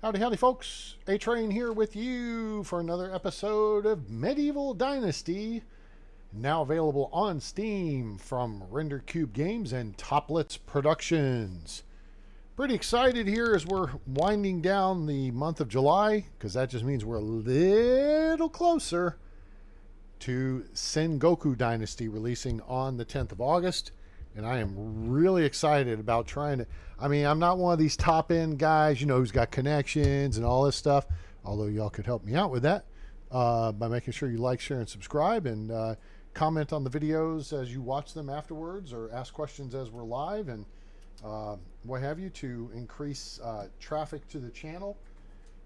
Howdy, howdy, folks. A-Train here with you for another episode of Medieval Dynasty. Now available on Steam from Render Cube Games and Toplets Productions. Pretty excited here as we're winding down the month of July, because that just means we're a little closer to Sengoku Dynasty releasing on the 10th of August. And I am really excited about trying to... I'm not one of these top-end guys, who's got connections and all this stuff. Although y'all could help me out with that by making sure you like, share, and subscribe. And comment on the videos as you watch them afterwards, or ask questions as we're live, and what have you, to increase traffic to the channel.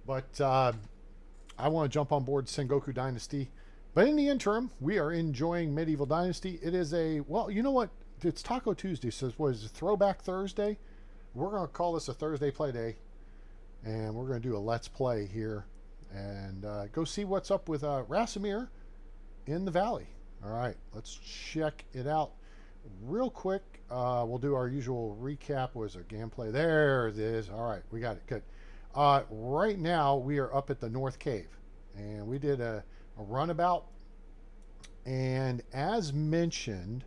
But I want to jump on board Sengoku Dynasty. But in the interim, we are enjoying Medieval Dynasty. It is a... Well, you know what? It's Taco Tuesday, so what is it, Throwback Thursday? We're going to call this a Thursday play day, and we're going to do a Let's Play here and go see what's up with Rasimir in the Valley. All right, let's check it out real quick. We'll do our usual recap. Was our gameplay? There it is. All right, we got it. Good. Right now, we are up at the North Cave, and we did a runabout, and as mentioned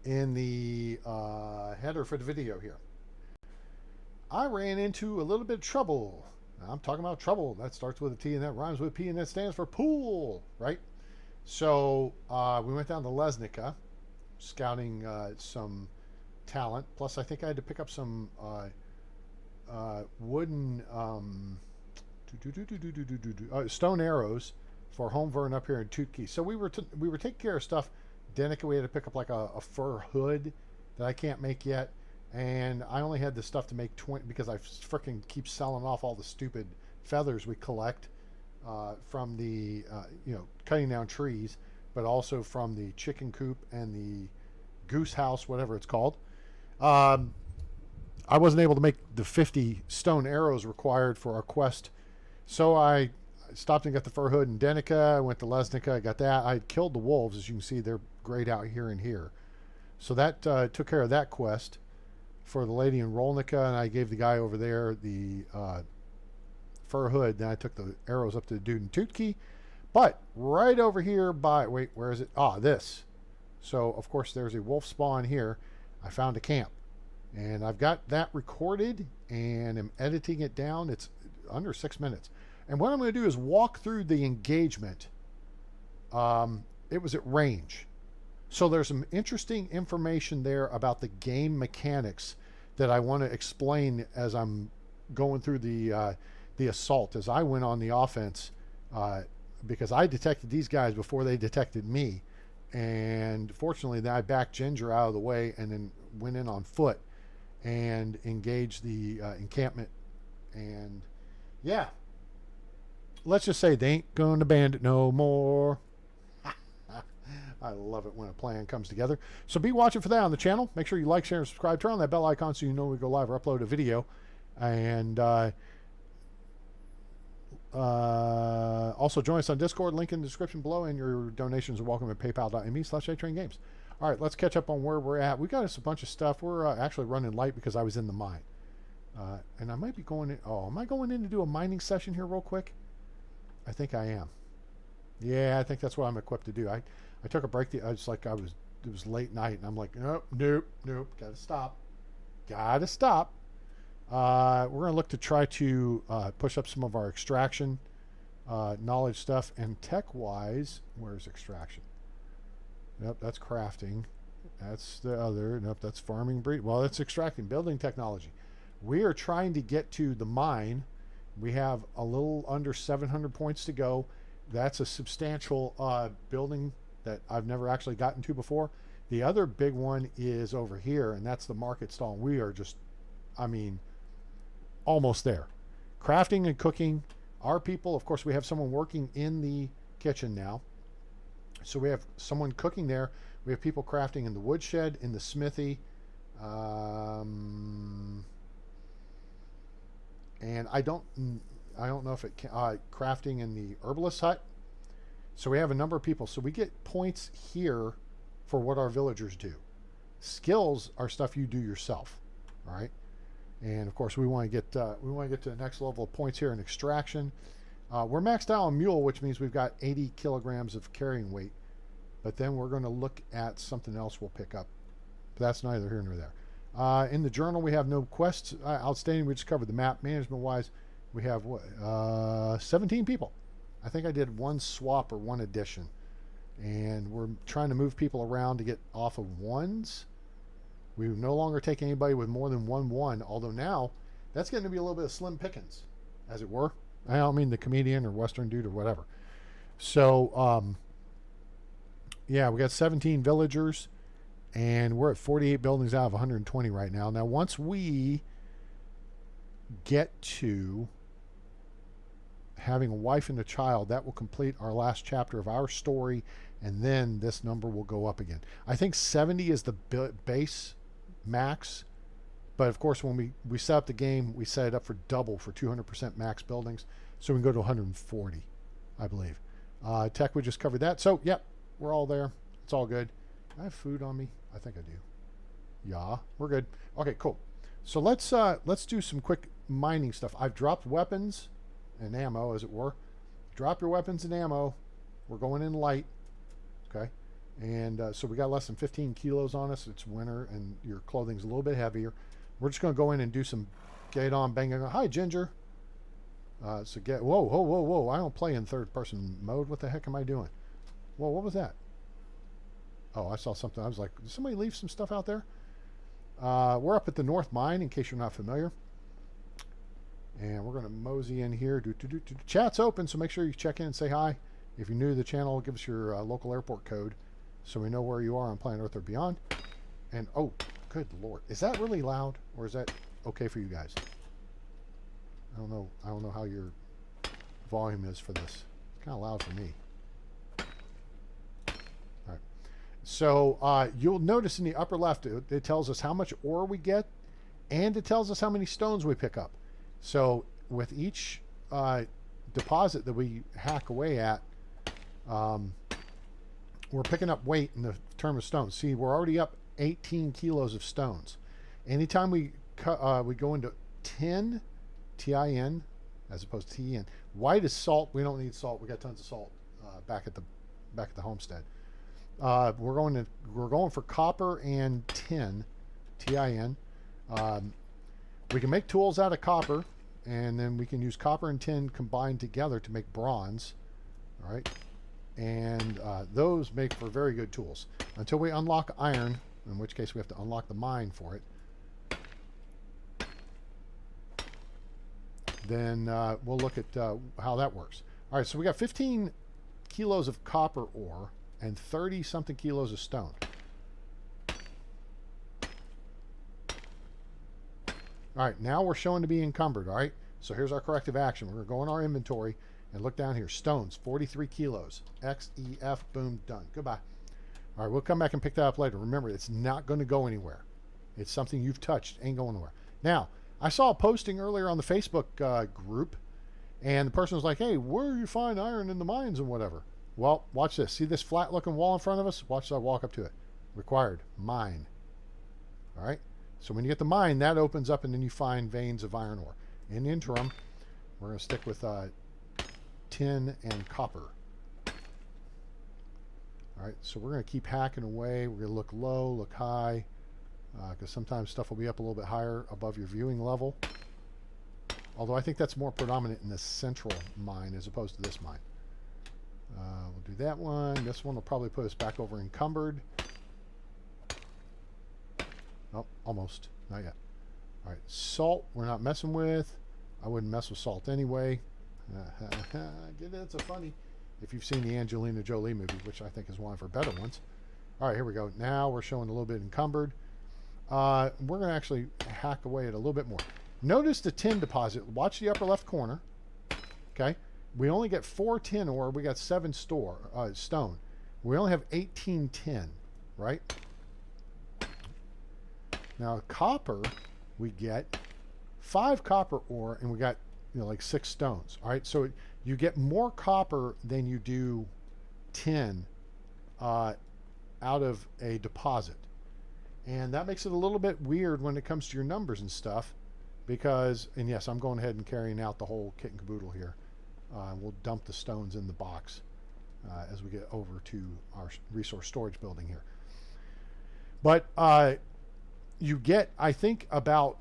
in the header for the video here, I ran into a little bit of trouble. Now, I'm talking about trouble. That starts with a T and that rhymes with P, and that stands for pool, right? So we went down to Lesnica, scouting some talent. Plus, I think I had to pick up some wooden stone arrows for Homevern up here in Tutki. So we were taking care of stuff. Denica, we had to pick up like a fur hood that I can't make yet, and I only had the stuff to make 20 because I freaking keep selling off all the stupid feathers we collect from the cutting down trees, but also from the chicken coop and the goose house, whatever it's called. I wasn't able to make the 50 stone arrows required for our quest, so I stopped and got the fur hood in Denica. I went to Lesnica, I got that. I killed the wolves. As you can see, they're great out here and here. So that took care of that quest for the lady in Rolnica, and I gave the guy over there the fur hood. Then I took the arrows up to the dude in Tutki. But right over here by... Wait, where is it? This. So, of course, there's a wolf spawn here. I found a camp. And I've got that recorded and am editing it down. It's under 6 minutes. And what I'm going to do is walk through the engagement. It was at range. So there's some interesting information there about the game mechanics that I want to explain as I'm going through the assault. As I went on the offense, because I detected these guys before they detected me. And fortunately, I backed Ginger out of the way and then went in on foot and engaged the encampment. And yeah. Let's just say they ain't going to bandit no more. I love it when a plan comes together. So be watching for that on the channel. Make sure you like, share, and subscribe. Turn on that bell icon so you know when we go live or upload a video. And also join us on Discord. Link in the description below. And your donations are welcome at paypal.me/atraingames. All right, let's catch up on where we're at. We got us a bunch of stuff. We're actually running light because I was in the mine. And I might be going in. Oh, am I going in to do a mining session here real quick? I think I am. Yeah, I think that's what I'm equipped to do. I took a break. It was late night, and I'm like, nope. Gotta stop. We're gonna look to try to push up some of our extraction knowledge stuff, and tech-wise, where's extraction? Nope, that's crafting. That's the other. Nope, that's farming breed. Well, that's extracting, building technology. We are trying to get to the mine. We have a little under 700 points to go. That's a substantial building that I've never actually gotten to before. The other big one is over here, and that's the market stall. And we are just, almost there. Crafting and cooking. Our people, of course, we have someone working in the kitchen now. So we have someone cooking there. We have people crafting in the woodshed, in the smithy. And I don't know if it can, crafting in the herbalist hut. So we have a number of people. So we get points here for what our villagers do. Skills are stuff you do yourself. All right. And of course, we want to get to the next level of points here in extraction. We're maxed out on mule, which means we've got 80 kilograms of carrying weight. But then we're going to look at something else we'll pick up. But that's neither here nor there. In the journal, we have no quests outstanding. We just covered the map. Management-wise, we have 17 people. I think I did one swap or one addition. And we're trying to move people around to get off of ones. We no longer take anybody with more than 1-1, although now that's getting to be a little bit of slim pickings, as it were. I don't mean the comedian or Western dude or whatever. So, yeah, we got 17 villagers, and we're at 48 buildings out of 120 right now. Now, once we get to having a wife and a child, that will complete our last chapter of our story, and then this number will go up again. I think 70 is the base max, but of course when we set up the game, we set it up for double for 200% max buildings, so we can go to 140, I believe. Tech, we just covered that. So, yep, we're all there. It's all good. I have food on me? I think I do. Yeah, we're good. Okay, cool. So let's do some quick mining stuff. I've dropped weapons and ammo, as it were. Drop your weapons and ammo. We're going in light. Okay. And so we got less than 15 kilos on us. It's winter and your clothing's a little bit heavier. We're just going to go in and do some get on banging. Hi, Ginger. So get, whoa, whoa, whoa, whoa. I don't play in third person mode. What the heck am I doing? Whoa, what was that? Oh, I saw something. I was like, did somebody leave some stuff out there? We're up at the North Mine, in case you're not familiar. And we're going to mosey in here. Chat's open, so make sure you check in and say hi. If you're new to the channel, give us your local airport code so we know where you are on planet Earth or beyond. And, oh, good Lord. Is that really loud, or is that okay for you guys? I don't know. I don't know how your volume is for this. It's kind of loud for me. All right. So you'll notice in the upper left, it tells us how much ore we get, and it tells us how many stones we pick up. So with each deposit that we hack away at, we're picking up weight in the term of stones. See, we're already up 18 kilos of stones. Anytime we go into tin, T-I-N, as opposed to T-E-N. White is salt. We don't need salt. We got tons of salt back at the homestead. We're going for copper and tin, T-I-N. We can make tools out of copper, and then we can use copper and tin combined together to make bronze. All right, and those make for very good tools until we unlock iron, in which case we have to unlock the mine for it. Then we'll look at how that works. All right, so we got 15 kilos of copper ore and 30 something kilos of stone. All right, now we're showing to be encumbered. All right, so here's our corrective action. We're going to go in our inventory and look down here. Stones, 43 kilos. X, E, F, boom, done. Goodbye. All right, we'll come back and pick that up later. Remember, it's not going to go anywhere. It's something you've touched. Ain't going nowhere. Now, I saw a posting earlier on the Facebook group, and the person was like, hey, where do you find iron in the mines and whatever? Well, watch this. See this flat-looking wall in front of us? Watch I walk up to it. Required. Mine. All right? So when you get the mine, that opens up, and then you find veins of iron ore. In the interim, we're going to stick with tin and copper. All right, so we're going to keep hacking away. We're going to look low, look high, because sometimes stuff will be up a little bit higher above your viewing level. Although I think that's more predominant in the central mine as opposed to this mine. We'll do that one. This one will probably put us back over encumbered. Oh, almost. Not yet. All right, salt we're not messing with. I wouldn't mess with salt anyway. Get it? It's a funny. If you've seen the Angelina Jolie movie, which I think is one of her better ones. All right, here we go. Now we're showing a little bit encumbered. We're going to actually hack away at a little bit more. Notice the tin deposit. Watch the upper left corner. Okay. We only get 4 tin ore. We got 7 stone. We only have 18 tin, right? Now copper, we get 5 copper ore, and we got like 6 stones. All right, so you get more copper than you do tin out of a deposit, and that makes it a little bit weird when it comes to your numbers and stuff. because, and yes, I'm going ahead and carrying out the whole kit and caboodle here. We'll dump the stones in the box as we get over to our resource storage building here. But you get, I think, about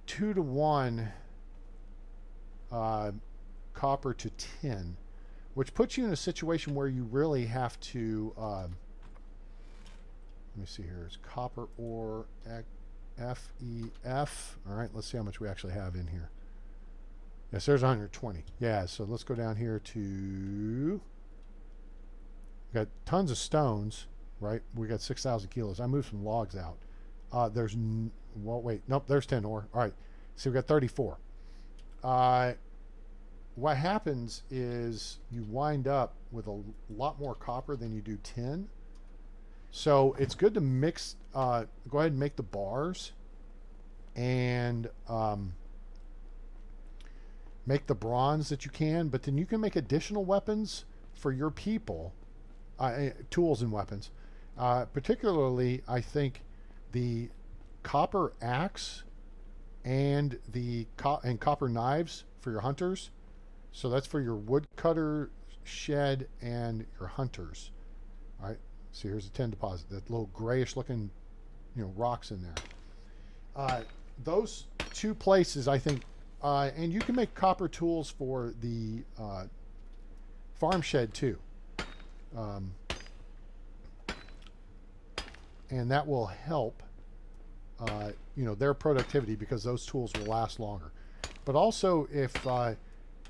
2 to 1 copper to tin, which puts you in a situation where you really have to, let me see here, it's copper ore FEF. All right, let's see how much we actually have in here. Yes, there's 120. Yeah, so let's go down here to, we got tons of stones, right? We got 6,000 kilos. I moved some logs out. There's, well, wait, nope, there's 10 ore. All right, so we got 34. What happens is you wind up with a lot more copper than you do tin. So it's good to mix, go ahead and make the bars and make the bronze that you can, but then you can make additional weapons for your people, tools and weapons. Particularly, I think the copper axe and the copper knives for your hunters. So that's for your woodcutter shed and your hunters. All right. See, here's a tin deposit. That little grayish looking, rocks in there. Those two places, I think, and you can make copper tools for the farm shed too. And that will help, their productivity, because those tools will last longer. But also, if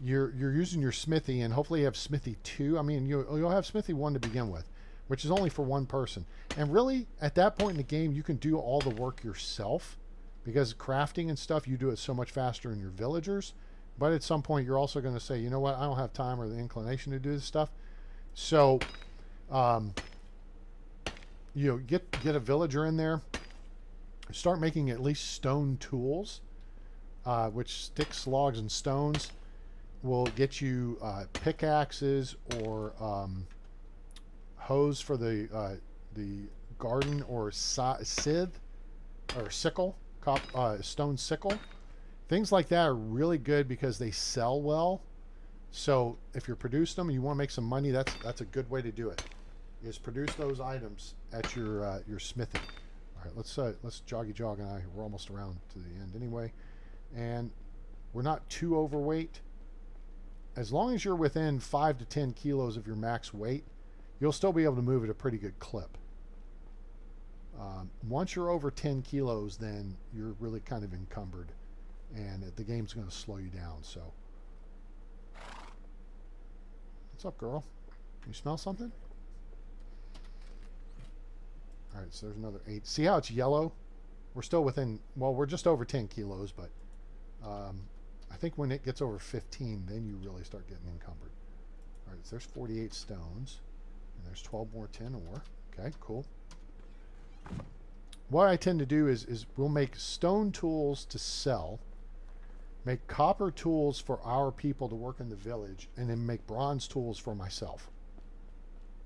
you're using your smithy, and hopefully you have smithy 2. I mean, you'll have smithy 1 to begin with, which is only for one person. And really, at that point in the game, you can do all the work yourself, because crafting and stuff, you do it so much faster in your villagers. But at some point, you're also going to say, you know what, I don't have time or the inclination to do this stuff. So, get a villager in there, start making at least stone tools, which sticks, logs, and stones will get you pickaxes or hoes for the garden, or scythe or sickle, stone sickle. Things like that are really good because they sell well. So if you're producing them and you want to make some money, that's a good way to do it. Is produce those items at your smithy. All right, let's jog on out here. We're almost around to the end anyway, and we're not too overweight. As long as you're within 5 to 10 kilos of your max weight, you'll still be able to move at a pretty good clip. Once you're over 10 kilos, then you're really kind of encumbered, and the game's going to slow you down. So, what's up, girl? You smell something? All right, so there's another 8. See how it's yellow? We're still within, well, we're just over 10 kilos, but I think when it gets over 15, then you really start getting encumbered. All right, so there's 48 stones, and there's 12 more tin ore. Okay, cool. What I tend to do is we'll make stone tools to sell, make copper tools for our people to work in the village, and then make bronze tools for myself.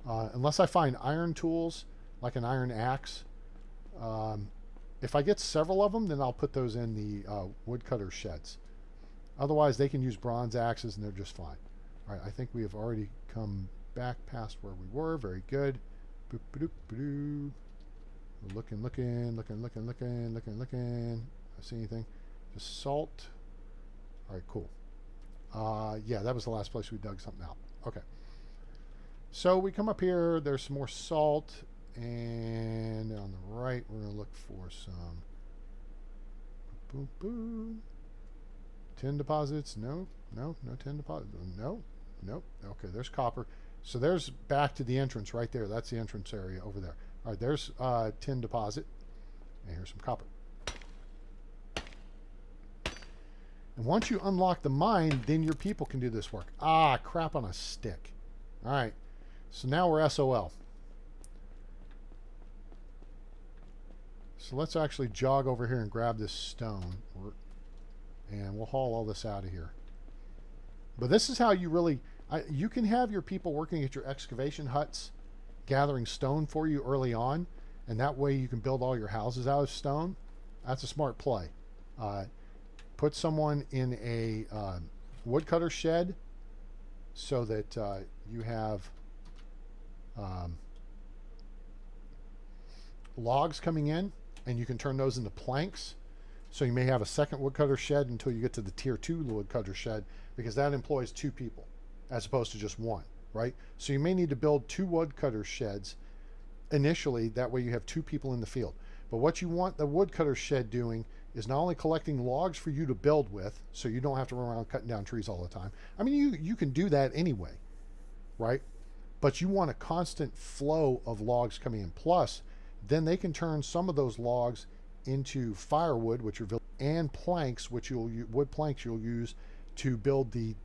Unless I find iron tools, like an iron axe. If I get several of them, then I'll put those in the woodcutter sheds. Otherwise, they can use bronze axes and they're just fine. All right, I think we have already come back past where we were. Very good. Boop, ba-doop, ba-doo. We're looking. I see anything? Just salt. All right, cool. Yeah, that was the last place we dug something out. Okay. So we come up here. There's some more salt. And on the right, we're going to look for some boom, boom. Tin deposits. No tin deposits. No. Okay, there's copper. So there's back to the entrance right there. That's the entrance area over there. All right, there's tin deposit. And here's some copper. And once you unlock the mine, then your people can do this work. Ah, crap on a stick. All right, so now we're SOL. So let's actually jog over here and grab this stone, and we'll haul all this out of here. But this is how you really, you can have your people working at your excavation huts, gathering stone for you early on, and that way you can build all your houses out of stone. That's a smart play. Put someone in a woodcutter shed so that you have logs coming in, and you can turn those into planks. So you may have a second woodcutter shed until you get to the tier 2 woodcutter shed, because that employs 2 people as opposed to just 1, right? So you may need to build 2 woodcutter sheds initially. That way you have 2 people in the field. But what you want the woodcutter shed doing is not only collecting logs for you to build with, so you don't have to run around cutting down trees all the time. I mean, you can do that anyway, right? But you want a constant flow of logs coming in. Plus, then they can turn some of those logs into firewood, which are and planks, which wood planks you'll use to build the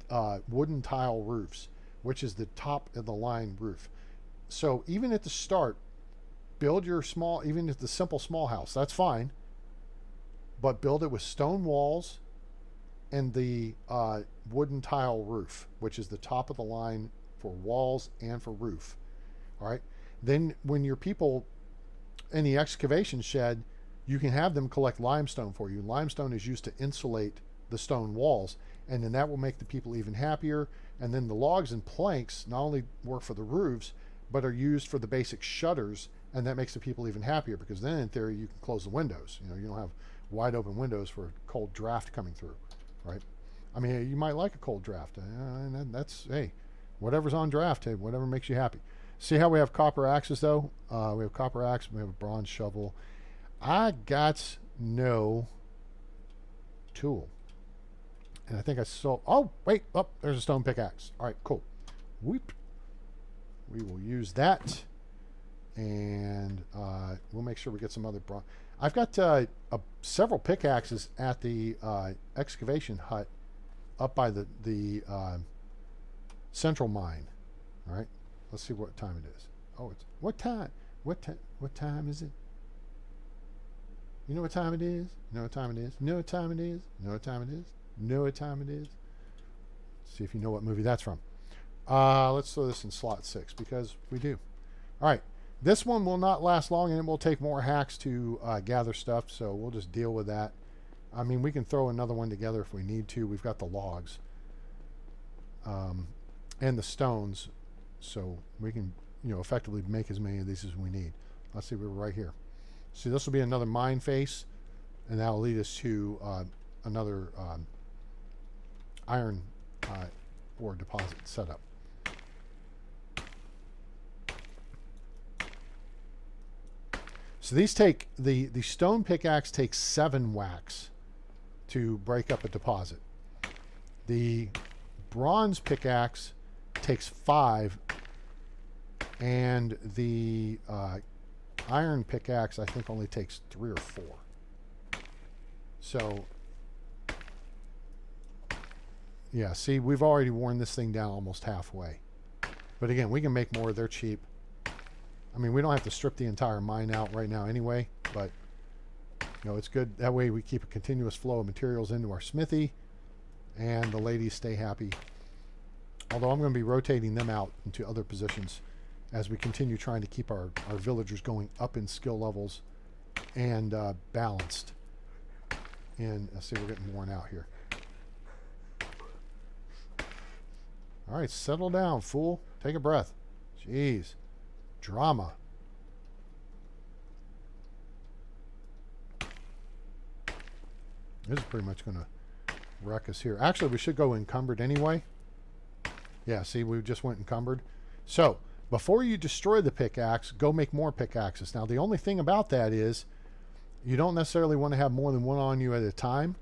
wooden tile roofs, which is the top of the line roof. So even at the start, build your small, even if the simple small house, that's fine, but build it with stone walls and the wooden tile roof, which is the top of the line for walls and for roof. All right. Then when your people in the excavation shed, you can have them collect limestone for you. Limestone is used to insulate the stone walls, and then that will make the people even happier. And then the logs and planks not only work for the roofs, but are used for the basic shutters, and that makes the people even happier, because then in theory you can close the windows. You know, you don't have wide open windows for a cold draft coming through, right? I mean, you might like a cold draft, and that's, hey, whatever's on draft, hey, whatever makes you happy. See how we have copper axes though? We have copper axe, we have a bronze shovel. I got no tool, and I think I saw, oh wait, oh, there's a stone pickaxe. All right, cool. Whoop. We will use that, and we'll make sure we get some other bronze. I've got several pickaxes at the excavation hut up by the central mine. All right, let's see what time it is. Oh, it's what time? What time is it? You know what time it is? You know what time it is? You know what time it is? You know what time it is? You know what time it is? See if you know what movie that's from. Let's throw this in slot 6 because we do. All right. This one will not last long, and it will take more hacks to gather stuff, so we'll just deal with that. I mean, we can throw another one together if we need to. We've got the logs and the stones, so we can, you know, effectively make as many of these as we need. Let's see, we're right here. See, this will be another mine face, and that will lead us to another iron ore deposit setup. So these take, the stone pickaxe takes 7 whacks to break up a deposit. The bronze pickaxe takes 5, and the iron pickaxe I think only takes 3 or 4. So yeah, see, we've already worn this thing down almost halfway. But again, we can make more. They're cheap. I mean, we don't have to strip the entire mine out right now anyway, but you know, it's good. That way we keep a continuous flow of materials into our smithy, and the ladies stay happy. Although I'm going to be rotating them out into other positions as we continue trying to keep our villagers going up in skill levels and balanced. And let's see, we're getting worn out here. All right, settle down, fool. Take a breath. Jeez. Drama. This is pretty much going to wreck us here. Actually, we should go encumbered anyway. Yeah, see, we just went encumbered. So, before you destroy the pickaxe, go make more pickaxes. Now, the only thing about that is you don't necessarily want to have more than one on you at a time,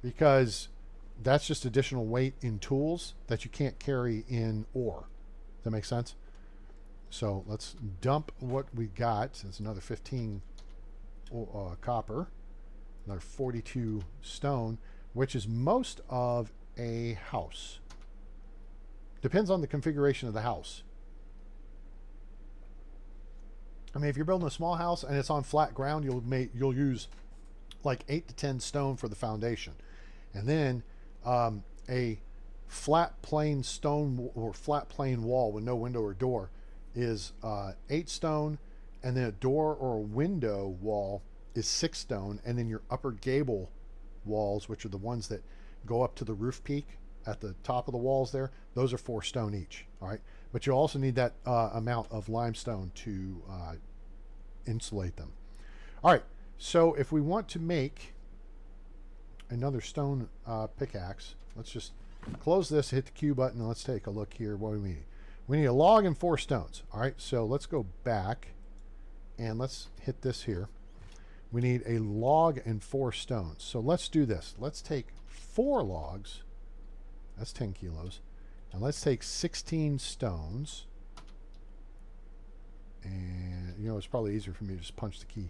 because that's just additional weight in tools that you can't carry in ore. Does that make sense? So let's dump what we got. It's another 15 copper, another 42 stone, which is most of a house. Depends on the configuration of the house. I mean, if you're building a small house and it's on flat ground, you'll use like 8 to 10 stone for the foundation, and then a flat plain stone or flat plain wall with no window or door is 8 stone, and then a door or a window wall is 6 stone, and then your upper gable walls, which are the ones that go up to the roof peak at the top of the walls there, those are 4 stone each. All right, but you also need that amount of limestone to insulate them. All right, so if we want to make another stone pickaxe, let's just close this, hit the Q button, and let's take a look here. What do we need? We need a log and 4 stones. All right, so let's go back and let's hit this here. We need a log and 4 stones. So let's do this. Let's take 4 logs. That's 10 kilos. And let's take 16 stones. And, you know, it's probably easier for me to just punch the key.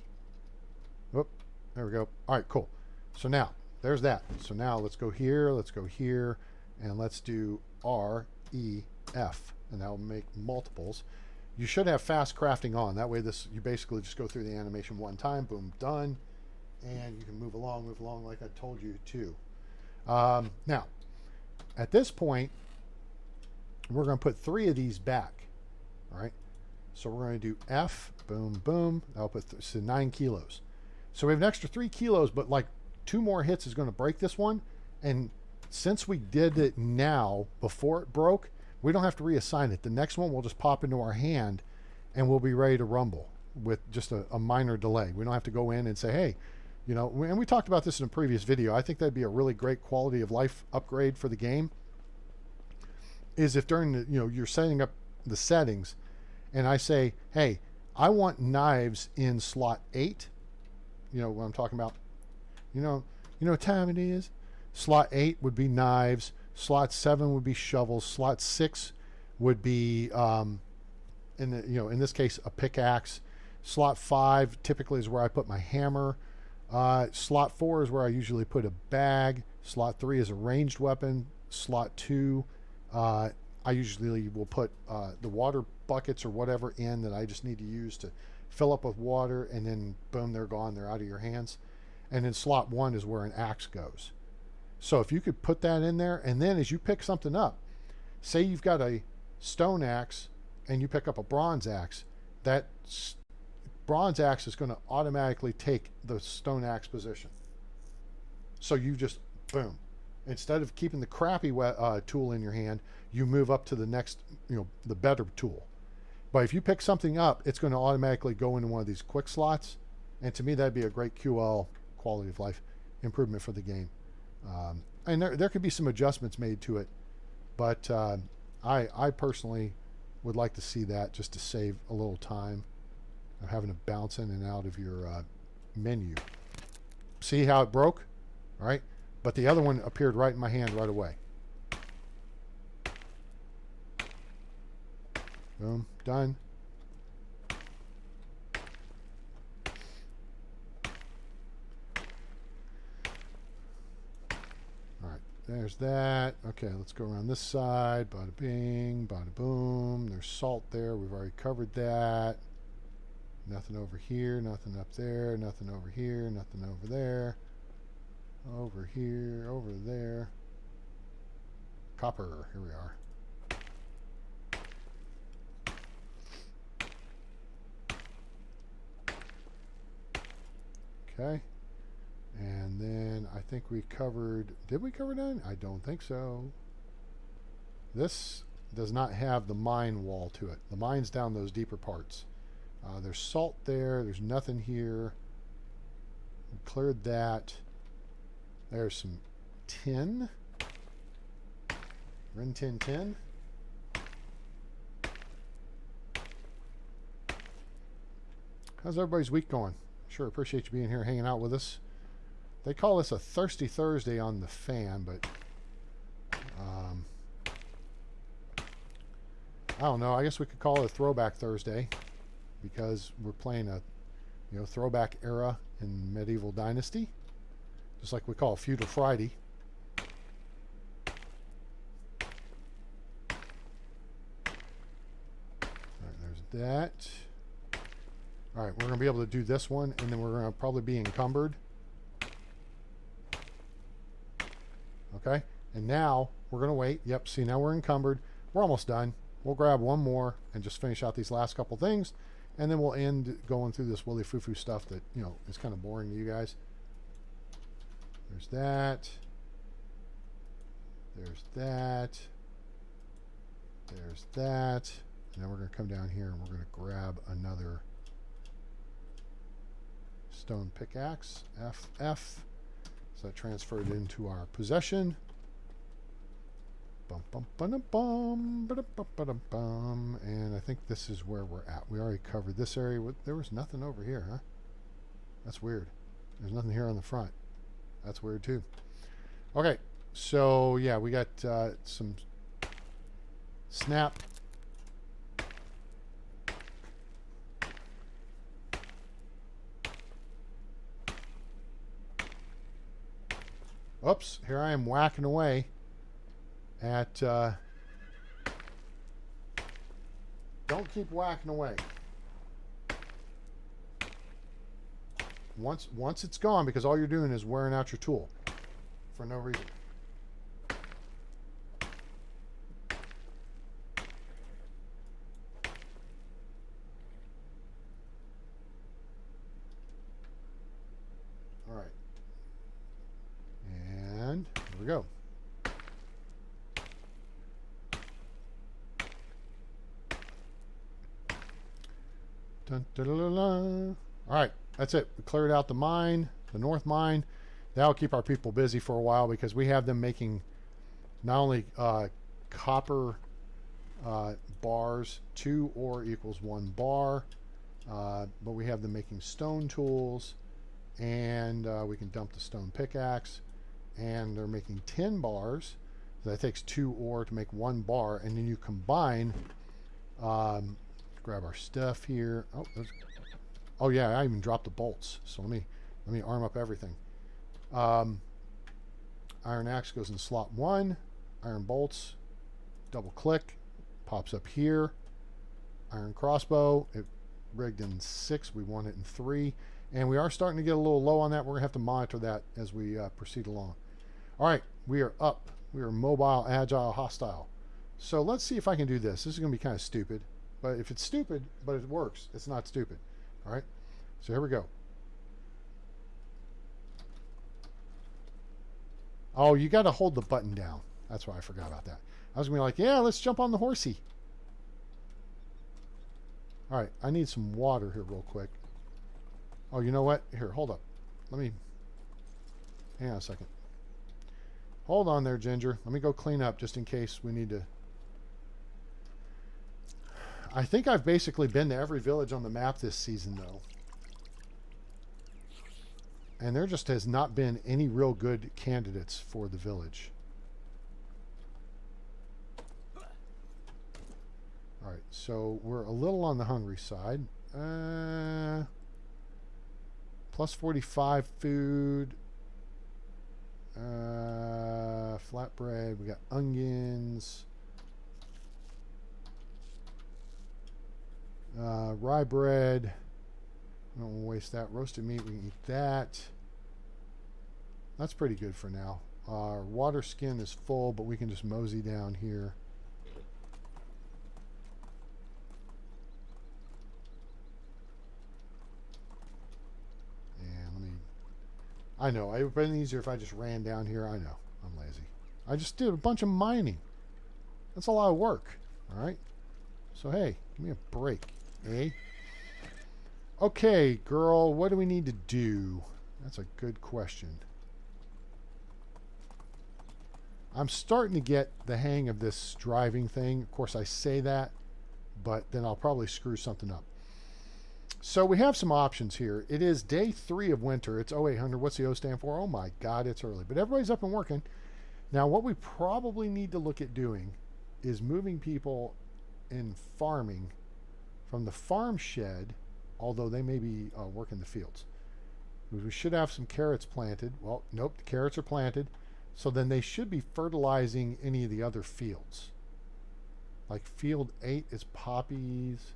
Whoop, there we go. All right, cool. So now, there's that. So now let's go here, and let's do R, E, F. And that will make multiples. You should have fast crafting on. That way you basically just go through the animation one time, boom, done. And you can move along like I told you to. Now, at this point, we're going to put 3 of these back. All right. So we're going to do F, boom, boom. That'll put so 9 kilos. So we have an extra 3 kilos, but like 2 more hits is going to break this one. And since we did it now before it broke, we don't have to reassign it. The next one will just pop into our hand and we'll be ready to rumble with just a minor delay. We don't have to go in and say, hey, you know, and we talked about this in a previous video. I think that'd be a really great quality of life upgrade for the game, is if during the, you know, you're setting up the settings and I say, hey, I want knives in slot 8. You know what I'm talking about? You know what time it is? Slot 8 would be knives. Slot 7 would be shovels. Slot 6 would be, in this case, a pickaxe. Slot 5 typically is where I put my hammer. Slot 4 is where I usually put a bag. Slot 3 is a ranged weapon. Slot 2, I usually will put the water buckets or whatever in that I just need to use to fill up with water, and then boom, they're gone. They're out of your hands. And then slot 1 is where an axe goes. So if you could put that in there, and then as you pick something up, say you've got a stone axe and you pick up a bronze axe, that bronze axe is going to automatically take the stone axe position. So you just, boom. Instead of keeping the crappy tool in your hand, you move up to the next, the better tool. But if you pick something up, it's going to automatically go into one of these quick slots. And to me, that'd be a great QL, quality of life improvement for the game. And there could be some adjustments made to it, but I personally would like to see that just to save a little time of having to bounce in and out of your menu. See how it broke? All right, but the other one appeared right in my hand right away. Boom, done. There's that. Okay, let's go around this side. Bada bing, bada boom. There's salt there. We've already covered that. Nothing over here, nothing up there, nothing over here, nothing over there. Over here, over there. Copper. Here we are. Okay. And then I think we covered, did we cover that? I don't think so. This does not have the mine wall to it. The mine's down those deeper parts. There's salt there. There's nothing here. We cleared that. There's some tin. Rin tin tin. How's everybody's week going? Sure appreciate you being here hanging out with us. They call this a Thirsty Thursday on the fan, but I don't know. I guess we could call it a Throwback Thursday because we're playing a throwback era in medieval Dynasty, just like we call it Feudal Friday. All right, there's that. All right, we're going to be able to do this one, and then we're going to probably be encumbered. Okay, and now we're going to wait. Yep, see, now we're encumbered. We're almost done. We'll grab one more and just finish out these last couple things, And then we'll end going through this woolly foo-foo stuff that, you know, is kind of boring to you guys. There's that. There's that. There's that. And then we're going to come down here and we're going to grab another stone pickaxe. FF. So that transferred into our possession. Bum, bum, ba-dum, bum, ba-dum, ba-dum, bum. And I think this is where we're at. We already covered this area. There was nothing over here, huh? That's weird. There's nothing here on the front. That's weird too. Okay, so yeah, we got some snap. Oops, here I am whacking away at don't keep whacking away. Once it's gone, because all you're doing is wearing out your tool for no reason. All right. And here we go. Dun, dun, dun, dun, dun. All right, that's it. We cleared out the mine, the north mine. That'll keep our people busy for a while because we have them making not only copper bars, 2 ore equals 1 bar, but we have them making stone tools, and we can dump the stone pickaxe, and they're making 10 bars. So that takes 2 ore to make 1 bar, and then you combine. Grab our stuff here. Oh yeah, I even dropped the bolts. So let me arm up everything. Iron axe goes in slot 1. Iron bolts, double click, pops up here. Iron crossbow, it rigged in 6. We want it in 3, and we are starting to get a little low on that. We're gonna have to monitor that as we proceed along. All right, we are up. We are mobile, agile, hostile. So let's see if I can do this. This is gonna be kind of stupid. But if it's stupid, but it works, it's not stupid. All right? So here we go. Oh, you got to hold the button down. That's why I forgot about that. I was going to be like, yeah, let's jump on the horsey. All right, I need some water here real quick. Oh, you know what? Here, hold up. Let me... Hang on a second. Hold on there, Ginger. Let me go clean up just in case we need to... I think I've basically been to every village on the map this season, though. And there just has not been any real good candidates for the village. All right, so we're a little on the hungry side. Plus 45 food. Flatbread. We got onions. Rye bread. I don't want to waste that. Roasted meat, we can eat that. That's pretty good for now. Our water skin is full, but we can just mosey down here. And let me... I know, it would have been easier if I just ran down here. I know, I'm lazy. I just did a bunch of mining. That's a lot of work. Alright? So hey, give me a break. Eh? Okay, girl, what do we need to do? That's a good question. I'm starting to get the hang of this driving thing. Of course, I say that, but then I'll probably screw something up. So we have some options here. It is day 3 of winter. It's 0800. What's the O stand for? Oh my God, it's early. But everybody's up and working. Now, what we probably need to look at doing is moving people in farming from the farm shed, although they may be working the fields. We should have some carrots planted. Well, nope, the carrots are planted. So then they should be fertilizing any of the other fields. Like field 8 is poppies.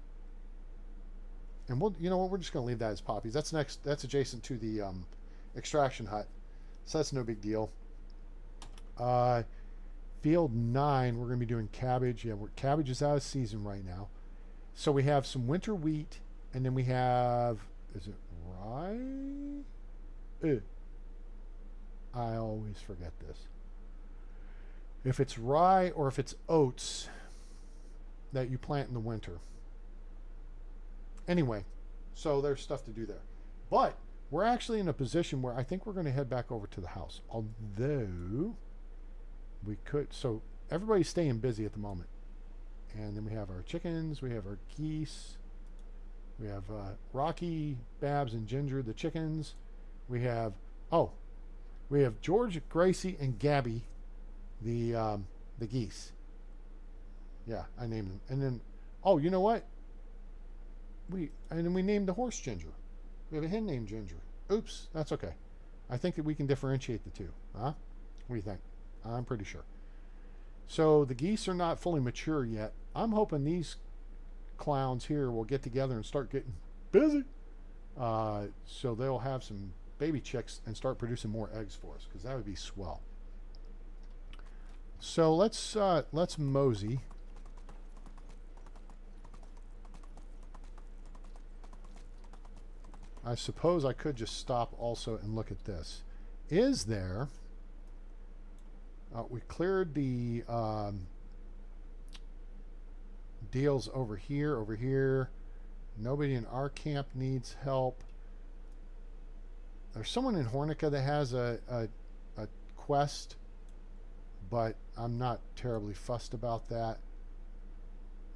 And we'll, you know what, we're just going to leave that as poppies. That's next. That's adjacent to the extraction hut. So that's no big deal. Field 9, we're going to be doing cabbage. Yeah, cabbage is out of season right now. So we have some winter wheat And then we have, is it rye? I always forget this. If it's rye or if it's oats that you plant in the winter. Anyway, so there's stuff to do there. But we're actually in a position where I think we're going to head back over to the house. Although we could, so everybody's staying busy at the moment. And then we have our chickens, we have our geese, we have Rocky, Babs, and Ginger, the chickens. We have, we have George, Gracie, and Gabby, the geese. Yeah, I named them. And then, you know what? And then we named the horse Ginger. We have a hen named Ginger. Oops, that's okay. I think that we can differentiate the two. Huh? What do you think? I'm pretty sure. So the geese are not fully mature yet. I'm hoping these clowns here will get together and start getting busy. So they'll have some baby chicks and start producing more eggs for us, because that would be swell. So let's mosey. I suppose I could just stop also and look at this. Is there... we cleared the deals over here. Nobody in our camp needs help. There's someone in Hornica that has a quest, but I'm not terribly fussed about that.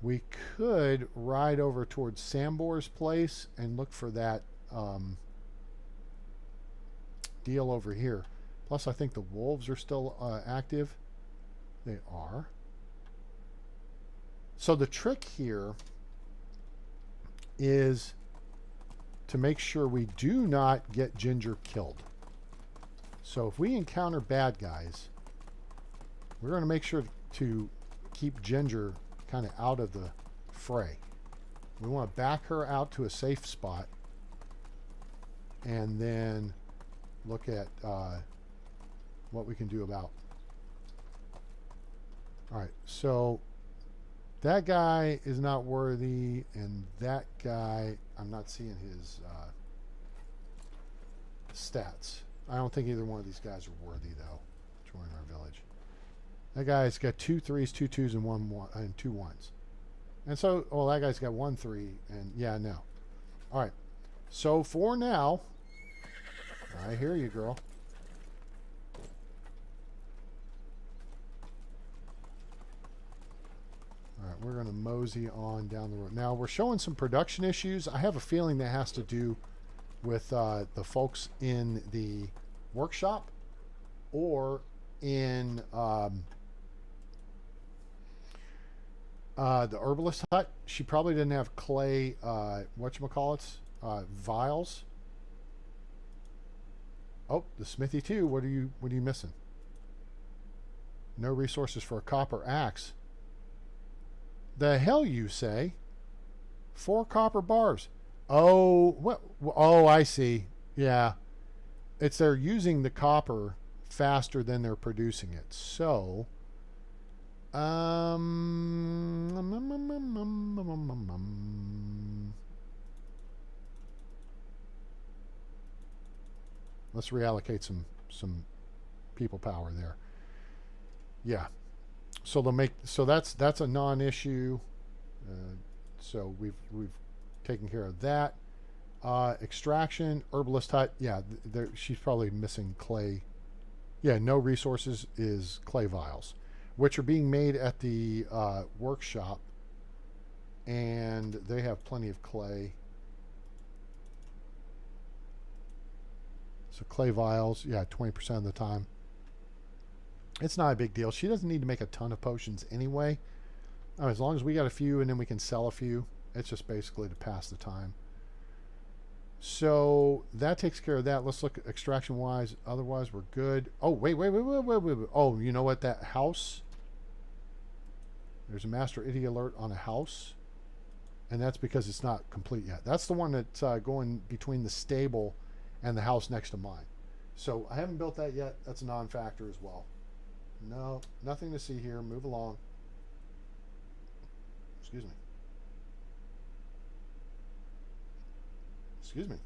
We could ride over towards Sambor's place and look for that deal over here. Plus, I think the wolves are still active. They are. So the trick here is to make sure we do not get Ginger killed. So if we encounter bad guys, we're going to make sure to keep Ginger kind of out of the fray. We want to back her out to a safe spot and then look at what we can do about. All right, so that guy is not worthy, and that guy, I'm not seeing his stats. I don't think either one of these guys are worthy, though. Join our village. That guy's got 2 3s, 2 2s, and 1 and 2 1s. And so, well, that guy's got 1 3, and yeah, no. All right. So for now, I hear you, girl. All right, we're going to mosey on down the road. Now, we're showing some production issues. I have a feeling that has to do with the folks in the workshop or in the herbalist hut. She probably didn't have clay, whatchamacallits, vials. Oh, the smithy too. What are you missing? No resources for a copper axe. The hell you say? 4 copper bars. Oh, what? Oh, I see. Yeah. It's they're using the copper faster than they're producing it. So, let's reallocate some people power there. Yeah. So they'll make, so that's a non-issue. So we've taken care of that. Extraction, herbalist hut. Yeah, she's probably missing clay. Yeah, no resources is clay vials, which are being made at the workshop, and they have plenty of clay. So clay vials, yeah, 20% of the time. It's not a big deal. She doesn't need to make a ton of potions anyway. As long as we got a few and then we can sell a few, it's just basically to pass the time. So that takes care of that. Let's look at extraction wise. Otherwise, we're good. Oh, wait. Oh, you know what? That house. There's a master idiot alert on a house. And that's because it's not complete yet. That's the one that's going between the stable and the house next to mine. So I haven't built that yet. That's a non-factor as well. No, nothing to see here. Move along. Excuse me. Excuse me.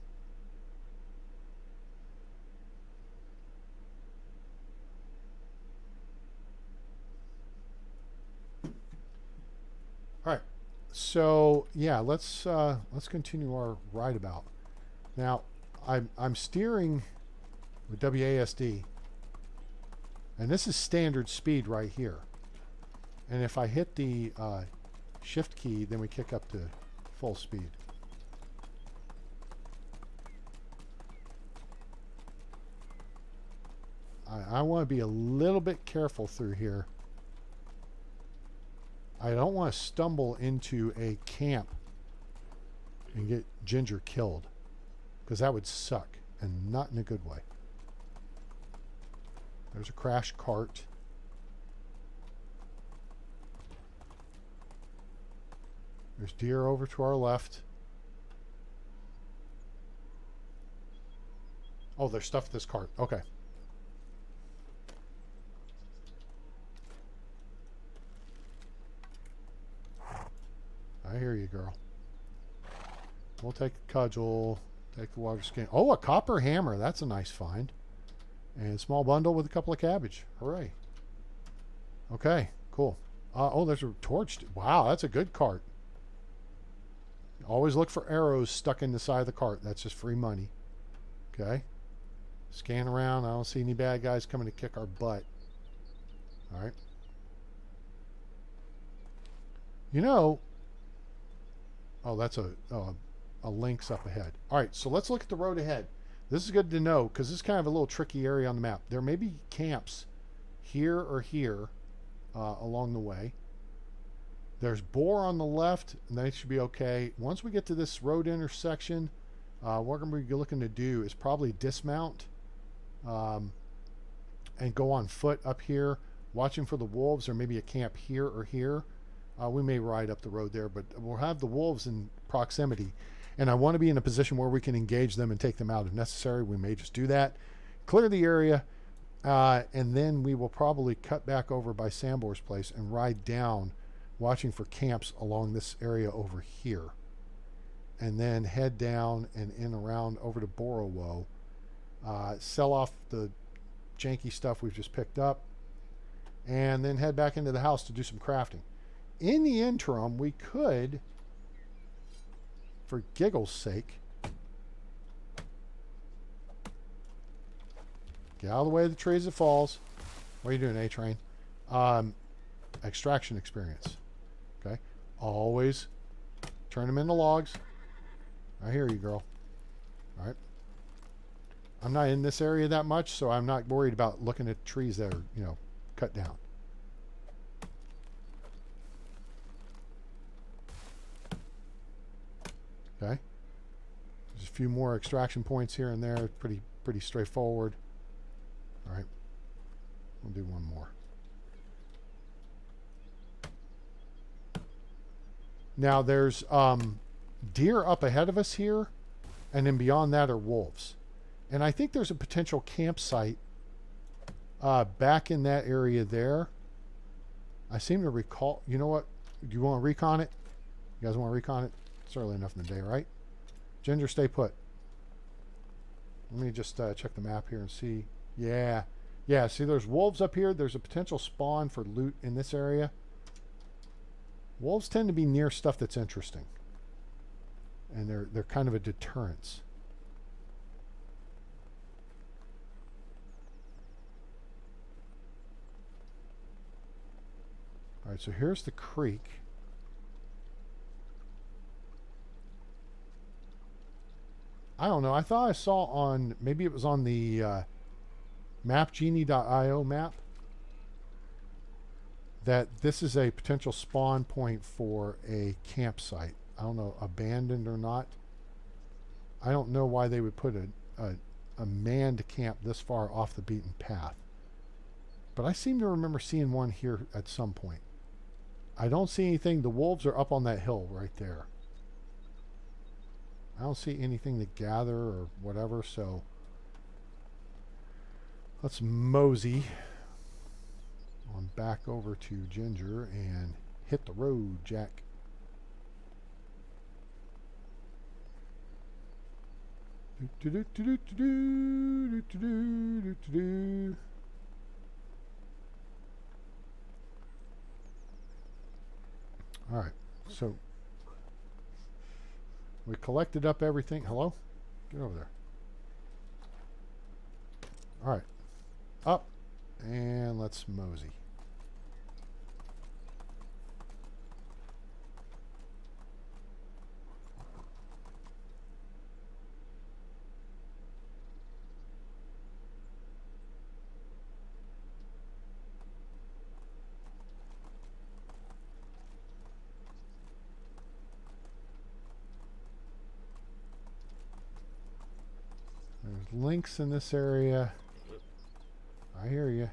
All right. So yeah, let's continue our ride about. Now, I'm steering with WASD, and this is standard speed right here. And if I hit the shift key, then we kick up to full speed. I want to be a little bit careful through here. I don't want to stumble into a camp and get Ginger killed, because that would suck, and not in a good way. There's a crash cart. There's deer over to our left. Oh, there's stuff in this cart. Okay. I hear you, girl. We'll take a cudgel, take the water skin. Oh, a copper hammer. That's a nice find. And a small bundle with a couple of cabbage. Hooray. Okay, cool. Oh, there's a torch. Wow, that's a good cart. Always look for arrows stuck in the side of the cart. That's just free money. Okay. Scan around. I don't see any bad guys coming to kick our butt. All right. You know... Oh, that's a lynx up ahead. All right, so let's look at the road ahead. This is good to know, because this is kind of a little tricky area on the map. There may be camps here or here along the way. There's boar on the left, and they should be okay. Once we get to this road intersection, what we're going to be looking to do is probably dismount and go on foot up here, watching for the wolves, or maybe a camp here or here. We may ride up the road there, but we'll have the wolves in proximity. And I want to be in a position where we can engage them and take them out if necessary. We may just do that. Clear the area, and then we will probably cut back over by Sambor's place and ride down, watching for camps along this area over here. And then head down and in around over to Borowo. Sell off the janky stuff we've just picked up. And then head back into the house to do some crafting. In the interim, we could, for giggle's sake, get out of the way of the trees that falls. What are you doing, A-Train? Extraction experience. Okay. Always turn them into logs. I hear you, girl. All right. I'm not in this area that much, so I'm not worried about looking at trees that are, cut down. Okay. There's a few more extraction points here and there. Pretty straightforward. All right. We'll do one more. Now there's deer up ahead of us here, and then beyond that are wolves. And I think there's a potential campsite back in that area there. I seem to recall. You know what? Do you want to recon it? You guys want to recon it? It's early enough in the day, right? Ginger, stay put. Let me just check the map here and see. Yeah. Yeah, see there's wolves up here. There's a potential spawn for loot in this area. Wolves tend to be near stuff that's interesting. And they're kind of a deterrence. All right, so here's the creek. I don't know. I thought I saw on, maybe it was on the mapgenie.io map, that this is a potential spawn point for a campsite. I don't know, abandoned or not. I don't know why they would put a manned camp this far off the beaten path. But I seem to remember seeing one here at some point. I don't see anything. The wolves are up on that hill right there. I don't see anything to gather or whatever, so let's mosey on back over to Ginger and hit the road, Jack. All right, so we collected up everything. Hello? Get over there. All right, up, and let's mosey. There's links in this area. I hear you.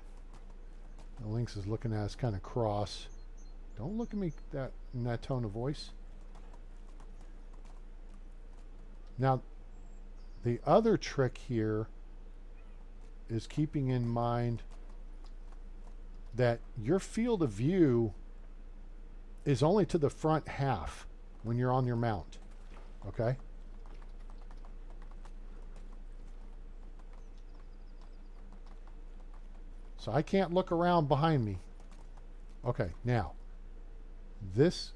The Lynx is looking at us kind of cross. Don't look at me in that tone of voice. Now, the other trick here is keeping in mind that your field of view is only to the front half when you're on your mount. Okay? So I can't look around behind me. Okay, now, this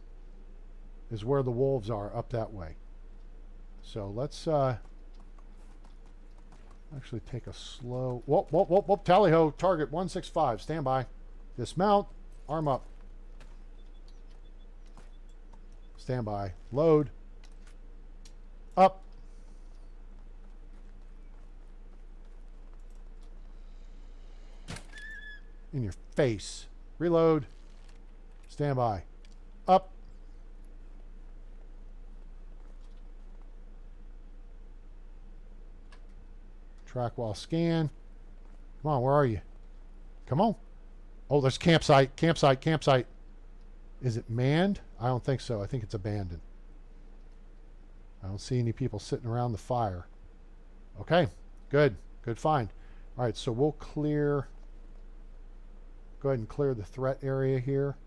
is where the wolves are, up that way. So let's actually take a slow... Whoop, whoop, whoop, whoop, tally-ho, target 165, stand by. Dismount, arm up. Stand by, load. Up. In your face. Reload. Stand by. Up. Track while scan. Come on, where are you? Come on. Oh, there's campsite. Campsite. Campsite. Is it manned? I don't think so. I think it's abandoned. I don't see any people sitting around the fire. Okay. Good. Good find. All right, so we'll clear... Go ahead and clear the threat area here.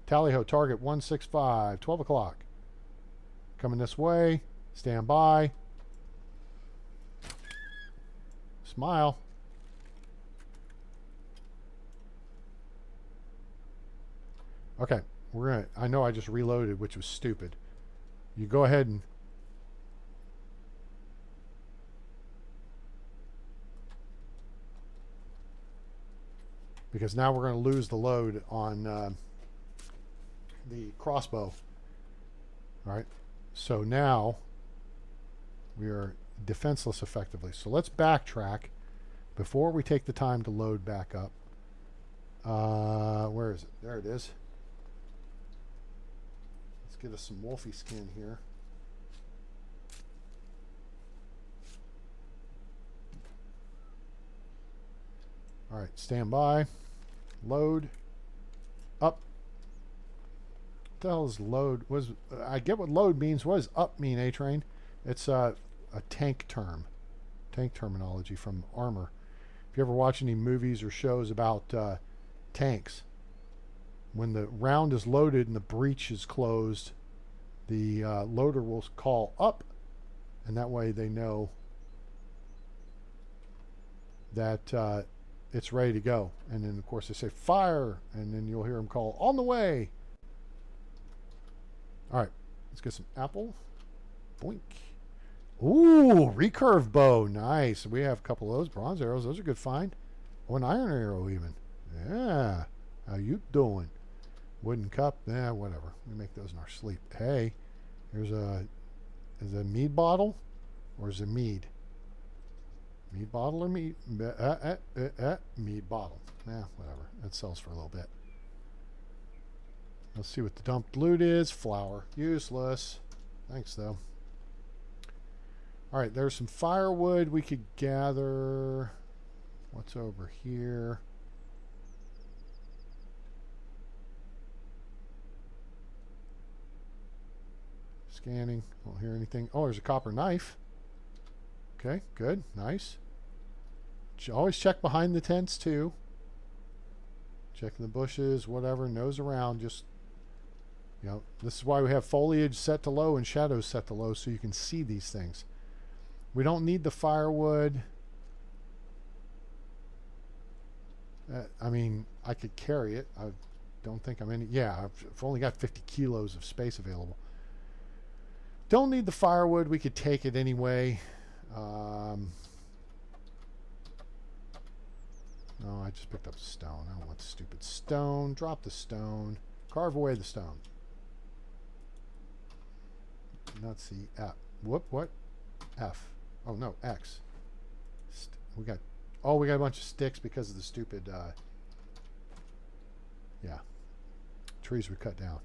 Tally-ho, target 165, 12 o'clock. Coming this way. Stand by. Smile. Okay, we're gonna... I know I just reloaded, which was stupid. You go ahead and... Because now we're going to lose the load on the crossbow. All right. So now we are defenseless effectively. So let's backtrack before we take the time to load back up. Where is it? There it is. Let's get us some wolfie skin here. All right, stand by. Load. Up. What the hell is load? I get what load means. What does up mean, A-Train? It's a tank term. Tank terminology from armor. If you ever watch any movies or shows about tanks, when the round is loaded and the breech is closed, the loader will call up, and that way they know that it's ready to go. And then, of course, they say fire, and then you'll hear them call on the way. All right, let's get some apple. Boink. Ooh, recurve bow. Nice. We have a couple of those bronze arrows. Those are good find. Oh, an iron arrow even. Yeah. How you doing? Wooden cup. Yeah, whatever. We make those in our sleep. Hey, here's is it a mead bottle or is it mead? Mead bottle or mead? Mead bottle. Yeah, whatever. It sells for a little bit. Let's see what the dumped loot is. Flour. Useless. Thanks, though. All right, there's some firewood we could gather. What's over here? Scanning. Don't hear anything. Oh, there's a copper knife. Okay, good. Nice. Always check behind the tents, too. Checking the bushes, whatever. Nose around. Just, you know, this is why we have foliage set to low and shadows set to low, so you can see these things. We don't need the firewood. I mean, I could carry it. I don't think I'm any... Yeah, I've only got 50 kilos of space available. Don't need the firewood. We could take it anyway. No, I just picked up stone. I don't want stupid stone. Drop the stone. Carve away the stone. Let's see. F. Whoop, what? F. Oh, no, X. We got a bunch of sticks because of the stupid, yeah, trees we cut down.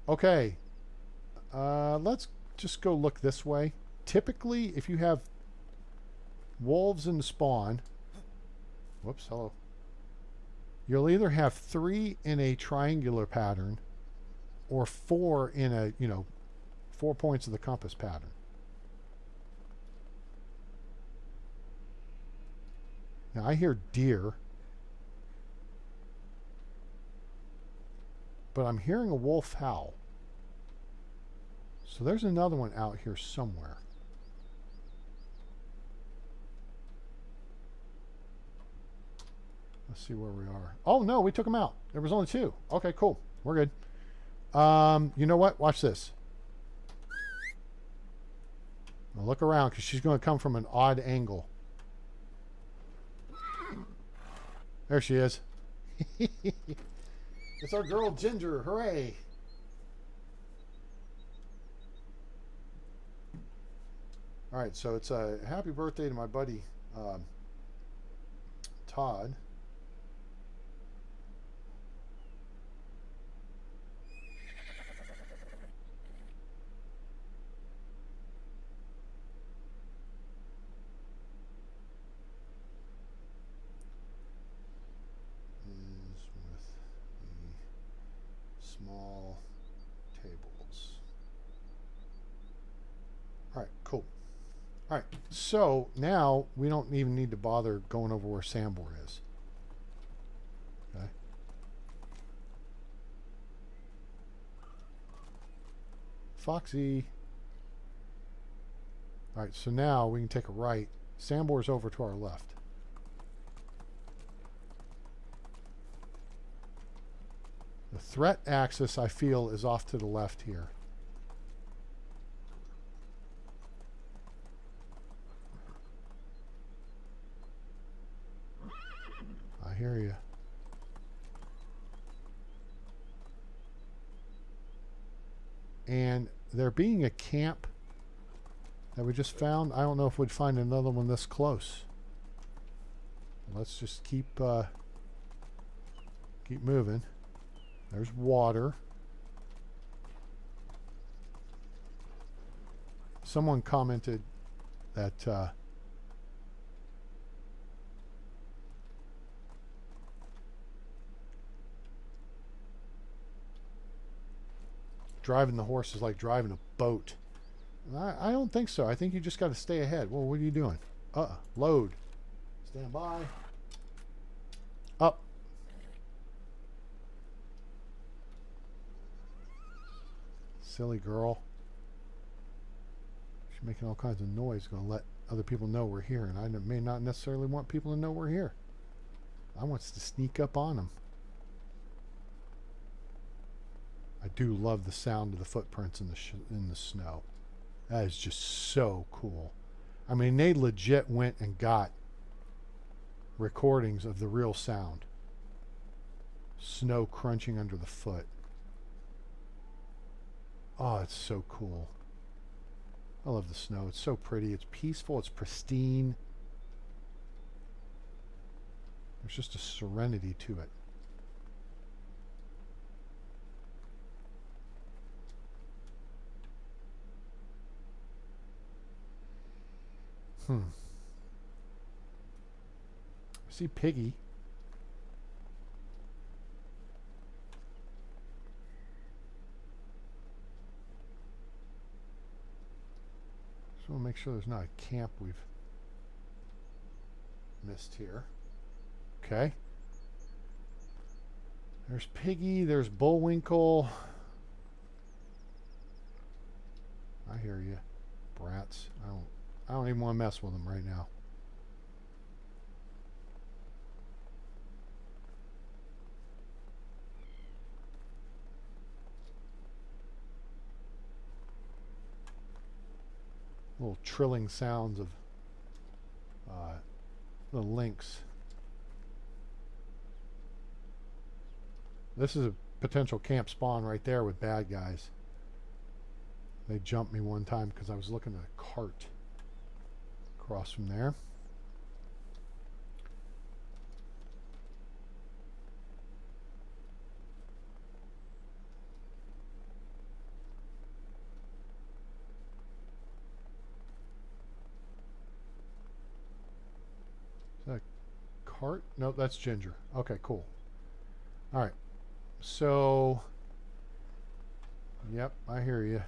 Okay. Let's just go look this way. Typically, if you have wolves in the spawn, whoops, hello. You'll either have 3 in a triangular pattern or 4 in a, 4 points of the compass pattern. Now I hear deer, but I'm hearing a wolf howl. So there's another one out here somewhere. Let's see where we are. Oh no, we took them out. There was only 2. Okay, cool. We're good. You know what? Watch this. Now look around because she's going to come from an odd angle. There she is. It's our girl Ginger. Hooray. All right, so it's a happy birthday to my buddy Todd. Small tables. All right, cool. All right, so now we don't even need to bother going over where Sambor is. Okay. Foxy. All right, so now we can take a right. Sambor's over to our left. The threat axis, I feel, is off to the left here. I hear you. And there being a camp that we just found, I don't know if we'd find another one this close. Let's just keep moving. There's water. Someone commented that driving the horse is like driving a boat. I don't think so. I think you just got to stay ahead. Well, what are you doing? Load. Stand by. Up. Silly girl. She's making all kinds of noise. Going to let other people know we're here. And I may not necessarily want people to know we're here. I want to sneak up on them. I do love the sound of the footprints in the snow. That is just so cool. I mean, they legit went and got recordings of the real sound. Snow crunching under the foot. Oh, it's so cool. I love the snow. It's so pretty. It's peaceful. It's pristine. There's just a serenity to it. I see Piggy. Just want to make sure there's not a camp we've missed here. Okay. There's Piggy. There's Bullwinkle. I hear you. Brats. I don't even want to mess with them right now. Little trilling sounds of the lynx. This is a potential camp spawn right there with bad guys. They jumped me one time because I was looking at a cart across from there. Is that a cart? Nope, that's Ginger. Okay, cool. All right. So, yep, I hear you.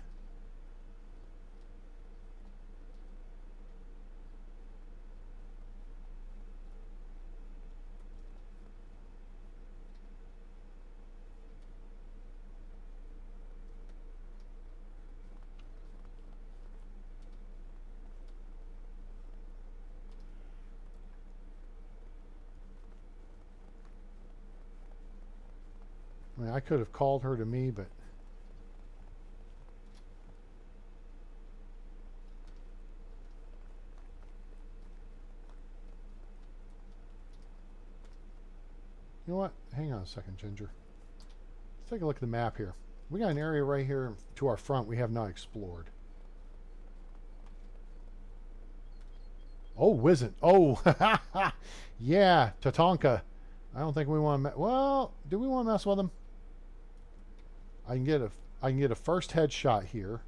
I mean, I could have called her to me, but you know what? Hang on a second, Ginger. Let's take a look at the map here. We got an area right here to our front we have not explored. Oh, Wizzent. Oh, yeah, Tatanka. I don't think we want to. Well, do we want to mess with him? I can get a first headshot here.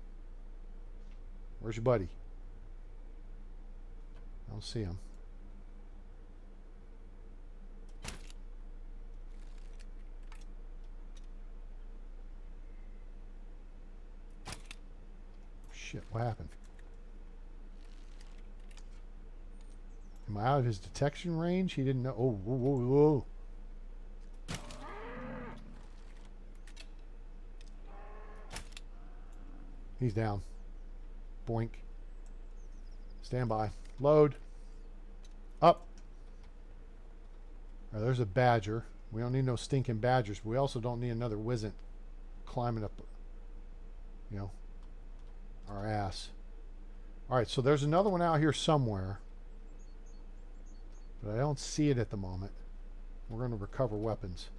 Where's your buddy? I don't see him. Shit, what happened? Am I out of his detection range? He didn't know. Oh, whoa, whoa, whoa. He's down. Boink. Stand by. Load. Up. All right, there's a badger. We don't need no stinking badgers. But we also don't need another Wizzent climbing up, you know, our ass. All right, so there's another one out here somewhere. But I don't see it at the moment. We're going to recover weapons.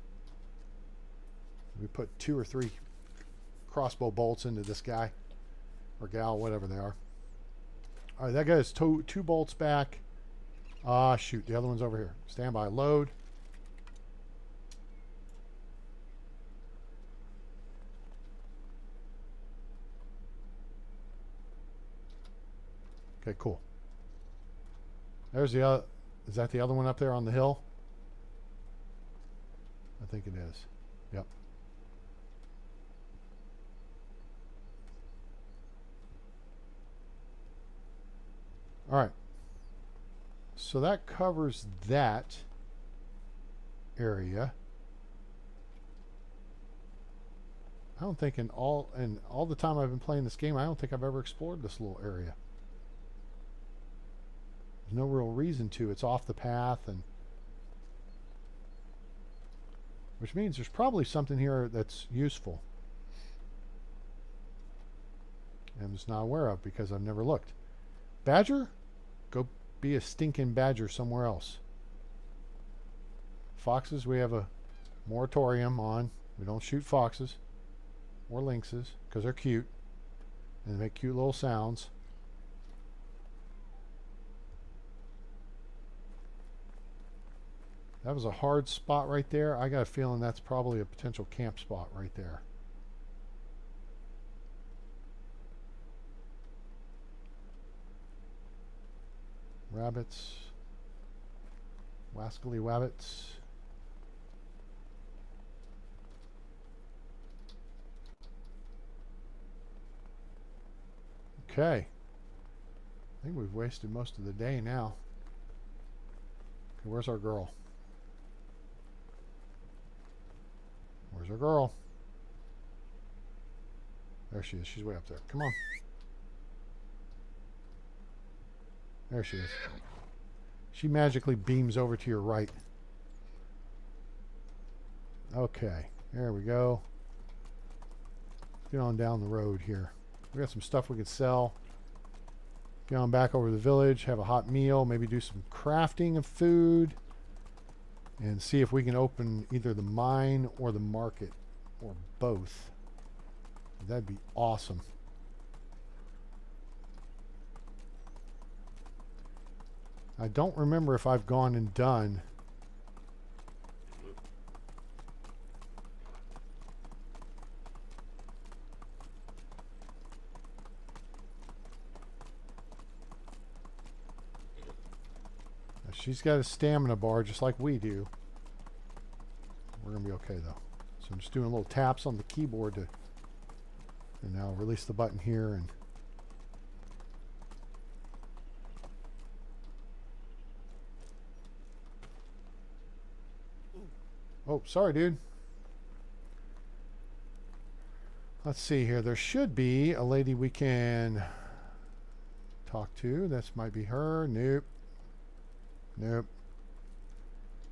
We put 2 or 3 crossbow bolts into this guy. Or gal, whatever they are. Alright, that guy has 2 bolts back. Ah, shoot. The other one's over here. Stand by. Load. Okay, cool. There's the other. Is that the other one up there on the hill? I think it is. Yep. All right. So that covers that area. I don't think in all the time I've been playing this game, I don't think I've ever explored this little area. There's no real reason to. It's off the path, and which means there's probably something here that's useful. I'm just not aware of because I've never looked. Badger? Go be a stinking badger somewhere else. Foxes, we have a moratorium on. We don't shoot foxes or lynxes because they're cute and they make cute little sounds. That was a hard spot right there. I got a feeling that's probably a potential camp spot right there. Rabbits. Wascally wabbits. Okay. I think we've wasted most of the day now. Okay, where's our girl? Where's our girl? There she is. She's way up there. Come on. There she is. She magically beams over to your right. Okay, there we go. Get on down the road here. We got some stuff we can sell. Get on back over to the village, have a hot meal, maybe do some crafting of food, and see if we can open either the mine or the market, or both. That'd be awesome. I don't remember if I've gone and done she's got a stamina bar just like we do. We're gonna be okay though. So I'm just doing little taps on the keyboard to, and now release the button here and oh, sorry, dude. Let's see here. There should be a lady we can talk to. This might be her. Nope. Nope.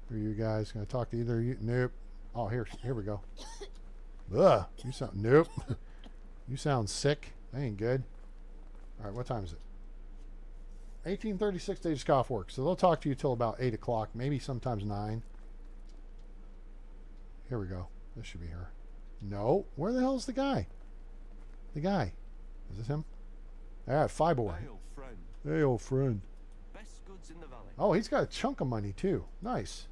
Are you guys going to talk to either of you? Nope. Oh, here we go. Ugh. You sound, nope. You sound sick. That ain't good. All right, what time is it? 18:36 days off work. So they'll talk to you till about 8 o'clock, maybe sometimes 9. Here we go. This should be her. No. Where the hell is the guy? The guy. Is this him? Ah, Fibor. Hey, old friend. Hey, old friend. Best goods in the valley. Oh, he's got a chunk of money, too. Nice.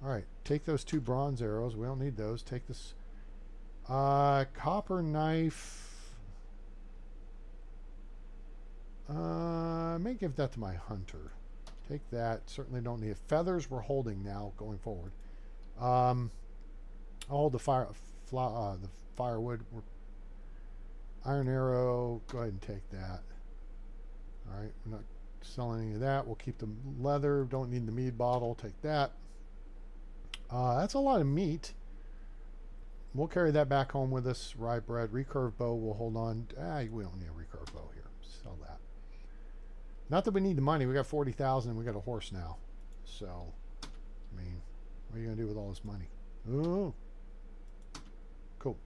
All right. Take those 2 bronze arrows. We don't need those. Take this. Copper knife. I may give that to my hunter. Take that. Certainly don't need it. Feathers we're holding now going forward. I'll hold the the firewood. Iron arrow. Go ahead and take that. All right. We're not selling any of that. We'll keep the leather. Don't need the mead bottle. Take that. That's a lot of meat. We'll carry that back home with us. Rye bread. Recurve bow. We'll hold on. We don't need a recurve bow here. Sell that. Not that we need the money. We got 40,000 and we got a horse now. So, I mean, what are you going to do with all this money? Ooh. Cool.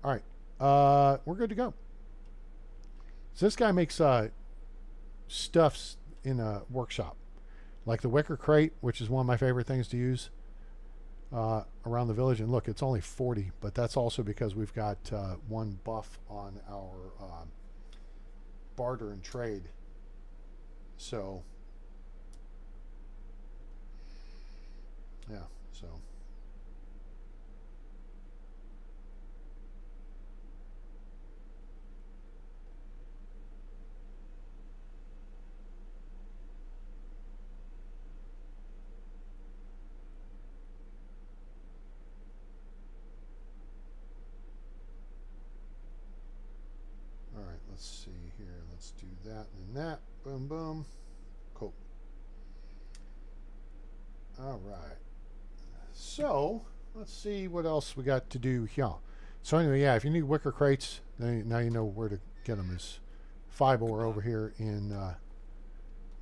All right. We're good to go. So this guy makes stuffs in a workshop. Like the wicker crate, which is one of my favorite things to use around the village. And look, it's only 40, but that's also because we've got 1 buff on our barter and trade. So, yeah, so. Let's see here. Let's do that and that. Boom, boom. Cool. All right. So, let's see what else we got to do here. So anyway, yeah, if you need wicker crates, then now you know where to get them. Is Fibor over here in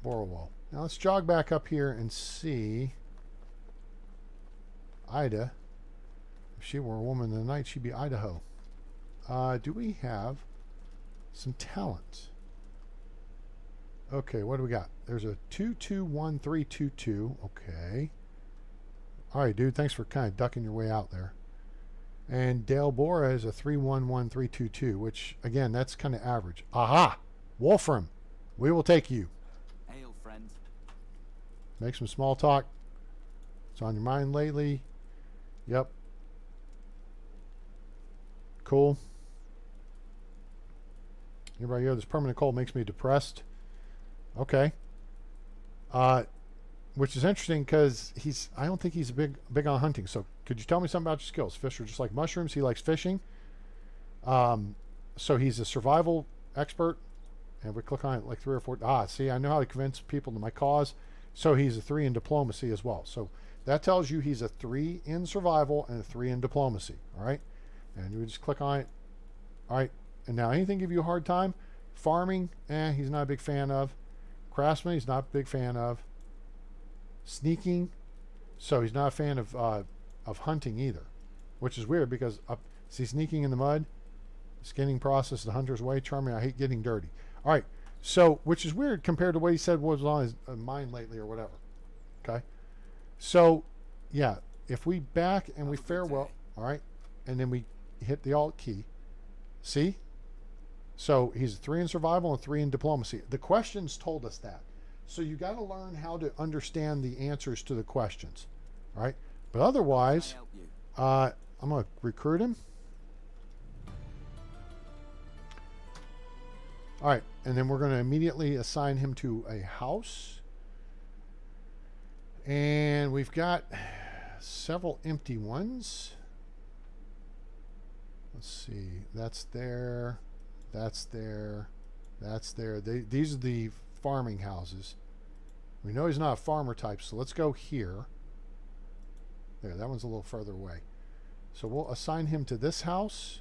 Borrowell. Now let's jog back up here and see Ida. If she were a woman in the night, she'd be Idaho. Do we have some talent? Okay, what do we got? There's a 221322. Okay. All right, dude. Thanks for kind of ducking your way out there. And Dale Bora is a 311322, which again, that's kind of average. Aha! Wolfram, we will take you. Hail, friend. Make some small talk. It's on your mind lately. Yep. Cool. Anybody here? This permanent cold makes me depressed. Okay. Which is interesting because I don't think he's big on hunting. So could you tell me something about your skills? Fish are just like mushrooms. He likes fishing. So he's a survival expert. And we click on it like 3 or 4. See, I know how to convince people to my cause. So he's a 3 in diplomacy as well. So that tells you he's a 3 in survival and a 3 in diplomacy. All right. And you would just click on it. All right. And now anything give you a hard time? Farming, he's not a big fan of. Craftsman, he's not a big fan of. Sneaking, so he's not a fan of hunting either, which is weird because see, sneaking in the mud, skinning process, the hunter's way, charming. I hate getting dirty. All right, so which is weird compared to what he said was on his mind lately or whatever. Okay, so yeah, if we back and we farewell, all right, and then we hit the Alt key, see. So he's a 3 in survival and 3 in diplomacy. The questions told us that. So you got to learn how to understand the answers to the questions, right? But otherwise, I'm going to recruit him. All right, and then we're going to immediately assign him to a house. And we've got several empty ones. Let's see. That's there. That's there. That's there. These are the farming houses. We know he's not a farmer type, so let's go here. There, that one's a little further away. So we'll assign him to this house.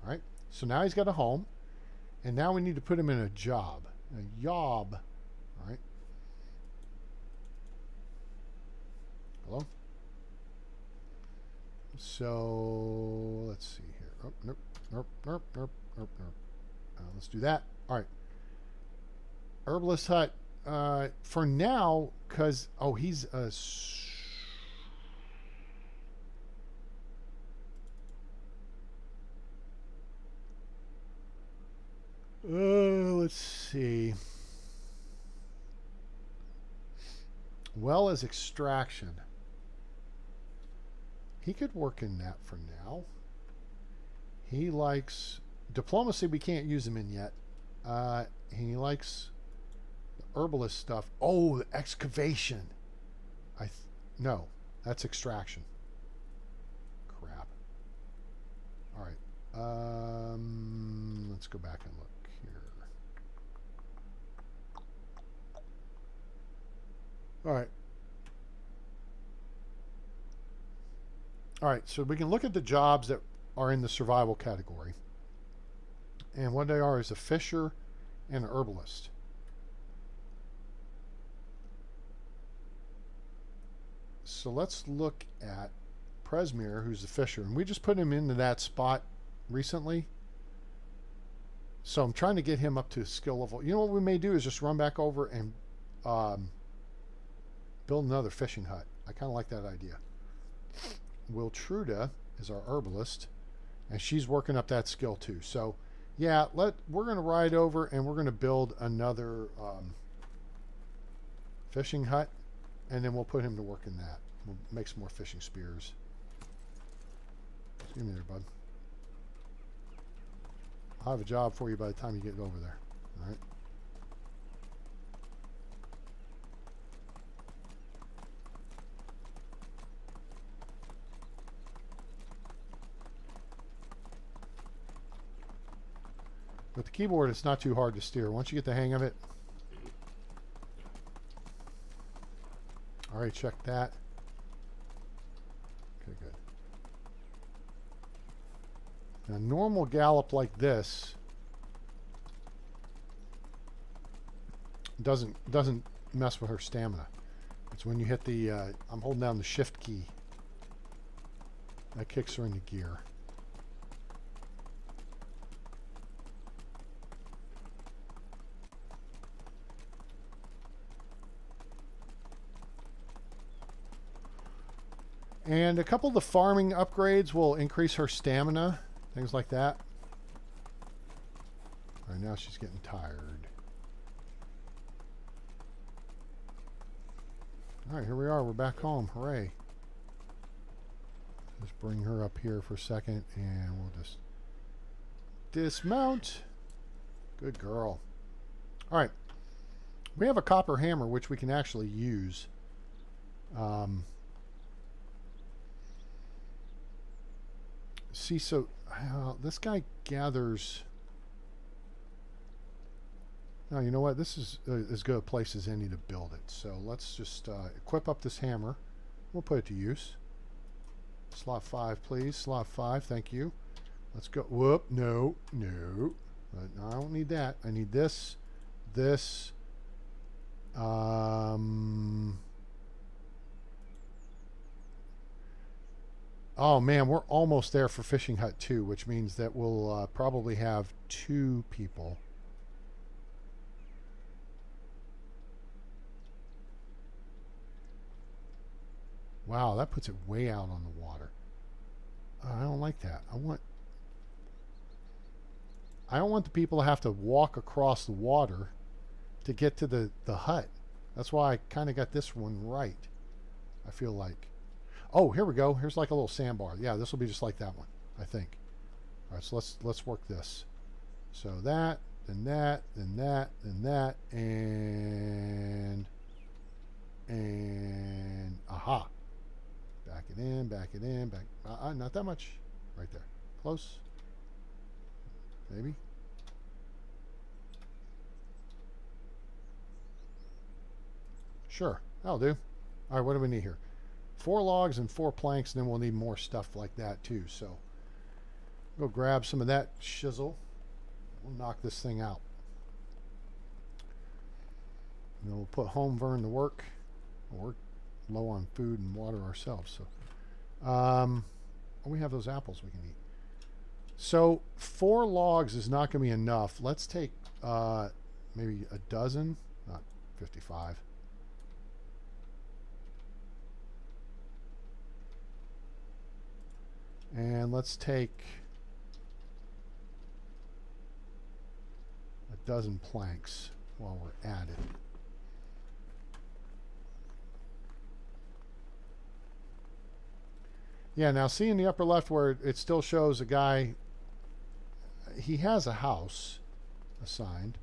All right. So now he's got a home. And now we need to put him in a job. A job. All right. Hello? So let's see here. Oh, nope. Nope. Nope. Nope. Nope. Nope. Let's do that. All right. Herbalist hut. For now, because he's a. Let's see. Well as extraction. He could work in that for now. He likes diplomacy. We can't use him in yet. He likes the herbalist stuff. Oh, the excavation. No, that's extraction. Crap. All right. Let's go back and look here. All right. All right, so we can look at the jobs that are in the survival category. And what they are is a fisher and an herbalist. So let's look at Presmere, who's the fisher. And we just put him into that spot recently. So I'm trying to get him up to skill level. You know what we may do is just run back over and build another fishing hut. I kind of like that idea. Wiltruda is our herbalist, and she's working up that skill too. So yeah, we're going to ride over and we're going to build another fishing hut, and then we'll put him to work in that. We'll make some more fishing spears. Excuse me there, bud. I'll have a job for you by the time you get over there. All right. With the keyboard, it's not too hard to steer. Once you get the hang of it. All right, check that. Okay, good. Now, normal gallop like this doesn't mess with her stamina. It's when you hit the I'm holding down the shift key that kicks her into gear. And a couple of the farming upgrades will increase her stamina, things like that. All right, now she's getting tired. All right, here we are. We're back home. Hooray. Just bring her up here for a second, and we'll just dismount. Good girl. All right. We have a copper hammer, which we can actually use. See, so this guy gathers. Now, you know what? This is as good a place as any to build it. So let's just equip up this hammer. We'll put it to use. Slot 5, please. Slot 5, thank you. Let's go. Whoop, no, no. I don't need that. I need this, this, Oh man, we're almost there for Fishing Hut 2, which means that we'll probably have 2 people. Wow, that puts it way out on the water. I don't like that. I don't want the people to have to walk across the water to get to the hut. That's why I kind of got this one right. I feel like. Oh, here we go. Here's like a little sandbar. Yeah, this will be just like that one, I think. All right, so let's work this. So that, then that, then that, then that, and aha. Back it in, back it in, back. Not that much. Right there. Close. Maybe. Sure, that'll do. All right, what do we need here? 4 logs and 4 planks, and then we'll need more stuff like that too. So go grab some of that shizzle. We'll knock this thing out. And then we'll put Home Vern to work. We're low on food and water ourselves. So we have those apples we can eat. So 4 logs is not going to be enough. Let's take maybe a dozen, not 55. And let's take a dozen planks while we're at it. Yeah, now see in the upper left where it still shows a guy, he has a house assigned.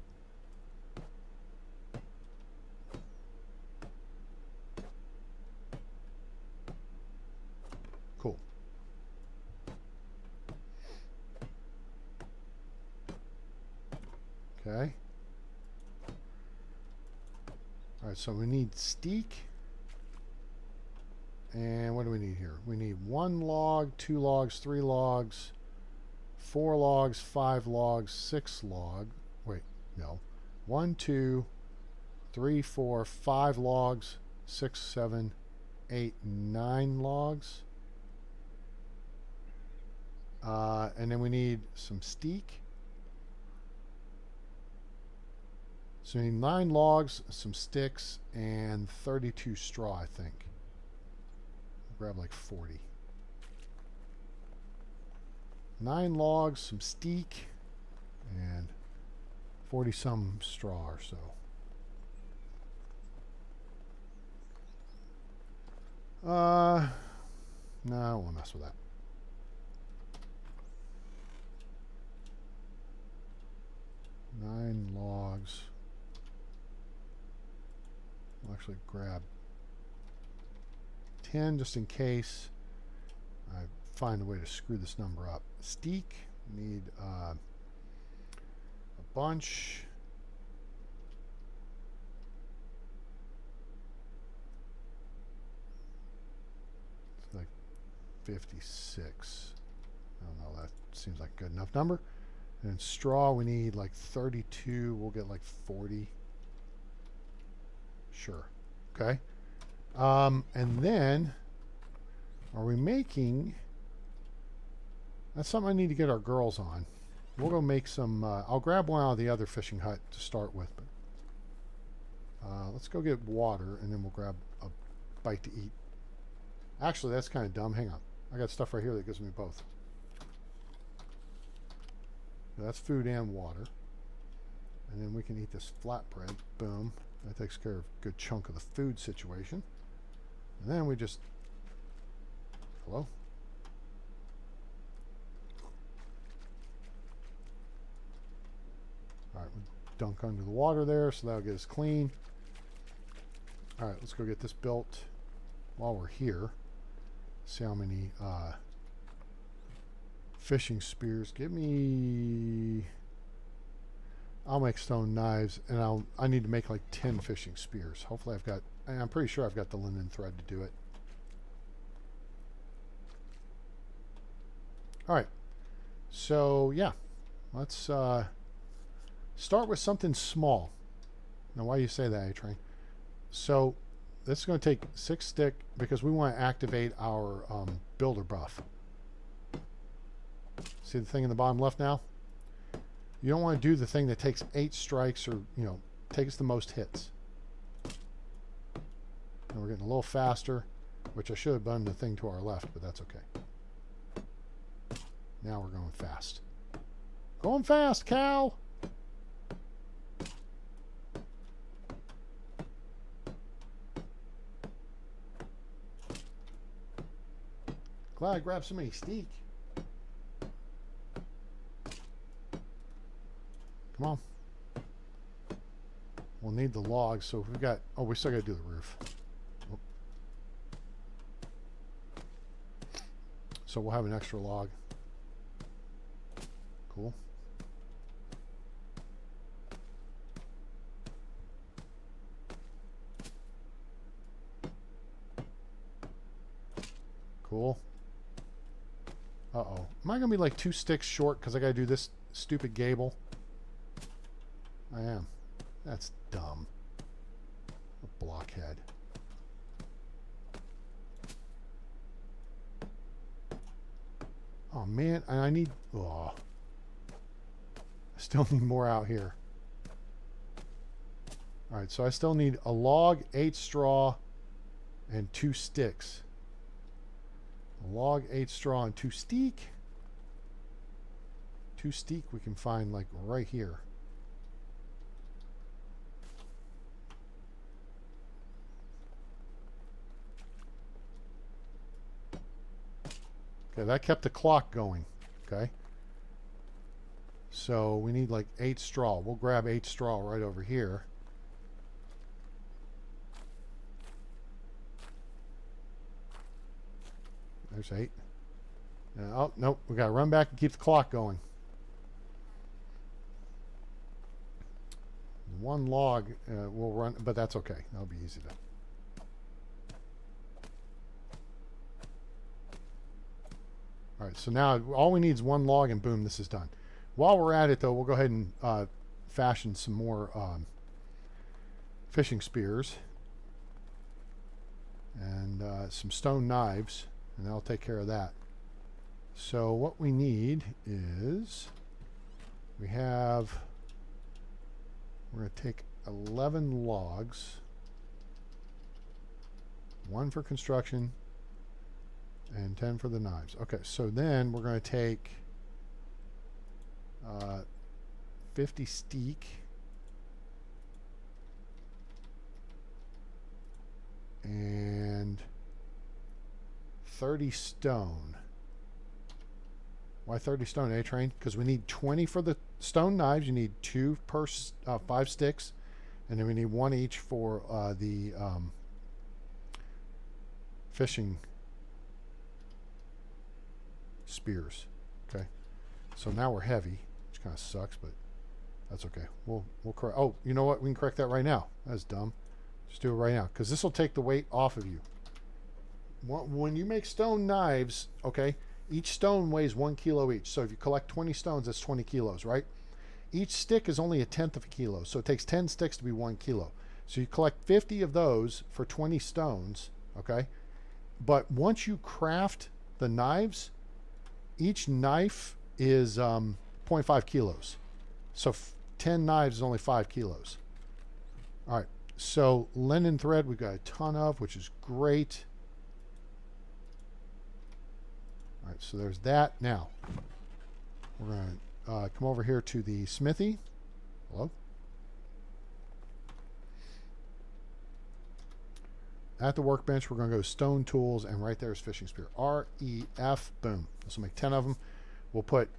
Cool. Okay. All right, so we need steak. And what do we need here? We need 1 log, 2 logs, 3 logs, 4 logs, 5 logs, 6 log. Wait, no. 1, 2, 3, 4, 5 logs, 6, 7, 8, 9 logs. And then we need some steak. So we need 9 logs, some sticks, and 32 straw, I think. Grab like 40. 9 logs, some steak, and 40 some straw or so. No, I won't mess with that. Nine logs. I'll actually grab 10 just in case I find a way to screw this number up. Steak, need a bunch. It's like 56. I don't know, that seems like a good enough number. And straw, we need like 32. We'll get like 40. Sure. Okay. And then, are we making... That's something I need to get our girls on. We'll go make some... I'll grab one out of the other fishing hut to start with. But let's go get water, and then we'll grab a bite to eat. Actually, that's kind of dumb. Hang on. I got stuff right here that gives me both. That's food and water. And then we can eat this flatbread. Boom. That takes care of a good chunk of the food situation. And then we just... Hello? Alright, we dunk under the water there, so that'll get us clean. Alright, let's go get this built while we're here. See how many fishing spears. Give me... I'll make stone knives, and I need to make like 10 fishing spears. Hopefully I've got... I'm pretty sure I've got the linen thread to do it. Alright. So, yeah. Let's start with something small. Now, why do you say that, A-Train? So this is going to take 6 stick because we want to activate our builder buff. See the thing in the bottom left now? You don't want to do the thing that takes 8 strikes or, you know, takes the most hits. And we're getting a little faster, which I should have done the thing to our left, but that's okay. Now we're going fast. Going fast, Cal! Glad I grabbed so many steak. Come on. We'll need the logs, so we've got... Oh, we still got to do the roof. Oh. So we'll have an extra log. Cool. Cool. Uh-oh. Am I going to be like 2 sticks short because I got to do this stupid gable? I am. That's dumb. A blockhead. Oh, man. And I need... Oh. I still need more out here. Alright, so I still need a log, 8 straw, and 2 sticks. A log, 8 straw, and 2 steak. 2 steak we can find like right here. Okay, that kept the clock going. Okay. So we need like 8 straw. We'll grab 8 straw right over here. There's 8. Oh, nope. We got to run back and keep the clock going. 1 log will run, but that's okay. That'll be easy to... All right, so now all we need is 1 log and boom, this is done. While we're at it, though, we'll go ahead and fashion some more fishing spears and some stone knives, and that'll take care of that. So what we need is we're going to take 11 logs, 1 for construction, and 10 for the knives. Okay, so then we're going to take 50 steak and 30 stone. Why 30 stone, A-Train? Because we need 20 for the stone knives. You need 2 per 5 sticks, and then we need 1 each for the fishing spears. Okay, so now we're heavy, which kind of sucks, but that's okay. We'll correct. Oh, you know what? We can correct that right now. That's dumb. Just do it right now, because this will take the weight off of you. When you make stone knives, okay, each stone weighs 1 kilo each. So if you collect 20 stones, that's 20 kilos, right? Each stick is only 1/10 of a kilo, so it takes 10 sticks to be 1 kilo. So you collect 50 of those for 20 stones, okay? But once you craft the knives, each knife is 0.5 kilos. So 10 knives is only 5 kilos. All right, so linen thread we've got a ton of, which is great. All right, so there's that. Now, we're going to come over here to the smithy. Hello? At the workbench, we're going to go stone tools, and right there is fishing spear. R-E-F, boom. This will make 10 of them. We'll put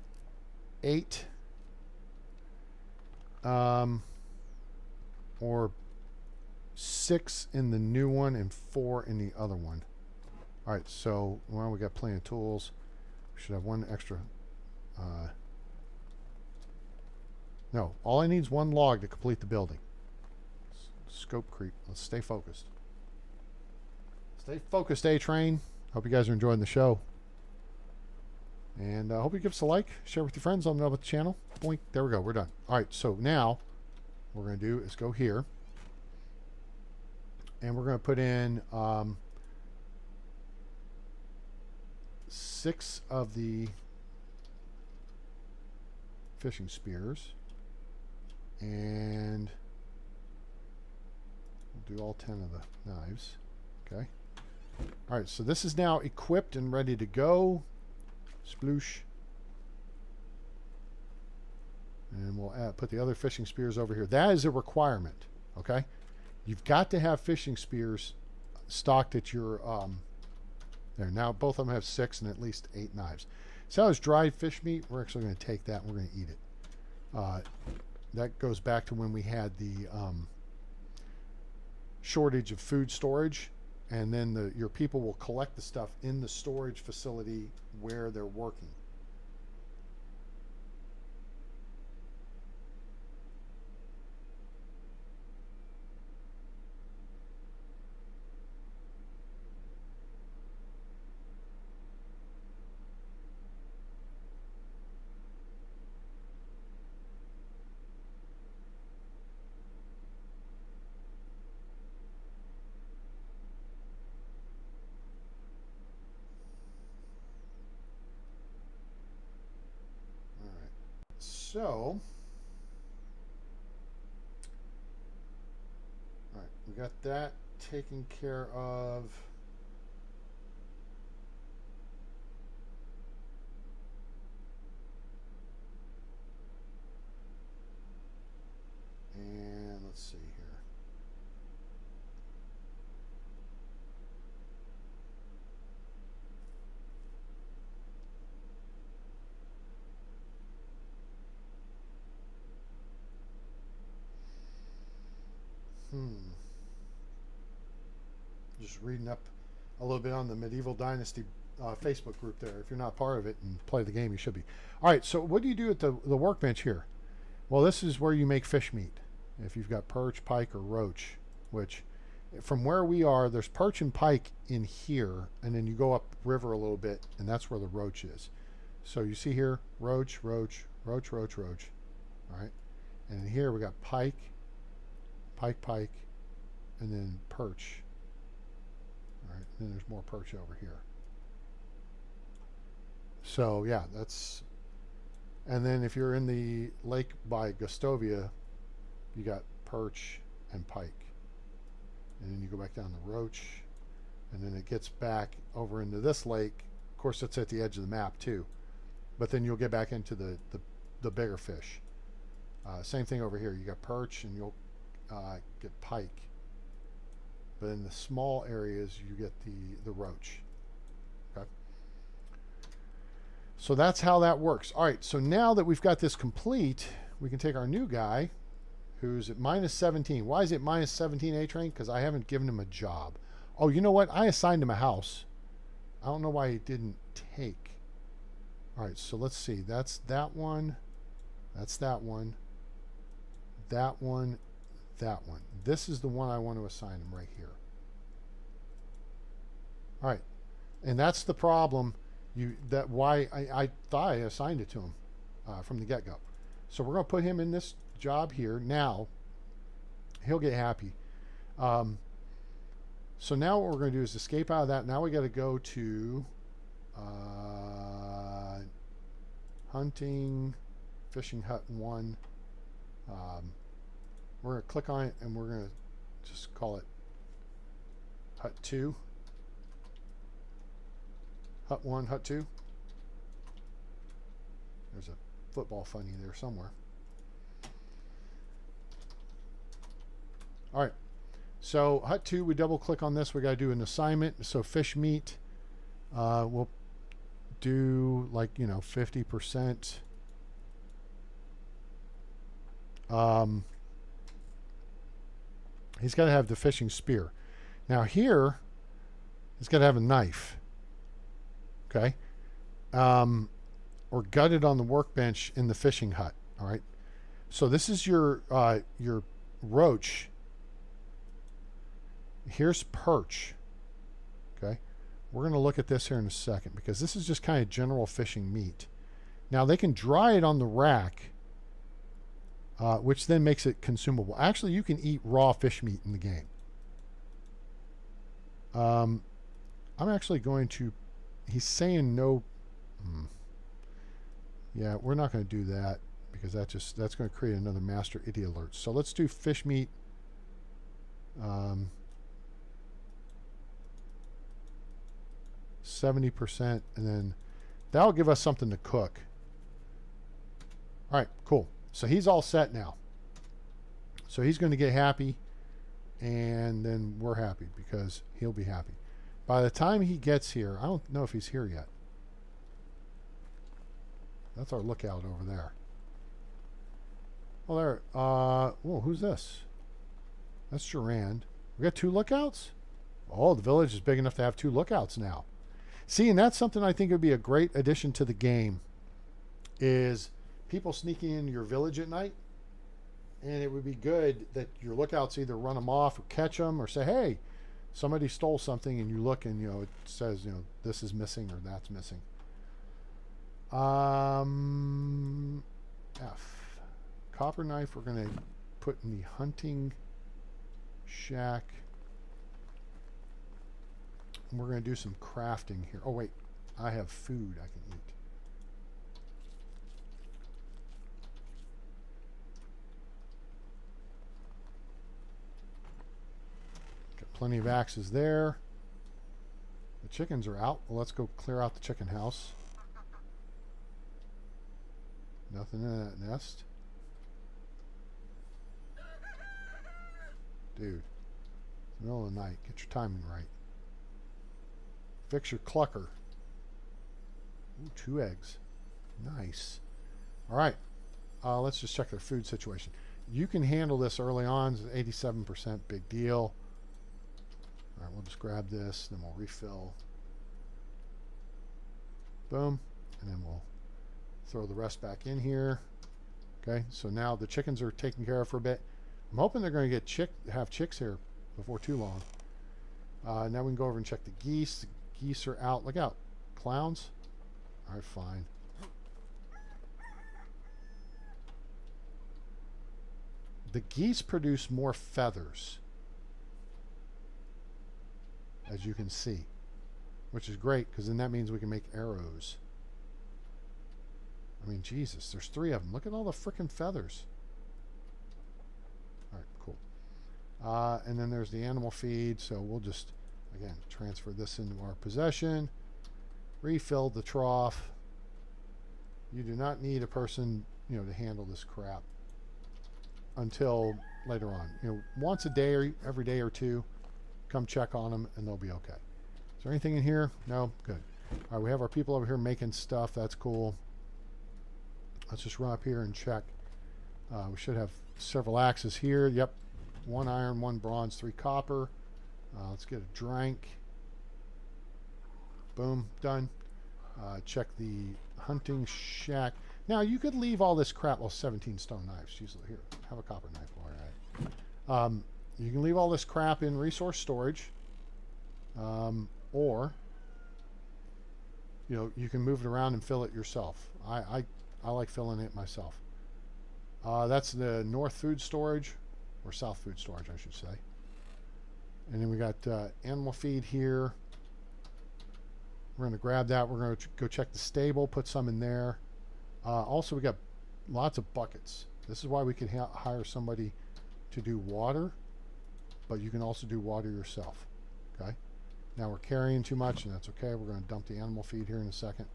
8 or 6 in the new one and 4 in the other one. All right, so well, we got plenty of tools. We should have 1 extra. No, all I need is 1 log to complete the building. Scope creep. Let's stay focused. Stay focused, A-Train. Hope you guys are enjoying the show. And I hope you give us a like, share with your friends, let them know about the channel. Boink. There we go. We're done. All right, so now what we're going to do is go here. and we're going to put in 6 of the fishing spears, and we'll do all 10 of the knives. Okay. All right, so this is now equipped and ready to go. Sploosh. And we'll put the other fishing spears over here. That is a requirement, okay? You've got to have fishing spears stocked at your, there. Now both of them have 6 and at least 8 knives. So that was dried fish meat. We're actually going to take that and we're going to eat it. That goes back to when we had the shortage of food storage, and then your people will collect the stuff in the storage facility where they're working. So, all right, we got that taken care of. And let's see here. Just reading up a little bit on the Medieval Dynasty Facebook group there. If you're not part of it and play the game, you should be. All right, so what do you do at the workbench here? Well, this is where you make fish meat. If you've got perch, pike, or roach, which from where we are, there's perch and pike in here, and then you go up river a little bit, and that's where the roach is. So you see here, roach, roach, roach, roach, roach. All right, and in here we got pike, pike, pike, and then perch. All right, and then there's more perch over here. So yeah, that's, and then if you're in the lake by Gustovia, you got perch and pike. And then you go back down the roach, and then it gets back over into this lake. Of course, it's at the edge of the map too, but then you'll get back into the bigger fish. Same thing over here. You got perch, and you'll get pike. But in the small areas, you get the roach. Okay. So that's how that works. All right. So now that we've got this complete, we can take our new guy, who's at -17. Why is it -17 A-Train? Because I haven't given him a job. Oh, you know what? I assigned him a house. I don't know why he didn't take. All right, so let's see. That's that one. That's that one. That one. That one. This is the one I want to assign him right here. All right. And that's the problem. Why I thought I assigned it to him from the get-go. So we're going to put him in this job here. Now he'll get happy. So now what we're going to do is escape out of that. Now we got to go to hunting, fishing hut 1. We're going to click on it, and we're going to just call it hut 2. Hut 1, hut 2. There's a football funny there somewhere. All right, so hut 2, we double click on this. We got to do an assignment. So fish meat, we'll do like, 50%. He's got to have the fishing spear. Now here, he's got to have a knife. Okay, or gutted on the workbench in the fishing hut. All right, so this is your roach. Here's perch. Okay, we're going to look at this here in a second because this is just kind of general fishing meat. Now they can dry it on the rack, which then makes it consumable. Actually, you can eat raw fish meat in the game. I'm actually going to. He's saying no. Yeah, we're not going to do that because that's going to create another master idiot alert. So let's do fish meat. 70%, and then that'll give us something to cook. All right, cool. So he's all set now. So he's going to get happy, and then we're happy because he'll be happy. By the time he gets here, I don't know if he's here yet. That's our lookout over there. Well, there. Whoa, who's this? That's Durand. We got 2 lookouts? Oh, the village is big enough to have 2 lookouts now. See, and that's something I think would be a great addition to the game, is people sneaking into your village at night. And it would be good that your lookouts either run them off or catch them or say, hey, somebody stole something, and you look and, it says, this is missing or that's missing. F. Copper knife we're going to put in the hunting shack. And we're going to do some crafting here. Oh, wait. I have food I can eat. Got plenty of axes there. The chickens are out. Well, let's go clear out the chicken house. Nothing in that nest. Dude, it's the middle of the night. Get your timing right. Fix your clucker. Ooh, 2 eggs. Nice. All right. Let's just check their food situation. You can handle this early on. It's 87%. Big deal. All right, we'll just grab this. Then we'll refill. Boom. And then we'll throw the rest back in here. Okay, so now the chickens are taken care of for a bit. I'm hoping they're going to have chicks here before too long. Now we can go over and check the geese. The geese are out. Look out. Clowns? All right, fine. The geese produce more feathers, as you can see, which is great because then that means we can make arrows. I mean, Jesus, there's 3 of them. Look at all the frickin' feathers. All right, cool. And then there's the animal feed. So we'll just, again, transfer this into our possession. Refill the trough. You do not need a person, to handle this crap until later on. Once a day or every day or 2, come check on them and they'll be okay. Is there anything in here? No? Good. All right, we have our people over here making stuff. That's cool. Let's just run up here and check. We should have several axes here. Yep. 1 iron, 1 bronze, 3 copper. Let's get a drink. Boom. Done. Check the hunting shack. Now, you could leave all this crap. Well, 17 stone knives. Jeez, here. Have a copper knife. All right. You can leave all this crap in resource storage. Or, you can move it around and fill it yourself. I like filling it myself. That's the north food storage, or south food storage, I should say. And then we got animal feed here. We're going to grab that. We're going to go check the stable, put some in there. Also, we got lots of buckets. This is why we can hire somebody to do water, but you can also do water yourself. Okay. Now we're carrying too much, and that's okay. We're going to dump the animal feed here in a second.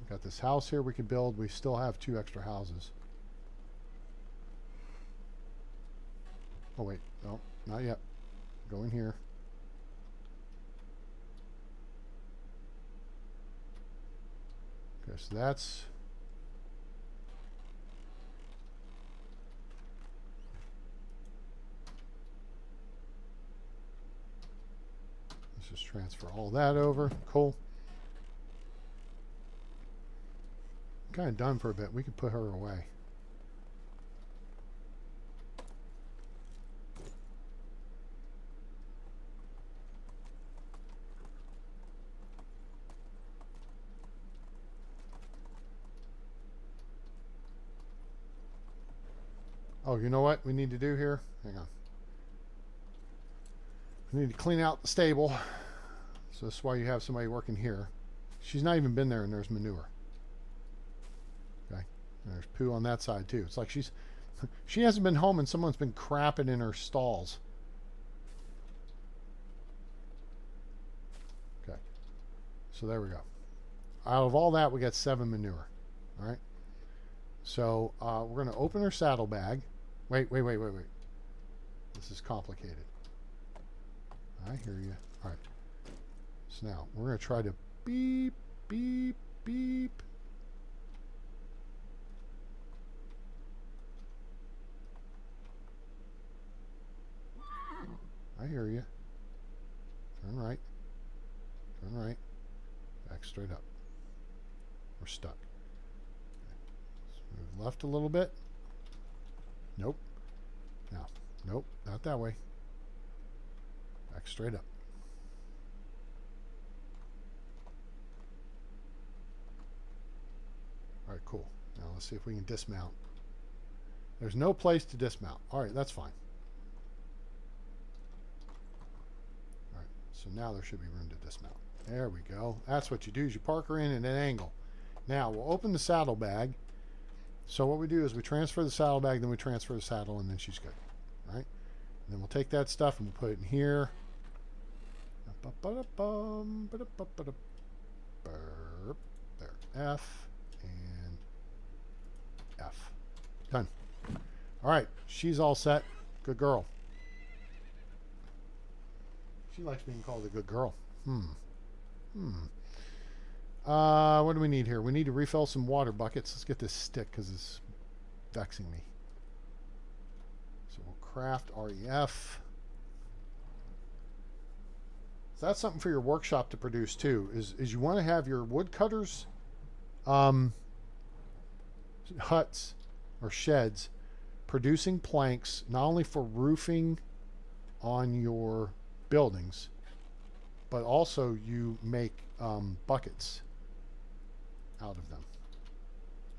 Got this house here we can build. We still have 2 extra houses. Oh, wait. No, not yet. Go in here. Okay, so that's... Let's just transfer all that over. Cool. Kind of done for a bit. We could put her away. Oh, you know what we need to do here? Hang on. We need to clean out the stable. So that's why you have somebody working here. She's not even been there, and there's manure. Okay. And there's poo on that side too. It's like she hasn't been home and someone's been crapping in her stalls. Okay. So there we go. Out of all that, we got 7 manure. All right. So we're going to open her saddlebag. Wait. This is complicated. I hear you. All right. So now we're going to try to beep, beep, beep. I hear you. Turn right. Turn right. Back straight up. We're stuck. Okay. Let's move left a little bit. Nope. Now, nope, not that way. Back straight up. All right, cool. Now let's see if we can dismount. There's no place to dismount. All right, that's fine. All right, so now there should be room to dismount. There we go. That's what you do is you park her in at an angle. Now we'll open the saddlebag. So what we do is we transfer the saddlebag, then we transfer the saddle, and then she's good. All right? And then we'll take that stuff and we'll put it in here. There. F and F. Done. All right. She's all set. Good girl. She likes being called a good girl. What do we need here? We need to refill some water buckets. Let's get this stick because it's vexing me. So we'll craft REF. So that's something for your workshop to produce too. Is you want to have your woodcutters, huts or sheds producing planks not only for roofing on your buildings, but also you make buckets out of them.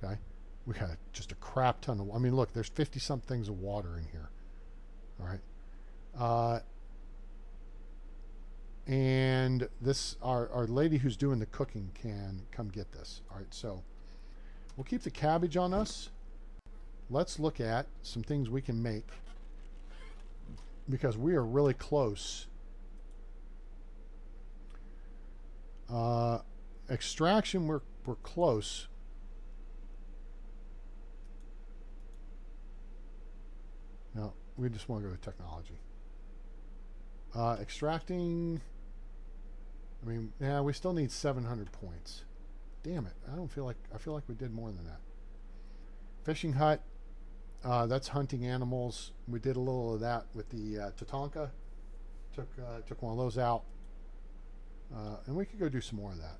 Okay, we got just a crap ton of. I mean, look, there's 50-some things of water in here. All right, and this our lady who's doing the cooking can come get this. All right, so we'll keep the cabbage on us. Let's look at some things we can make because we are really close. Extraction, we're close. No, we just want to go to technology. Extracting, I mean, yeah, we still need 700 points. Damn it. I feel like we did more than that. Fishing hut, that's hunting animals. We did a little of that with the Tatanka. Took one of those out. And we could go do some more of that.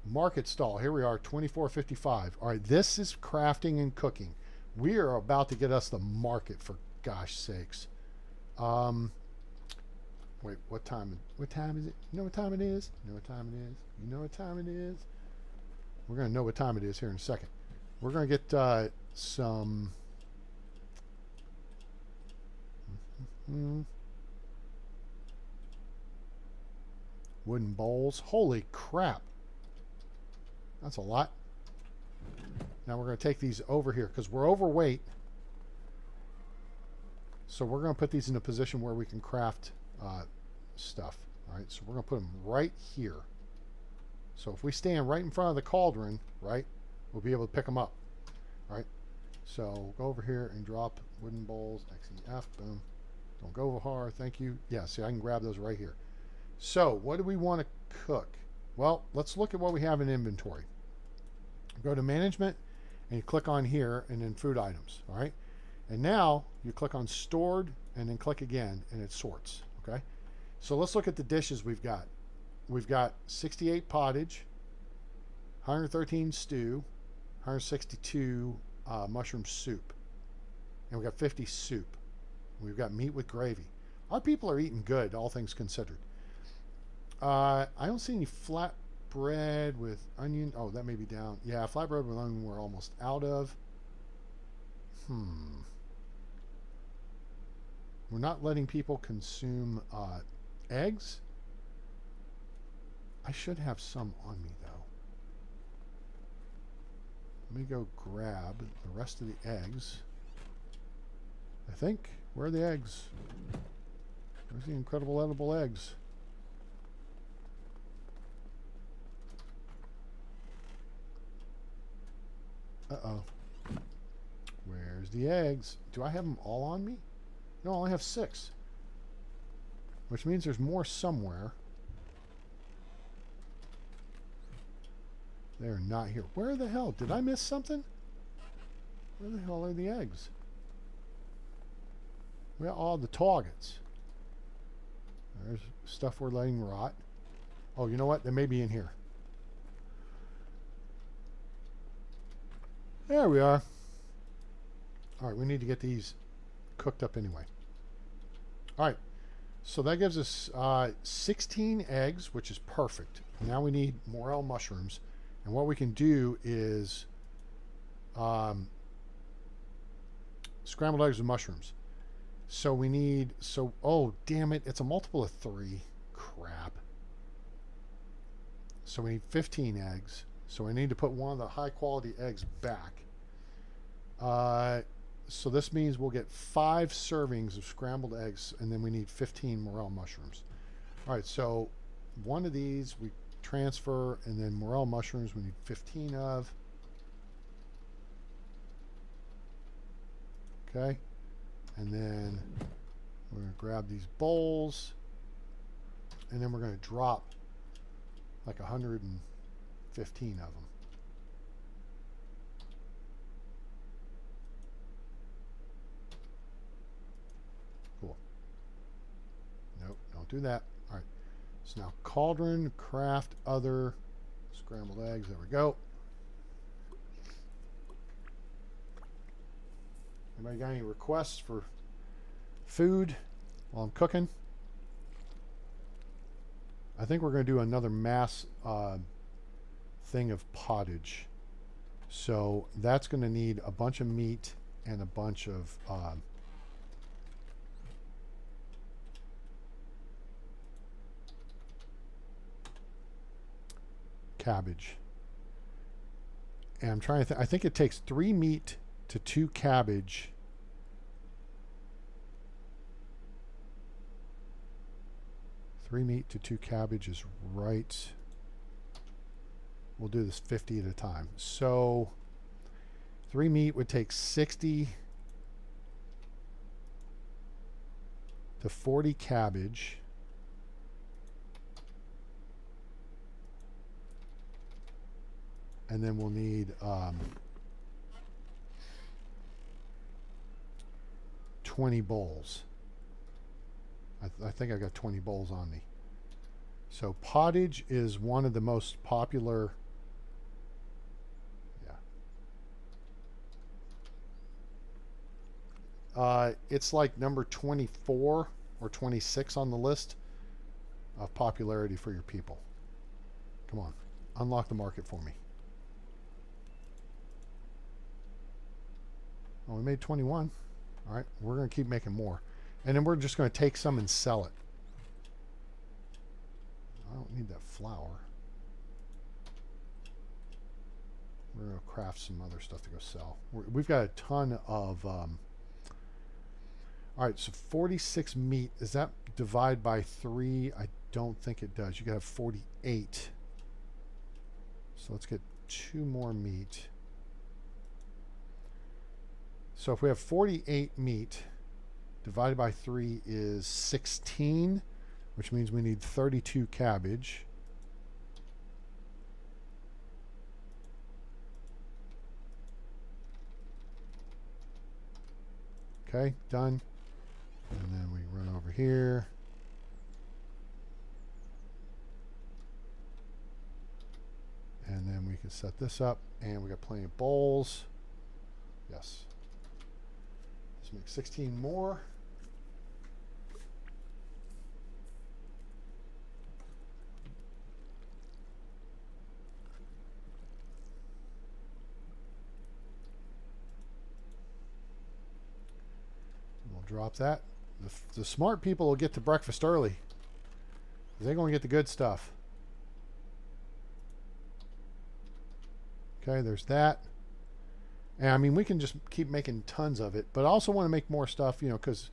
Market stall. Here we are, 2455. All right, this is crafting and cooking. We are about to get us the market, for gosh sakes. Wait, what time is it? You know what time it is? You know what time it is? You know what time it is? We're going to know what time it is here in a second. We're going to get some... wooden bowls. Holy crap. That's a lot. Now we're going to take these over here because we're overweight. So we're going to put these in a position where we can craft stuff. All right, so we're going to put them right here. So if we stand right in front of the cauldron, right, we'll be able to pick them up. All right, so go over here and drop wooden bowls, XEF, boom. Don't go over hard, thank you. Yeah, see, I can grab those right here. So what do we want to cook? Well, let's look at what we have in inventory. Go to management and you click on here and then food items. All right, and now you click on stored and then click again and it sorts. Okay, so let's look at the dishes we've got. We've got 68 pottage, 113 stew, 162 mushroom soup, and we've got 50 soup. We've got meat with gravy. Our people are eating good, all things considered. I don't see any flatbread with onion. Oh, that may be down. Yeah, flatbread with onion we're almost out of. We're not letting people consume eggs. I should have some on me, though. Let me go grab the rest of the eggs. I think. Where are the eggs? Where's the incredible edible eggs? Uh-oh. Where's the eggs? Do I have them all on me? No, I only have 6. Which means there's more somewhere. They're not here. Where the hell? Did I miss something? Where the hell are the eggs? Where are all the targets? There's stuff we're letting rot. Oh, you know what? They may be in here. There we are. All right, we need to get these cooked up anyway. All right, so that gives us 16 eggs, which is perfect. Now we need morel mushrooms. And what we can do is scrambled eggs with mushrooms. So we need, oh, damn it, it's a multiple of 3. Crap. So we need 15 eggs. So I need to put one of the high quality eggs back. So this means we'll get 5 servings of scrambled eggs, and then we need 15 morel mushrooms. All right, so one of these we transfer, and then morel mushrooms we need 15 of. Okay, and then we're going to grab these bowls, and then we're going to drop like 115 of them. Cool. Nope, don't do that. All right. So now cauldron, craft, other, scrambled eggs. There we go. Anybody got any requests for food while I'm cooking? I think we're going to do another mass thing of pottage. So that's going to need a bunch of meat and a bunch of cabbage. And I'm trying to think. I think it takes 3 meat to 2 cabbage. Three meat to 2 cabbage is right. We'll do this 50 at a time. So 3 meat would take 60 to 40 cabbage. And then we'll need 20 bowls. I think I got 20 bowls on me. So pottage is one of the most popular. Yeah. It's like number 24 or 26 on the list of popularity for your people. Come on, unlock the market for me. Oh, we made 21. All right, we're going to keep making more. And then we're just going to take some and sell it. I don't need that flour. We're going to craft some other stuff to go sell. We've got a ton of... all right, so 46 meat. Is that divide by 3? I don't think it does. You got to have 48. So let's get 2 more meat. So if we have 48 meat, divided by 3 is 16, which means we need 32 cabbage. Okay, done. And then we run over here. And then we can set this up, and we got plenty of bowls. Yes. Let's make 16 more. We'll drop that. The smart people will get to breakfast early. They're going to get the good stuff. Okay, there's that. And I mean, we can just keep making tons of it, but I also want to make more stuff, you know, because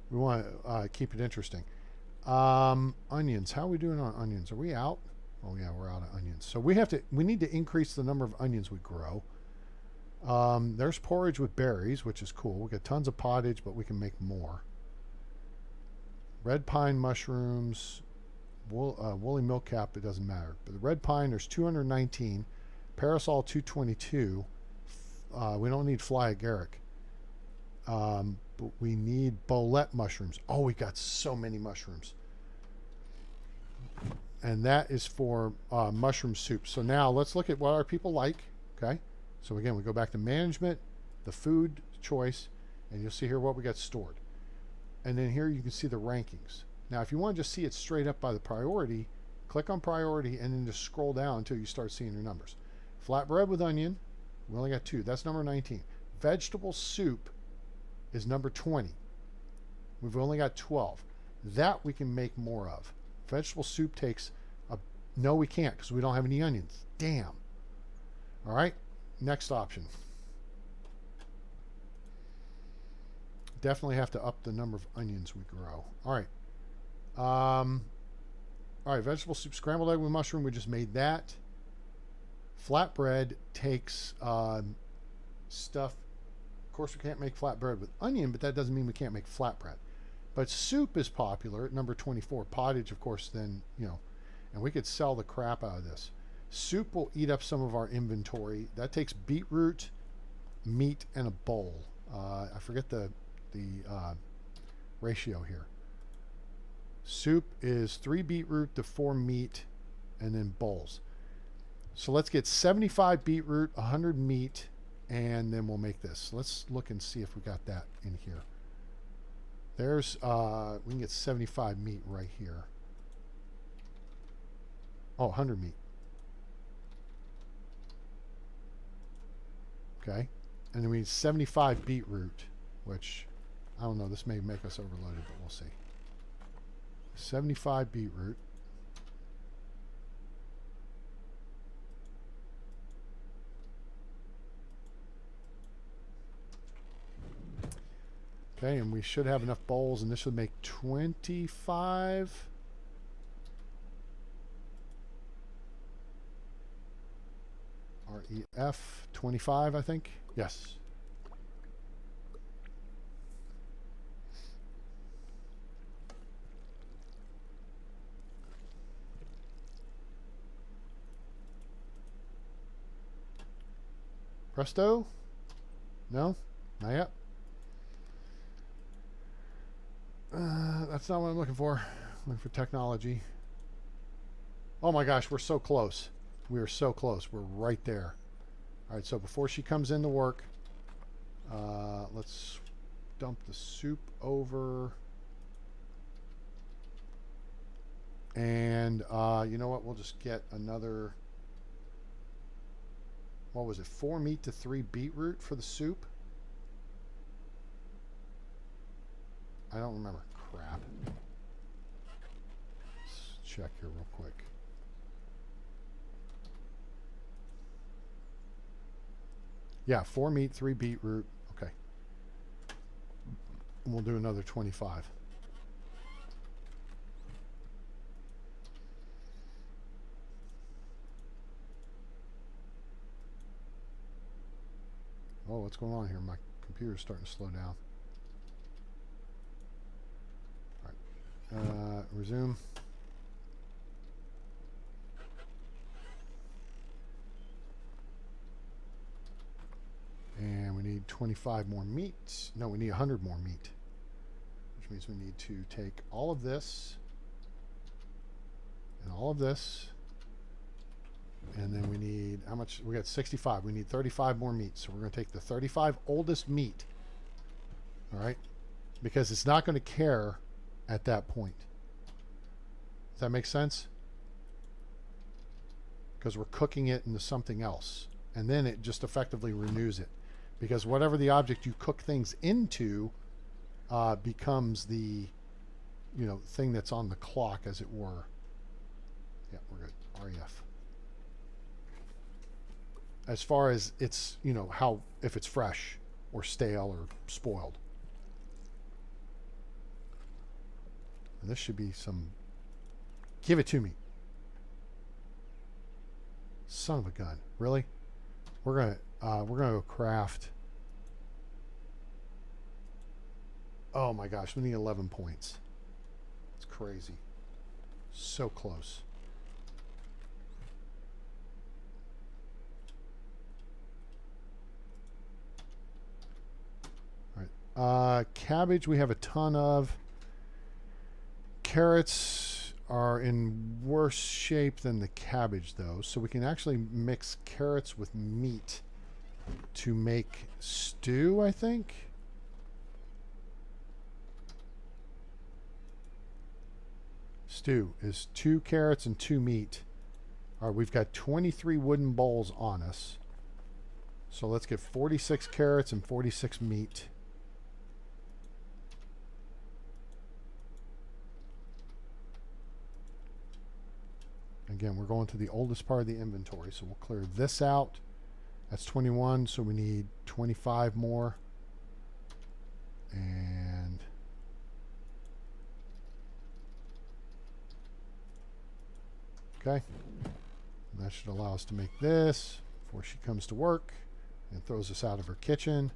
we want to keep it interesting. Onions. How are we doing on onions? Are we out? Oh yeah, we're out of onions. So we need to increase the number of onions we grow. There's porridge with berries, which is cool. We get tons of pottage, but we can make more. Red pine mushrooms, woolly milkcap, it doesn't matter. But the red pine, there's 219. Parasol, 222. We don't need fly agaric. But we need bolette mushrooms. Oh, we got so many mushrooms. And that is for mushroom soup. So now let's look at what our people like. Okay. So again, we go back to management, the food choice, and you'll see here what we got stored. And then here you can see the rankings. Now, if you want to just see it straight up by the priority, click on priority and then just scroll down until you start seeing your numbers. Flatbread with onion, we only got 2. That's number 19. Vegetable soup is number 20. We've only got 12. That we can make more of. Vegetable soup takes a... No, we can't because we don't have any onions. Damn. All right. Next option. Definitely have to up the number of onions we grow. All right. All right. Vegetable soup, scrambled egg with mushroom. We just made that. Flatbread takes stuff. Of course, we can't make flatbread with onion, but that doesn't mean we can't make flatbread. But soup is popular at number 24. Pottage, of course, then, you know, and we could sell the crap out of this. Soup will eat up some of our inventory. That takes beetroot, meat, and a bowl. I forget the ratio here. Soup is 3 beetroot to 4 meat, and then bowls. So let's get 75 beetroot, 100 meat, and then we'll make this. Let's look and see if we got that in here. There's, we can get 75 meat right here. Oh, 100 meat. Okay. And then we need 75 beetroot, which, I don't know, this may make us overloaded, but we'll see. 75 beetroot. Okay, and we should have enough bowls, and this should make 25. REF 25, I think. Yes. Presto? No? Not yet. That's not what I'm looking for. I'm looking for technology. Oh my gosh, we're so close. We are so close. We're right there. All right, so before she comes into work, let's dump the soup over. And you know what? We'll just get another, what was it, 4 meat to 3 beetroot for the soup? I don't remember. Crap. Let's check here real quick. Yeah, 4 meat, 3 beetroot. Okay. And we'll do another 25. Oh, what's going on here? My computer's starting to slow down. Resume. And we need 25 more meat. No, we need 100 more meat. Which means we need to take all of this and all of this. And then we need, how much? We got 65. We need 35 more meat. So we're going to take the 35 oldest meat. All right? Because it's not going to care at that point. Does that make sense? Because we're cooking it into something else. And then it just effectively renews it. Because whatever the object you cook things into becomes the, thing that's on the clock, as it were. Yeah, we're good. REF. As far as it's, how, if it's fresh or stale or spoiled. And this should be some. Give it to me. Son of a gun. Really? We're gonna go craft. Oh my gosh, we need 11 points. It's crazy. So close. All right. Cabbage we have a ton of. Carrots are in worse shape than the cabbage, though, so we can actually mix carrots with meat to make stew, I think. Stew is 2 carrots and 2 meat. All right, we've got 23 wooden bowls on us. So let's get 46 carrots and 46 meat. Again, we're going to the oldest part of the inventory, so we'll clear this out. That's 21, so we need 25 more. And okay. And that should allow us to make this before she comes to work and throws us out of her kitchen.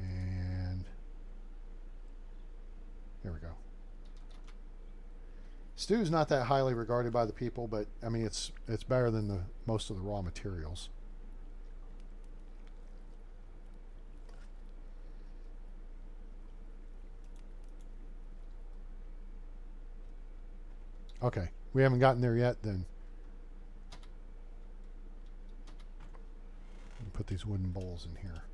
And here we go. Stew's not that highly regarded by the people, but I mean it's better than most of the raw materials. Okay, we haven't gotten there yet, then put these wooden bowls in here.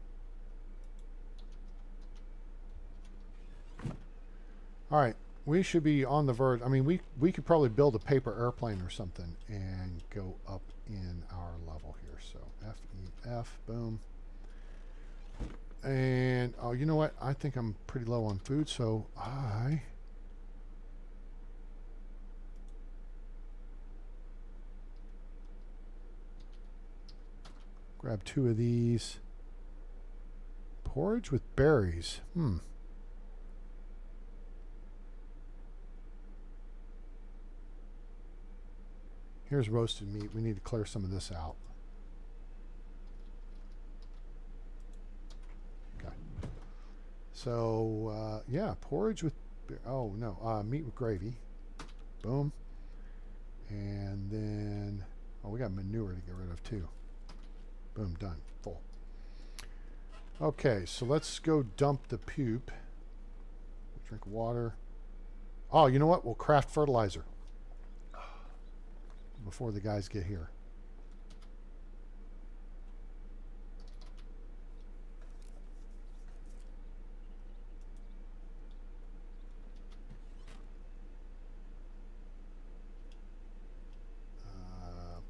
All right. We should be on the verge. I mean, we could probably build a paper airplane or something and go up in our level here. So F, boom. And, oh, you know what? I think I'm pretty low on food, so I grab 2 of these. Porridge with berries. Here's roasted meat. We need to clear some of this out. Okay. So, yeah, porridge with, oh, no, meat with gravy. Boom. And then, oh, we got manure to get rid of, too. Boom, done. Full. Okay, so let's go dump the poop. Drink water. Oh, you know what? We'll craft fertilizer before the guys get here.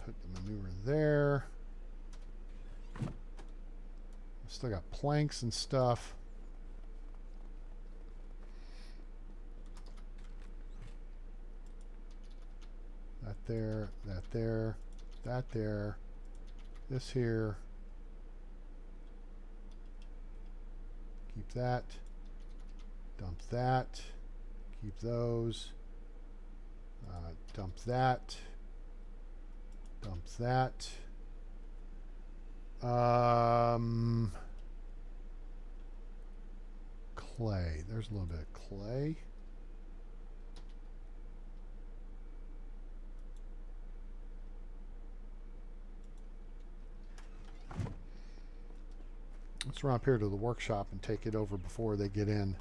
Put the manure there. Still got planks and stuff. That there, that there, that there, this here. Keep that. Dump that. Keep those. Dump that. Dump that. Clay. There's a little bit of clay. Let's run up here to the workshop and take it over before they get in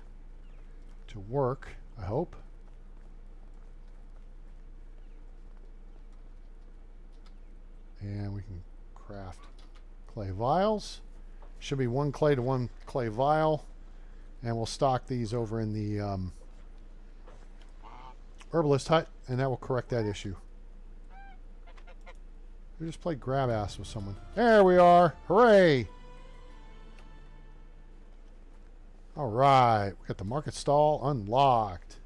to work, I hope. And we can craft clay vials. Should be 1 clay to 1 clay vial. And we'll stock these over in the herbalist hut, and that will correct that issue. We just played grab ass with someone. There we are. Hooray! All right, we got the market stall unlocked.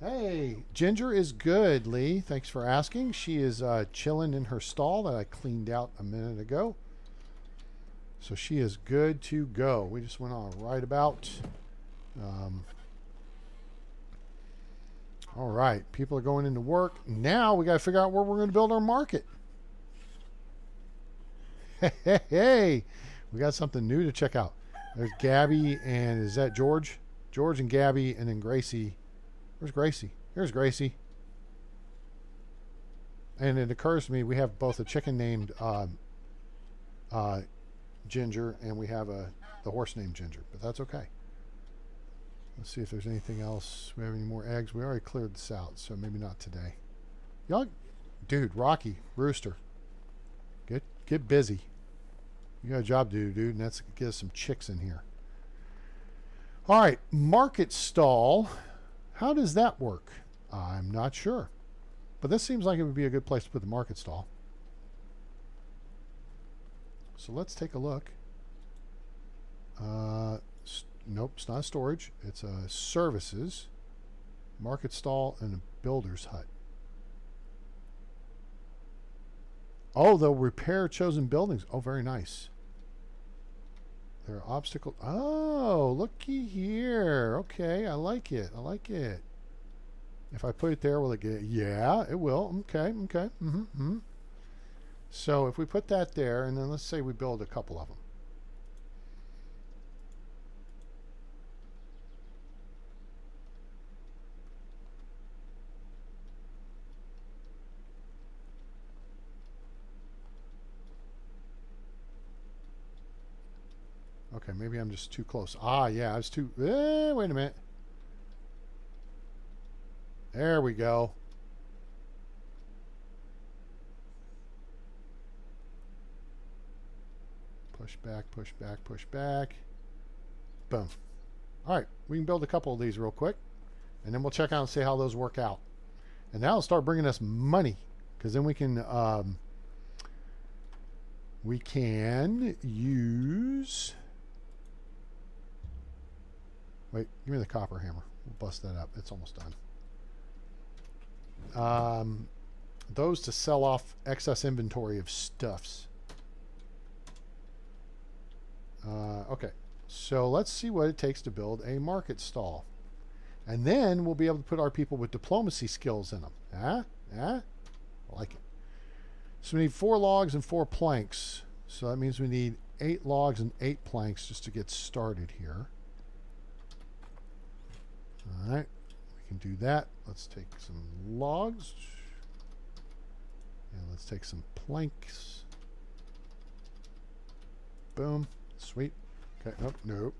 Hey, Ginger is good, Lee. Thanks for asking. She is chilling in her stall that I cleaned out a minute ago. So she is good to go. We just went on right about. All right, people are going into work. Now we got to figure out where we're going to build our market. Hey, we got something new to check out. There's Gabby and is that George? George and Gabby and then Gracie. Where's Gracie? Here's Gracie. And it occurs to me we have both a chicken named Ginger and we have the horse named Ginger, but that's okay. Let's see if there's anything else. We have any more eggs? We already cleared this out, so maybe not today. Y'all, dude, Rocky, Rooster, get busy. You got a job to do, dude, and that's get us some chicks in here. All right, market stall. How does that work? I'm not sure, but this seems like it would be a good place to put the market stall. So let's take a look. Nope, it's not storage. It's a services, market stall, and a builder's hut. Oh, they'll repair chosen buildings. Oh, very nice. There are obstacles. Oh, looky here. Okay, I like it. I like it. If I put it there, will it get? Yeah, it will. Okay, okay. So if we put that there, and then let's say we build a couple of them. Okay, maybe I'm just too close. Ah, yeah, I was too... wait a minute. There we go. Push back, push back, push back. Boom. All right, we can build a couple of these real quick, and then we'll check out and see how those work out. And that'll start bringing us money, because then we can use... Wait, give me the copper hammer. We'll bust that up. It's almost done. Those to sell off excess inventory of stuffs. Okay, so let's see what it takes to build a market stall. And then we'll be able to put our people with diplomacy skills in them. I like it. So we need 4 logs and 4 planks. So that means we need 8 logs and 8 planks just to get started here. All right, we can do that. Let's take some logs. And let's take some planks. Boom. Sweet. Okay. Oh, nope.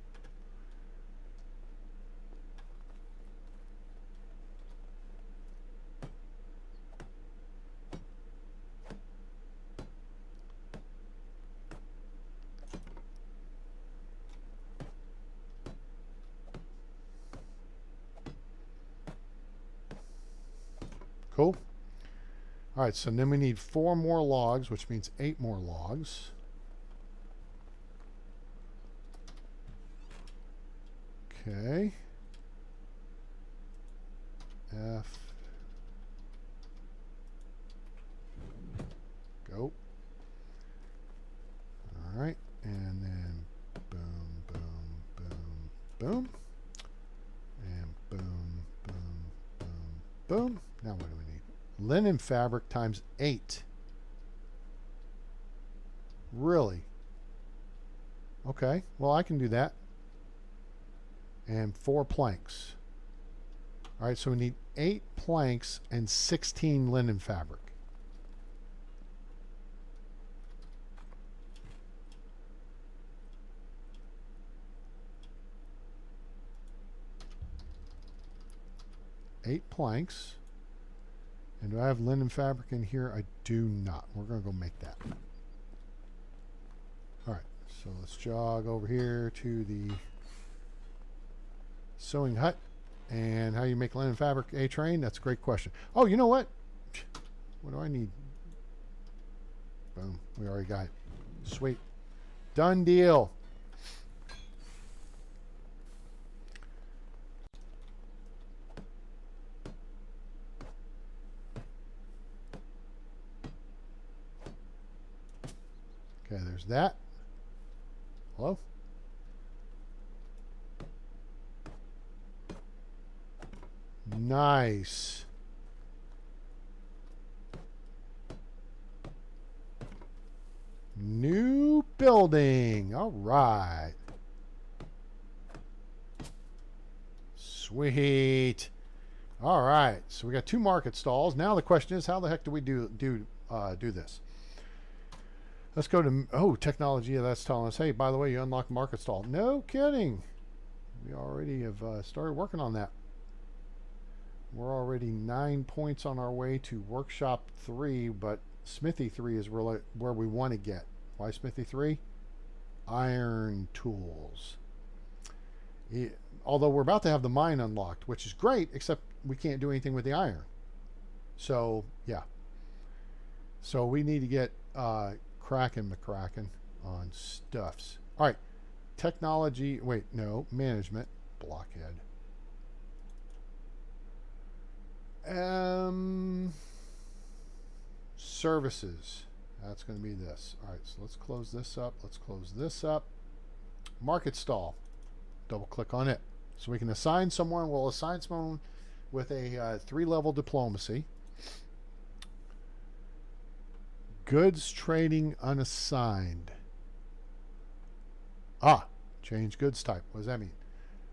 Cool. All right, so then we need 4 more logs, which means 8 more logs. Okay. F. Go. All right, and then boom, boom, boom, boom. And boom, boom, boom, boom. Now what do we need? Linen fabric times 8. Really? Okay, well I can do that. And 4 planks. All right, so we need 8 planks and 16 linen fabric. Eight planks. And do I have linen fabric in here? I do not. We're going to go make that. All right, so let's jog over here to the sewing hut. And how you make linen fabric a train? That's a great question. Oh, you know what? What do I need? Boom. We already got it. Sweet. Done deal. There's that. Hello? Nice. New building. All right. Sweet. All right. So we got 2 market stalls. Now the question is, how the heck do we do this? Let's go to technology. That's telling us, hey, by the way, you unlocked market stall. No kidding. We already have started working on that. We're already 9 points on our way to workshop 3, but smithy 3 is really where we want to get. Why smithy 3? Iron tools. Although we're about to have the mine unlocked, which is great, except we can't do anything with the iron. So, yeah. So we need to get Kraken McCracken on stuffs. All right. Technology. Wait, no. Management. Blockhead. Services. That's going to be this. All right, so let's close this up. Let's close this up. Market stall. Double click on it. So we can assign someone. We'll assign someone with a 3-level diplomacy. Goods trading unassigned. Change goods type. What does that mean?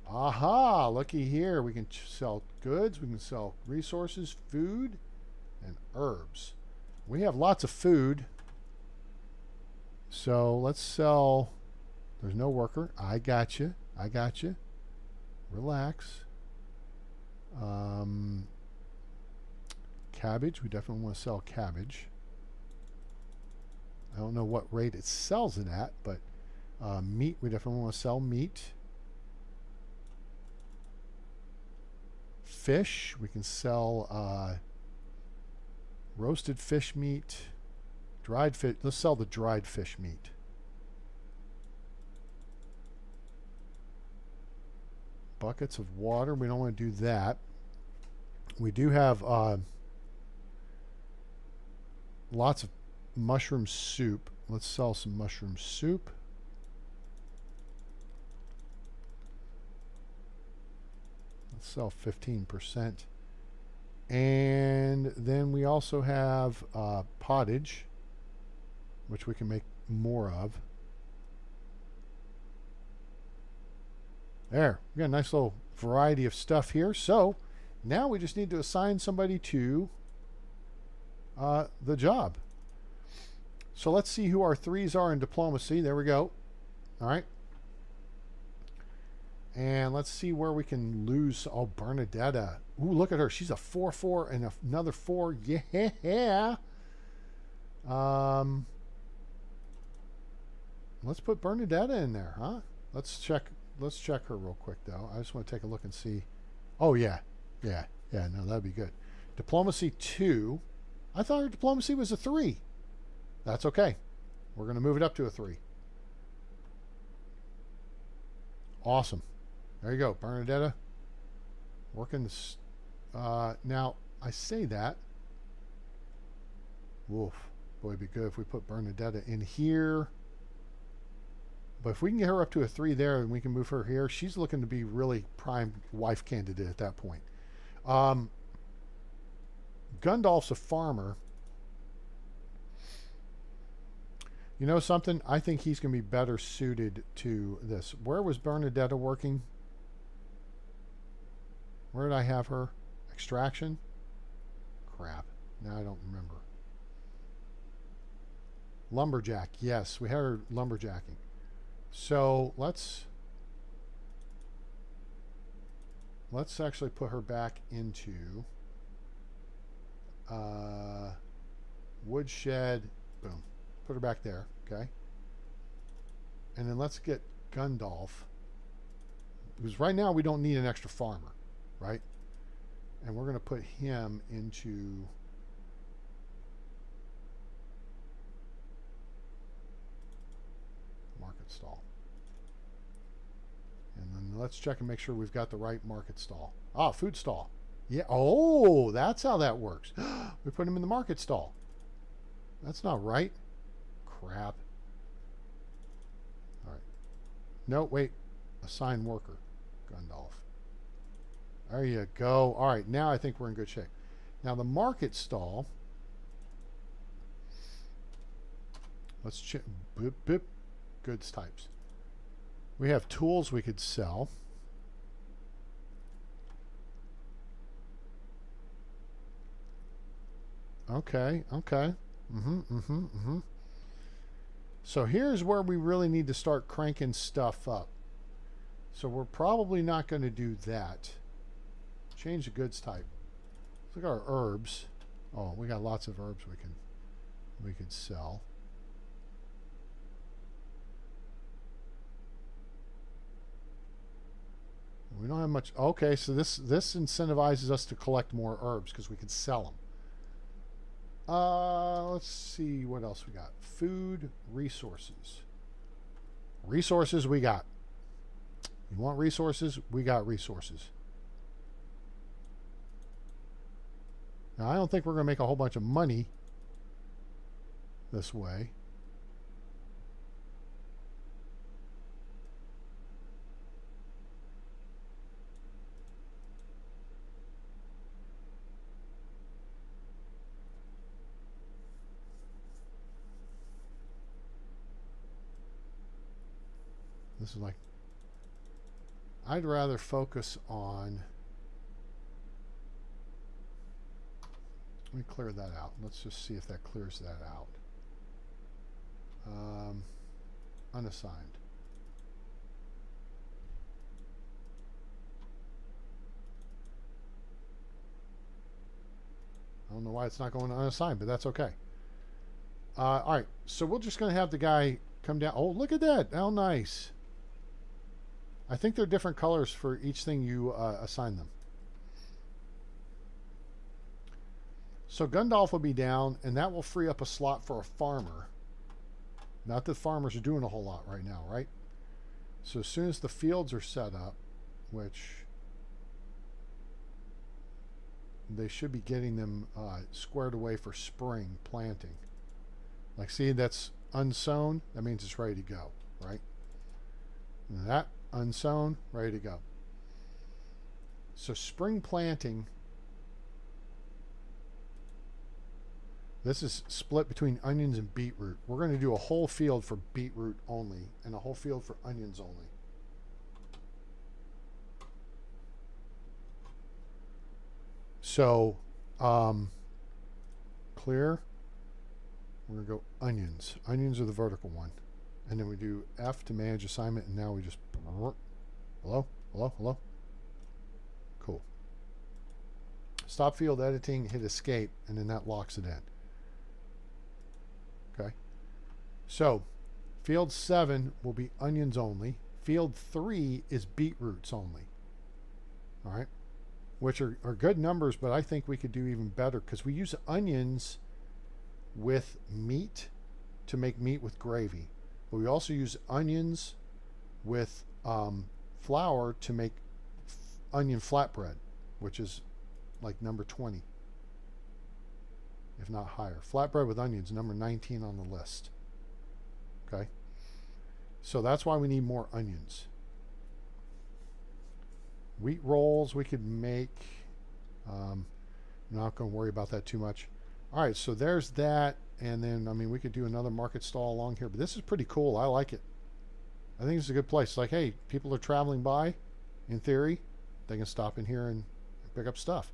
Aha, looky here. We can sell goods. We can sell resources, food, and herbs. We have lots of food. So let's sell. There's no worker. I got you. I got you. Relax. Cabbage. We definitely want to sell cabbage. I don't know what rate it sells it at, but meat. We definitely want to sell meat. Fish. We can sell roasted fish meat. Dried fish. Let's sell the dried fish meat. Buckets of water. We don't want to do that. We do have lots of mushroom soup. Let's sell some mushroom soup. Let's sell 15%. And then we also have pottage, which we can make more of. There, we got a nice little variety of stuff here. So now we just need to assign somebody to the job. So let's see who our 3s are in diplomacy. There we go. All right. And let's see where we can lose. Oh, Bernadetta. Ooh, look at her. She's a 4-4 and another 4. Yeah. Let's put Bernadetta in there, huh? Let's check her real quick, though. I just want to take a look and see. Oh, yeah. No, that'd be good. Diplomacy 2. I thought her diplomacy was a 3. That's okay. We're going to move it up to a 3. Awesome. There you go, Bernadetta. Working this. Now, I say that. Woof. Boy, it'd be good if we put Bernadetta in here. But if we can get her up to a 3 there and we can move her here, she's looking to be really prime wife candidate at that point. Gundolf's a farmer. You know something? I think he's going to be better suited to this. Where was Bernadetta working? Where did I have her? Extraction? Crap. Now I don't remember. Lumberjack. Yes, we had her lumberjacking. So let's actually put her back into woodshed. Boom. Put her back there. Okay. And then let's get Gundolf. Because right now we don't need an extra farmer. Right? And we're going to put him into market stall. And then let's check and make sure we've got the right market stall. Food stall. Yeah. Oh, that's how that works. We put him in the market stall. That's not right. Crap. No, wait. Assign worker. Gundalf. There you go. All right, now I think we're in good shape. Now the market stall. Let's check. Boop, boop. Goods types. We have tools we could sell. Okay, okay. So here's where we really need to start cranking stuff up. So we're probably not going to do that. Change the goods type. Let's look at our herbs. Oh, we got lots of herbs we could sell. We don't have much. Okay, so this incentivizes us to collect more herbs because we can sell them. Let's see what else we got. Food, resources. Resources we got. You want resources? We got resources. Now, I don't think we're going to make a whole bunch of money this way. This is like, I'd rather focus on, let me clear that out. Let's just see if that clears that out. Unassigned. I don't know why it's not going to unassigned, but that's okay. All right, so we're just going to have the guy come down. Oh, look at that. How nice. I think they're different colors for each thing you assign them. So Gundalf will be down, and that will free up a slot for a farmer. Not that farmers are doing a whole lot right now, right? So as soon as the fields are set up, which they should be getting them squared away for spring planting. Like, see, that's unsown. That means it's ready to go, right? And that unsown, ready to go. So spring planting, this is split between onions and beetroot. We're going to do a whole field for beetroot only and a whole field for onions only. So clear, we're going to go onions. Onions are the vertical one. And then we do F to manage assignment, and now we just, hello, hello, hello. Cool. Stop field editing, hit escape, and then that locks it in. Okay. So field 7 will be onions only. Field 3 is beetroots only. All right. Which are good numbers, but I think we could do even better because we use onions with meat to make meat with gravy. But we also use onions with flour to make onion flatbread, which is like number 20, if not higher. Flatbread with onions, number 19 on the list. Okay? So that's why we need more onions. Wheat rolls we could make. I'm not going to worry about that too much. All right, so there's that. And then, I mean, we could do another market stall along here. But this is pretty cool. I like it. I think it's a good place. Like, hey, people are traveling by. In theory, they can stop in here and pick up stuff.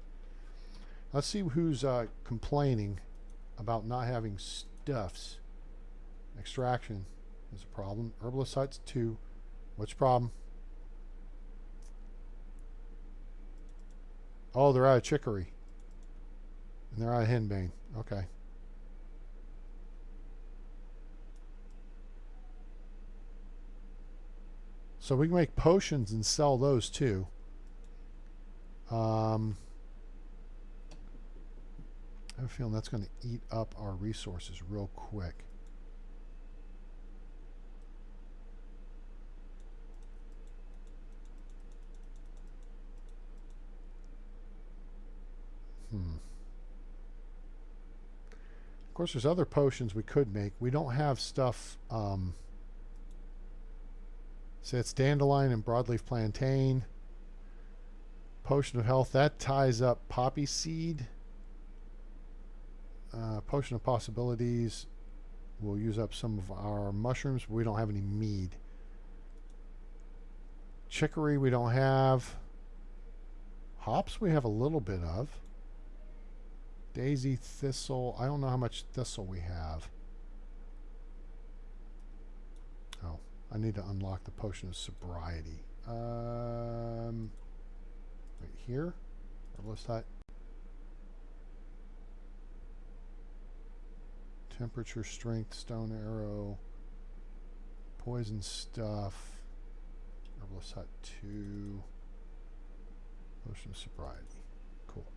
Let's see who's complaining about not having stuffs. Extraction is a problem. Herbalist huts 2. What's your problem? Oh, they're out of chicory. And they're out of henbane. Okay. So we can make potions and sell those too. I have a feeling that's going to eat up our resources real quick. Of course, there's other potions we could make. We don't have stuff. So it's dandelion and broadleaf plantain. Potion of health, that ties up poppy seed. Potion of possibilities, we'll use up some of our mushrooms, but we don't have any mead. Chicory we don't have. Hops we have a little bit of. Daisy, thistle, I don't know how much thistle we have. Oh, I need to unlock the potion of sobriety. Right here, herbalist hut. Temperature, strength, stone arrow, poison stuff, herbalist hut 2, potion of sobriety. Cool.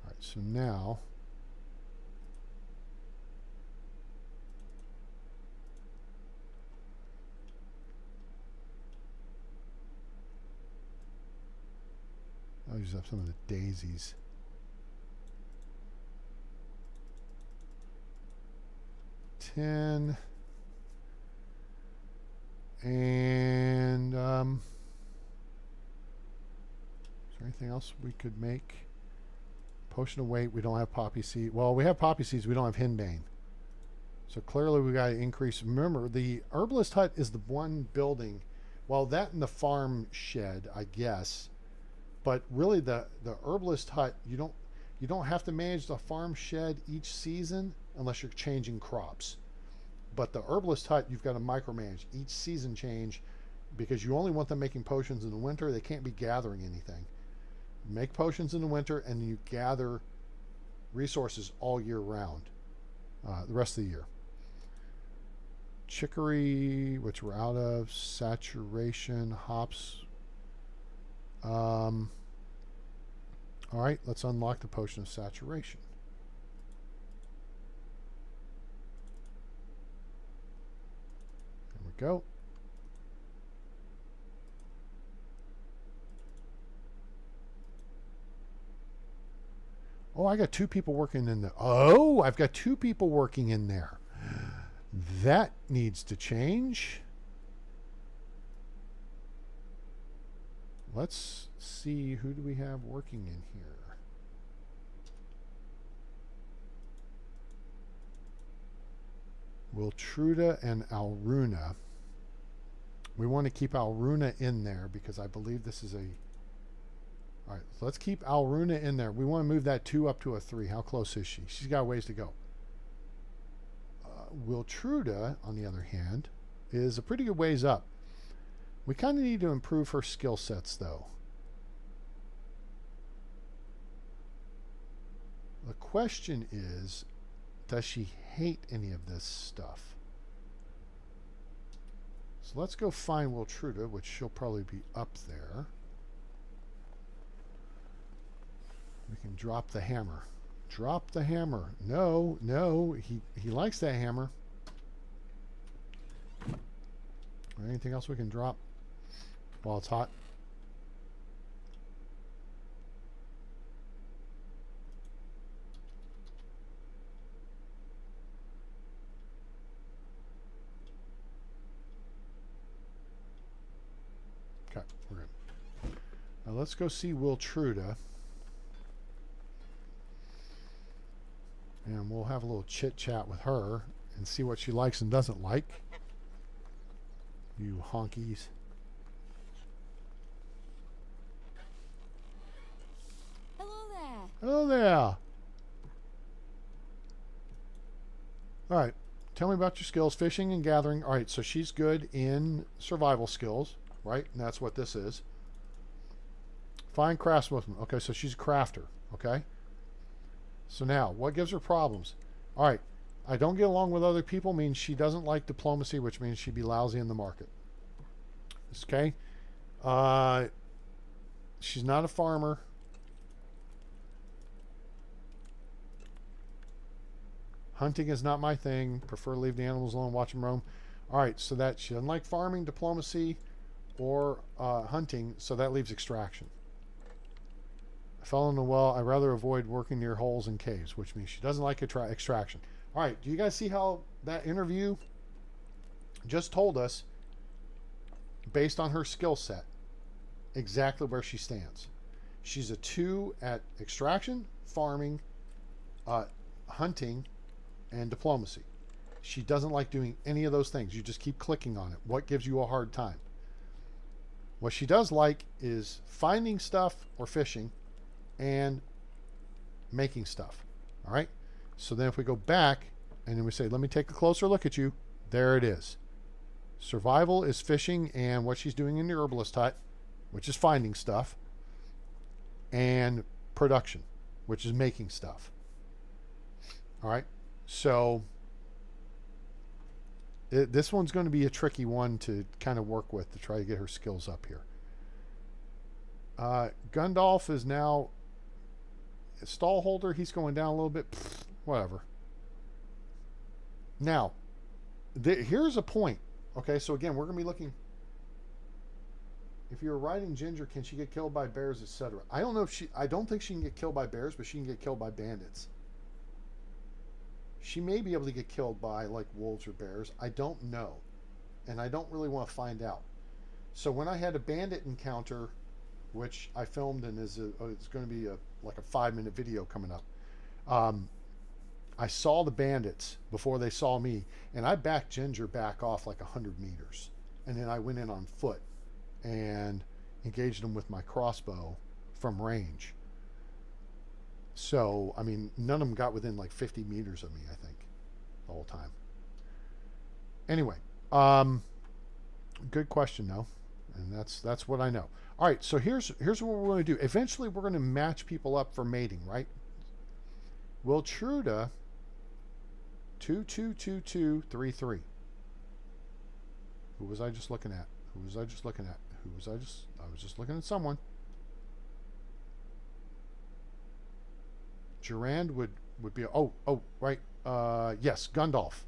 Alright, so now I'll use up some of the daisies. And is there anything else we could make? Potion of weight, we don't have poppy seed. Well, we have poppy seeds, we don't have henbane. So clearly we got to increase. Remember, the herbalist hut is the one building. Well, that and the farm shed, I guess. But really the herbalist hut, you don't have to manage the farm shed each season unless you're changing crops. But the herbalist hut, you've got to micromanage each season change because you only want them making potions in the winter. They can't be gathering anything. Make potions in the winter and you gather resources all year round, the rest of the year. Chicory, which we're out of. Saturation, hops. All right, let's unlock the potion of saturation. Go. Oh, I got 2 people working in there. Oh, I've got 2 people working in there. That needs to change. Let's see, who do we have working in here? Wiltruda and Alruna. We want to keep Alruna in there because I believe this is a... Alright, so let's keep Alruna in there. We want to move that 2 up to a 3. How close is she? She's got a ways to go. Wiltruda, on the other hand, is a pretty good ways up. We kind of need to improve her skill sets, though. The question is, does she hate any of this stuff? So let's go find Wiltruda, which she'll probably be up there. We can drop the hammer. Drop the hammer. No, no, he likes that hammer. Anything else we can drop while it's hot? Okay, we're good. Now let's go see Wiltruda. And we'll have a little chit chat with her and see what she likes and doesn't like. You honkies. Hello there. Hello there. All right. Tell me about your skills. Fishing and gathering. All right. So she's good in survival skills, right? And that's what this is. Fine craftswoman. Okay. So she's a crafter. Okay. So now, what gives her problems? All right. I don't get along with other people means she doesn't like diplomacy, which means she'd be lousy in the market. Okay. She's not a farmer. Hunting is not my thing. Prefer to leave the animals alone, watch them roam. All right, so that she doesn't like farming, diplomacy, or hunting, so that leaves extraction. I fell in the well. I'd rather avoid working near holes and caves, which means she doesn't like extraction. All right, do you guys see how that interview just told us based on her skill set, exactly where she stands. She's a 2 at extraction, farming, hunting, and diplomacy. She doesn't like doing any of those things. You just keep clicking on it. What gives you a hard time? What she does like is finding stuff or fishing and making stuff. All right? So then if we go back and then we say, let me take a closer look at you, there it is. Survival is fishing and what she's doing in the herbalist hut, which is finding stuff, and production, which is making stuff. All right? So this one's going to be a tricky one to kind of work with to try to get her skills up here. Gundolf is now a stall holder. He's going down a little bit. Whatever. Now, here's a point. Okay, so again, we're going to be looking. If you're riding Ginger, can she get killed by bears, etc.? I don't know if she. I don't think she can get killed by bears, but she can get killed by bandits. She may be able to get killed by like wolves or bears. I don't know. And I don't really want to find out. So when I had a bandit encounter, which I filmed and it's going to be like a 5-minute video coming up. I saw the bandits before they saw me, and I backed Ginger back off like 100 meters. And then I went in on foot and engaged them with my crossbow from range. So, I mean, none of them got within like 50 meters of me, I think, the whole time. Anyway, good question, though. And that's what I know. All right, so here's what we're going to do. Eventually, we're going to match people up for mating, right? Wiltruda, 222233. Who was I just looking at? I was just looking at someone. Durand would be right. Yes, Gundolf.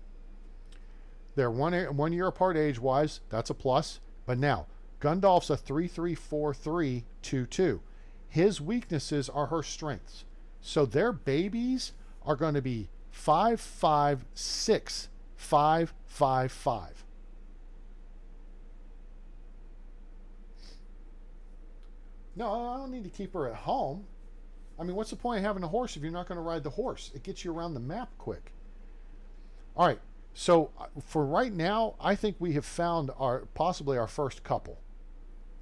They're 1 year apart age wise. That's a plus. But now Gundolf's a 334322. His weaknesses are her strengths. So their babies are going to be 556555. No, I don't need to keep her at home. I mean, what's the point of having a horse if you're not going to ride the horse? It gets you around the map quick. All right. So for right now, I think we have found possibly our first couple.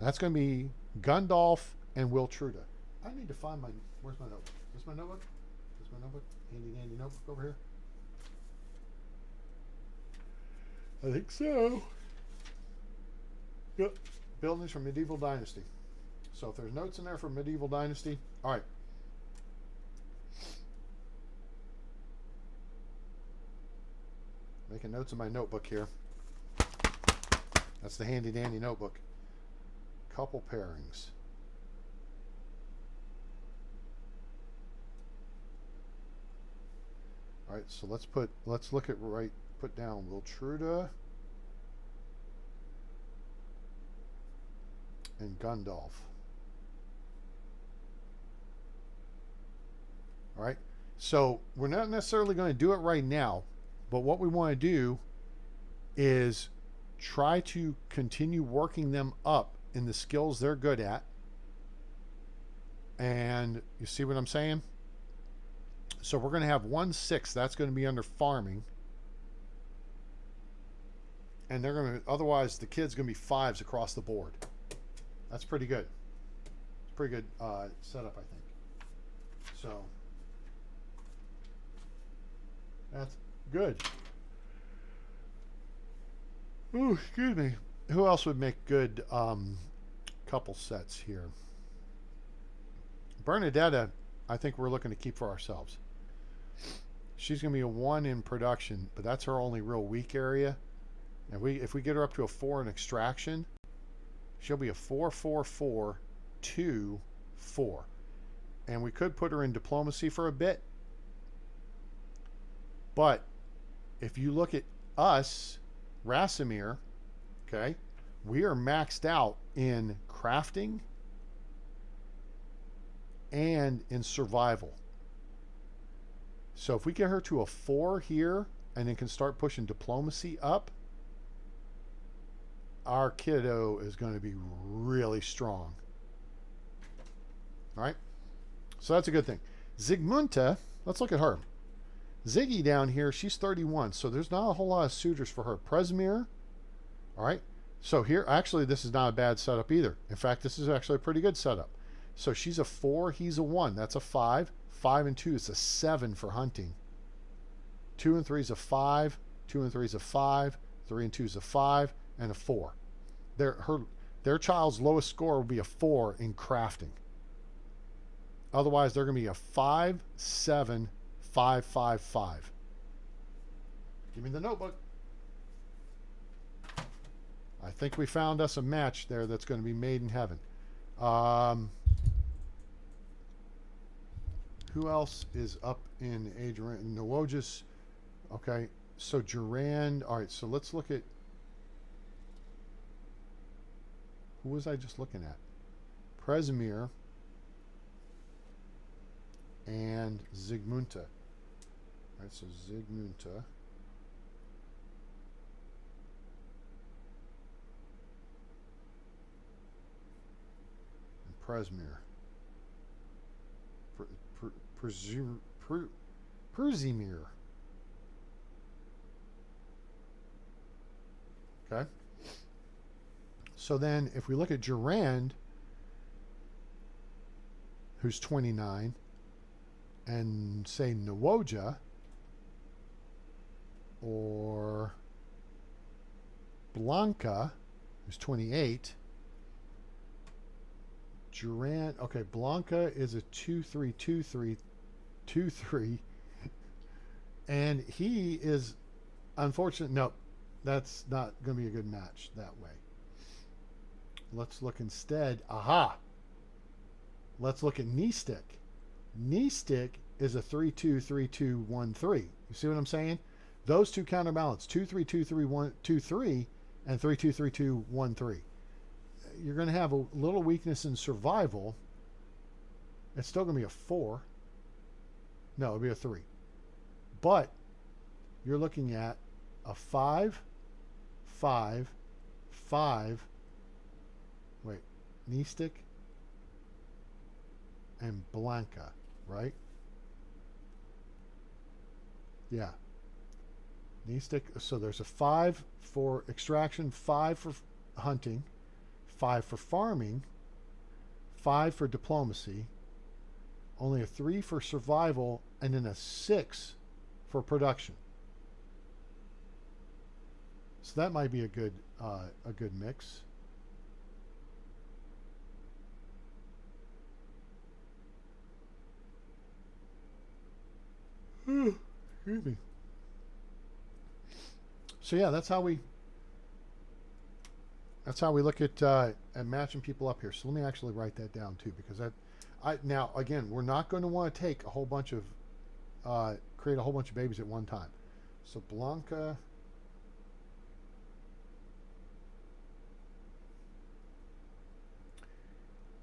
That's going to be Gundolf and Wiltruda. I need to find where's my notebook? Is this my notebook? Is my notebook? Handy dandy notebook over here? I think so. Yep. Buildings from Medieval Dynasty. So if there's notes in there from Medieval Dynasty, all right. Making notes in my notebook here. That's the handy dandy notebook. Couple pairings. All right, so let's look at put down Wiltruda and Gundolf. All right, so we're not necessarily going to do it right now, but what we want to do is try to continue working them up in the skills they're good at. And you see what I'm saying? So we're going to have 1/6. That's going to be under farming. And they're going to, otherwise the kid's going to be 5s across the board. That's pretty good. It's pretty good setup, I think. So that's good. Ooh, excuse me. Who else would make good couple sets here? Bernadetta, I think we're looking to keep for ourselves. She's going to be a 1 in production, but that's her only real weak area. And if we get her up to a 4 in extraction, she'll be a 4-4-4-2-4. And we could put her in diplomacy for a bit. But if you look at us, Rasimir, okay, we are maxed out in crafting and in survival. So if we get her to a 4 here and then can start pushing diplomacy up, our kiddo is going to be really strong. All right? So that's a good thing. Zygmunta, let's look at her. Ziggy down here, she's 31, so there's not a whole lot of suitors for her. Presmir, all right? So here, actually, this is not a bad setup either. In fact, this is actually a pretty good setup. So she's a 4, he's a 1. That's a 5. 5 and 2 is a 7 for hunting. 2 and 3 is a 5. 2 and 3 is a 5. 3 and 2 is a 5 and a 4. Their child's lowest score will be a 4 in crafting. Otherwise, they're going to be a 5, 7, 5, 5, 5. Give me the notebook. I think we found us a match there that's going to be made in heaven. Who else is up in age? Nawojis. Okay, so Durand. All right, so let's look at. Who was I just looking at? Presmir and Zygmunta. All right, so Zygmunta. And Presmir. Pruzimir. Okay. So then if we look at Durand, who's 29, and say Nawoja or Blanca, who's 28, Durand, okay, Blanca is a 2-3-2-3, 2-3, and he is unfortunate. No, that's not going to be a good match that way. Let's look instead. Aha! Let's look at knee stick. Knee stick is a 3-2-3-2-1-3. You see what I'm saying? Those two counterbalance 2-3-2-3-1-2-3 and 3-2-3-2-1-3. You're going to have a little weakness in survival. It's still going to be a 4. No, it'll be a 3. But you're looking at a 5, 5, 5. Wait, knee stick and Blanca, right? Yeah. Knee stick. So there's a 5 for extraction, 5 for hunting, 5 for farming, 5 for diplomacy, only a 3 for survival, and then a 6 for production. So that might be a good mix. Excuse me. So yeah, that's how we look at matching people up here. So let me actually write that down too, because now again, we're not going to want to take a whole bunch of create a whole bunch of babies at one time. So Blanca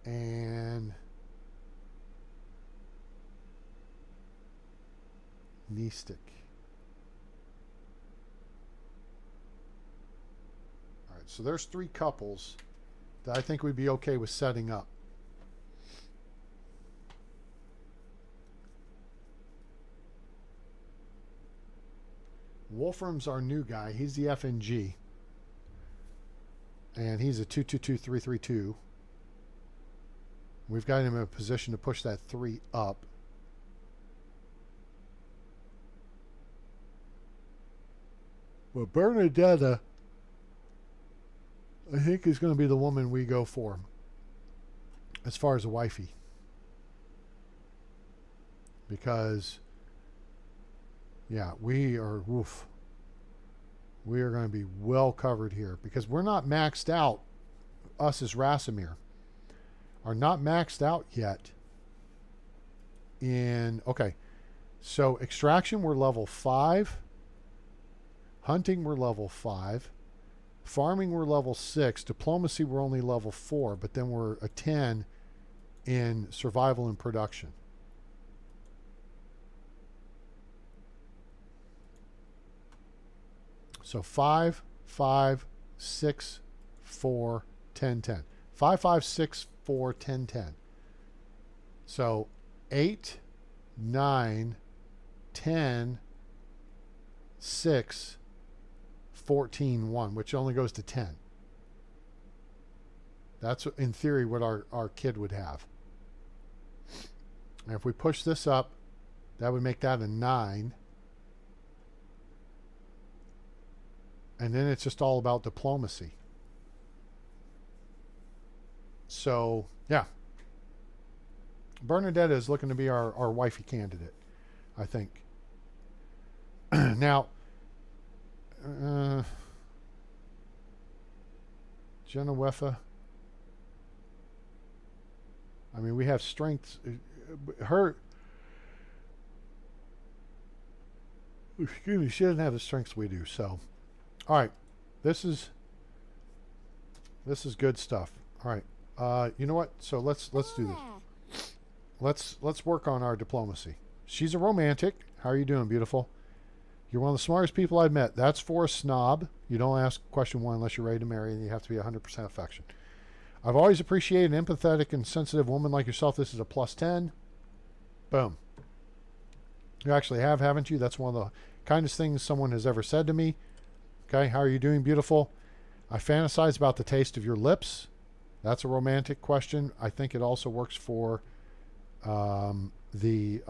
and knee stick. All right, so there's 3 couples that I think we'd be okay with setting up. Wolfram's our new guy. He's the FNG. And he's a 2-2-2-3-3-2. We've got him in a position to push that 3 up. Well, Bernadetta, I think, is going to be the woman we go for as far as a wifey. Because, yeah, we are going to be well covered here. Because we're not maxed out, us as Rasimir, are not maxed out yet in, okay, so extraction, we're level 5. Hunting, we're level 5. Farming, we're level 6. Diplomacy, we're only level 4, but then we're a 10 in survival and production. So 5, 5, 6, 4, 10, 10. 5, 5, 6, 4, 10, 10. So 8, 9, 10, 6, 14, 1, which only goes to 10. That's, in theory, what our kid would have. And if we push this up, that would make that a 9. And then it's just all about diplomacy. So, yeah. Bernadetta is looking to be our wifey candidate, I think. Now, Genevieve. I mean, we have strengths. Her, excuse me, she doesn't have the strengths we do. So, all right, this is good stuff. All right, you know what? So let's do this. Let's work on our diplomacy. She's a romantic. How are you doing, beautiful? You're one of the smartest people I've met. That's for a snob. You don't ask question 1 unless you're ready to marry, and you have to be 100% affection. I've always appreciated an empathetic and sensitive woman like yourself. This is a plus 10. Boom. You actually have, haven't you? That's one of the kindest things someone has ever said to me. Okay, how are you doing, beautiful? I fantasize about the taste of your lips. That's a romantic question. I think it also works for the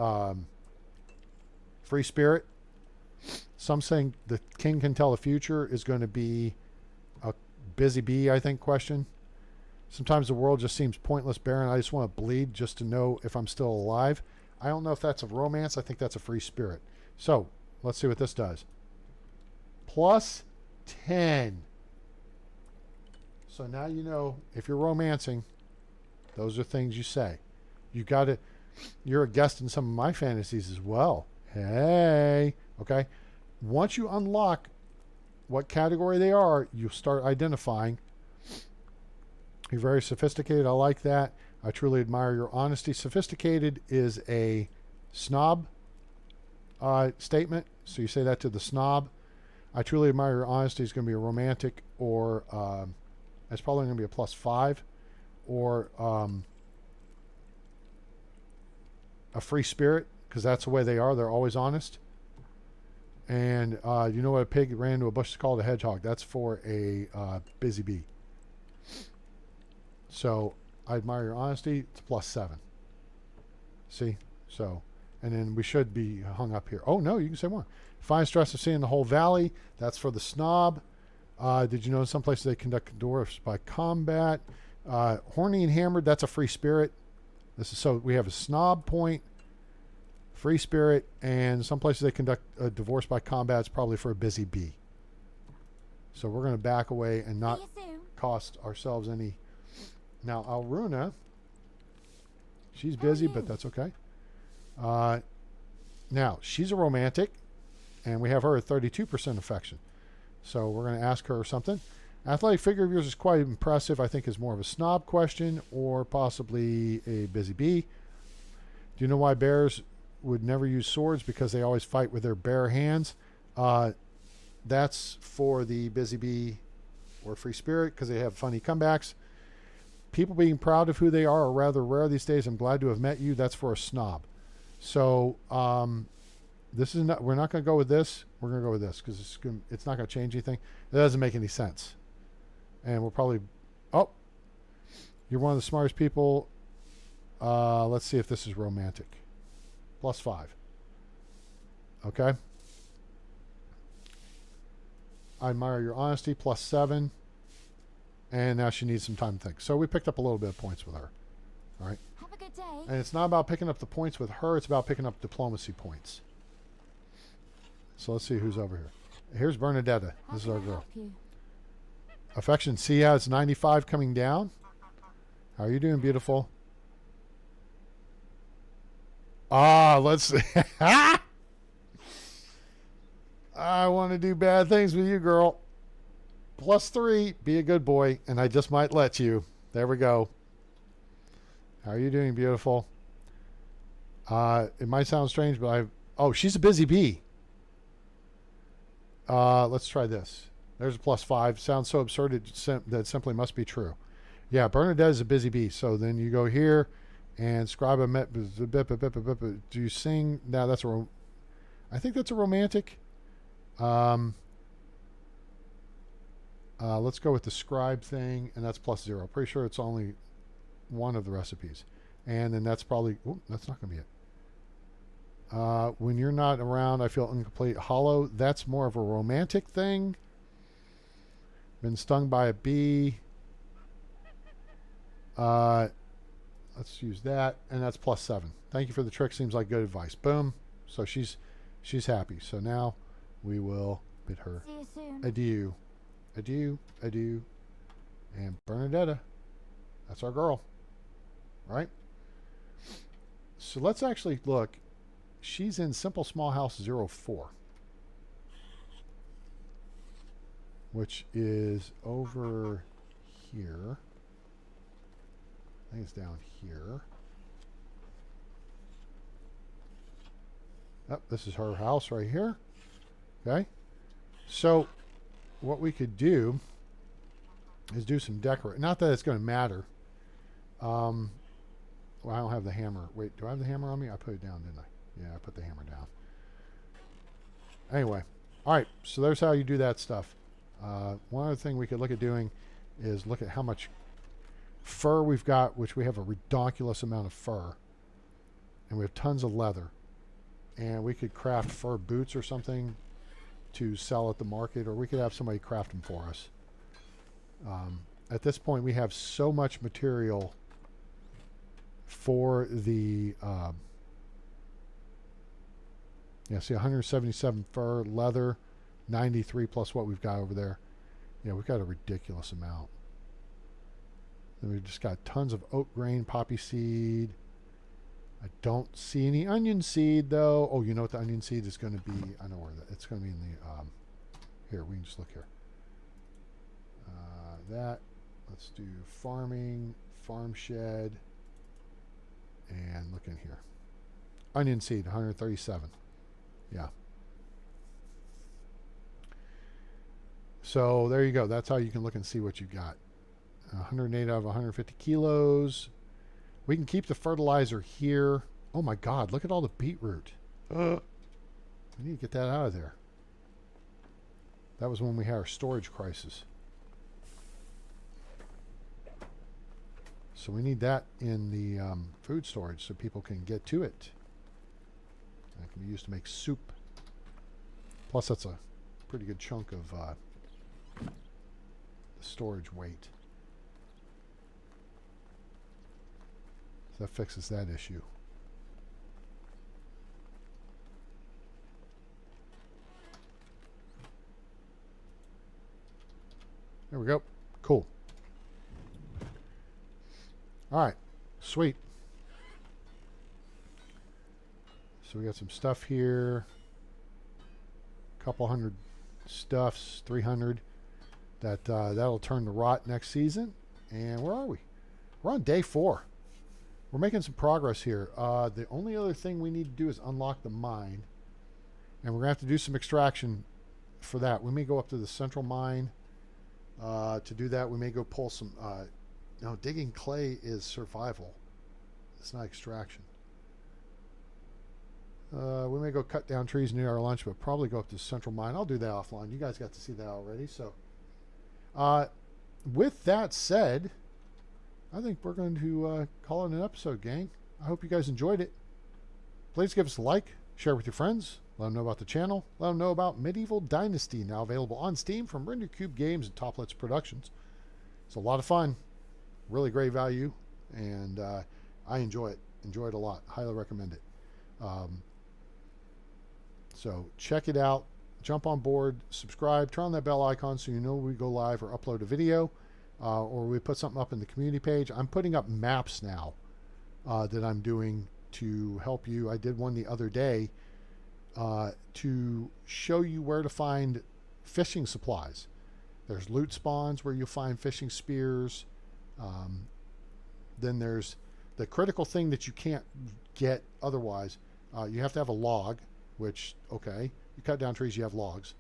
free spirit. Some saying the king can tell the future is going to be a busy bee, I think, question. Sometimes the world just seems pointless, barren. I just want to bleed just to know if I'm still alive. I don't know if that's a romance. I think that's a free spirit. So let's see what this does. Plus 10. So now you know if you're romancing, those are things you say. You got to, you're a guest in some of my fantasies as well. Hey, okay. Once you unlock what category they are, you start identifying. You're very sophisticated. I like that. I truly admire your honesty. Sophisticated is a snob statement. So you say that to the snob. I truly admire your honesty is going to be a romantic, or it's probably going to be a plus 5, or a free spirit, because that's the way they are. They're always honest. And you know what a pig ran into a bush is called? A hedgehog. That's for a busy bee. So I admire your honesty. It's a plus 7. See? So, and then we should be hung up here. Oh, no, you can say more. Fine stress of seeing the whole valley. That's for the snob. Did you know in some places they conduct dwarfs by combat? Horny and hammered, that's a free spirit. This is, so we have a snob point, free spirit, and some places they conduct a divorce by combat. It's probably for a busy bee. So we're going to back away and not cost ourselves any. Now, Alruna, she's busy, but that's okay. Now, she's a romantic, and we have her at 32% affection. So we're going to ask her something. Athletic figure of yours is quite impressive. I think is more of a snob question, or possibly a busy bee. Do you know why bears would never use swords? Because they always fight with their bare hands. That's for the busy bee or free spirit, because they have funny comebacks. People being proud of who they are rather rare these days. I'm glad to have met you. That's for a snob. So this is not. We're not going to go with this. We're going to go with this because it's not going to change anything. It doesn't make any sense. And we'll probably. Oh, you're one of the smartest people. Let's see if this is romantic. Plus 5. Okay. I admire your honesty. Plus 7. And now she needs some time to think. So we picked up a little bit of points with her. All right. Have a good day. And it's not about picking up the points with her. It's about picking up diplomacy points. So let's see who's over here. Here's Bernadetta. This is our girl. Affection. See how it's 95 coming down? How are you doing, beautiful? Let's see. I want to do bad things with you, girl. Plus 3, be a good boy, and I just might let you. There we go. How are you doing, beautiful? It might sound strange, but she's a busy bee. Let's try this. There's a +5. Sounds so absurd that simply must be true. Yeah, Bernadette is a busy bee. So then you go here and scribe a met. Do you sing? Now that's I think that's a romantic. Let's go with the scribe thing, and that's +0. Pretty sure it's only one of the recipes. And then that's probably, that's not going to be it. When you're not around, I feel incomplete. Hollow, that's more of a romantic thing. Been stung by a bee. Let's use that, and that's +7. Thank you for the trick. Seems like good advice. Boom. So she's happy. So now we will bid her See you soon. adieu. Adieu, adieu. And Bernadetta, that's our girl. Right? So let's actually look. She's in Simple Small House 04, which is over here. I think it's down here. Oh, this is her house right here. Okay. So what we could do is do some decorate. Not that it's going to matter. Well, I don't have the hammer. Wait, do I have the hammer on me? I put it down, didn't I? Yeah, I put the hammer down. Anyway. All right. So there's how you do that stuff. One other thing we could look at doing is look at how much fur we've got, which we have a redonkulous amount of fur. And we have tons of leather. And we could craft fur boots or something to sell at the market, or we could have somebody craft them for us. At this point, we have so much material for the see 177 fur, leather, 93 plus what we've got over there. Yeah, we've got a ridiculous amount. Then we've just got tons of oat grain, poppy seed. I don't see any onion seed though. Oh, you know what the onion seed is going to be? I know where it's going to be in the here, we can just look here. Let's do farming, farm shed, and look in here. Onion seed, 137. Yeah. So there you go. That's how you can look and see what you got. 108 out of 150 kilos. We can keep the fertilizer here. Oh my God, look at all the beetroot. I need to get that out of there. That was when we had our storage crisis. So we need that in the food storage so people can get to it. That can be used to make soup. Plus that's a pretty good chunk of the storage weight. So that fixes that issue. There we go. Cool. All right. Sweet. So we got some stuff here. A couple hundred stuffs, 300. That'll turn to rot next season. And where are we? We're on day 4. We're making some progress here. The only other thing we need to do is unlock the mine. And we're going to have to do some extraction for that. We may go up to the central mine. To do that, we may go pull some... no, digging clay is survival. It's not extraction. We may go cut down trees near our lunch, but probably go up to the central mine. I'll do that offline. You guys got to see that already. So, with that said, I think we're going to call it an episode, gang. I hope you guys enjoyed it. Please give us a like, share with your friends, let them know about the channel, let them know about Medieval Dynasty, now available on Steam from Render Cube Games and Toplets Productions. It's a lot of fun, really great value, and I enjoy it. Enjoy it a lot. Highly recommend it. So check it out. Jump on board, subscribe, turn on that bell icon so you know when we go live or upload a video, or we put something up in the community page. I'm putting up maps now that I'm doing to help you. I did one the other day to show you where to find fishing supplies. There's loot spawns where you'll find fishing spears. Then there's the critical thing that you can't get otherwise. You have to have a log, which, okay, you cut down trees, you have logs.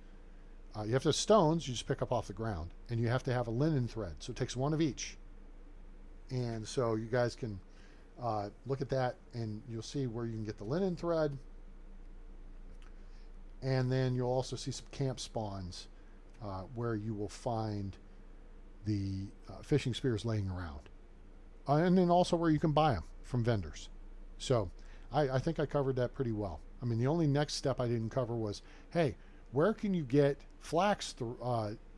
You have to have stones you just pick up off the ground, and you have to have a linen thread. So it takes one of each. And so you guys can look at that, and you'll see where you can get the linen thread. And then you'll also see some camp spawns where you will find the fishing spears laying around. And then also where you can buy them from vendors. So I think I covered that pretty well. I mean, the only next step I didn't cover was, hey, where can you get flax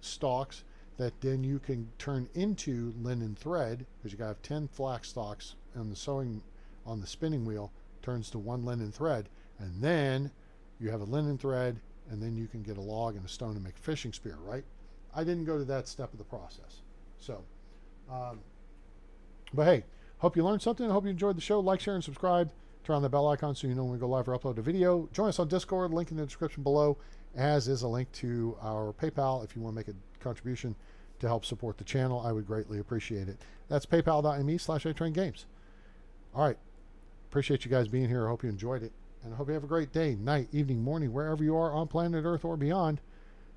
stalks that then you can turn into linen thread? Because you got to have 10 flax stalks on the spinning wheel, turns to one linen thread, and then you have a linen thread, and then you can get a log and a stone and make a fishing spear, right? I didn't go to that step of the process. So, but hey, hope you learned something. I hope you enjoyed the show. Like, share, and subscribe. Turn on the bell icon so you know when we go live or upload a video. Join us on Discord, link in the description below, as is a link to our PayPal if you want to make a contribution to help support the channel. I would greatly appreciate it. That's paypal.me/atraingames. All right. Appreciate you guys being here. I hope you enjoyed it. And I hope you have a great day, night, evening, morning, wherever you are on planet Earth or beyond.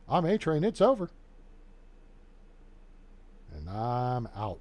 I'm A-Train. It's over. And I'm out.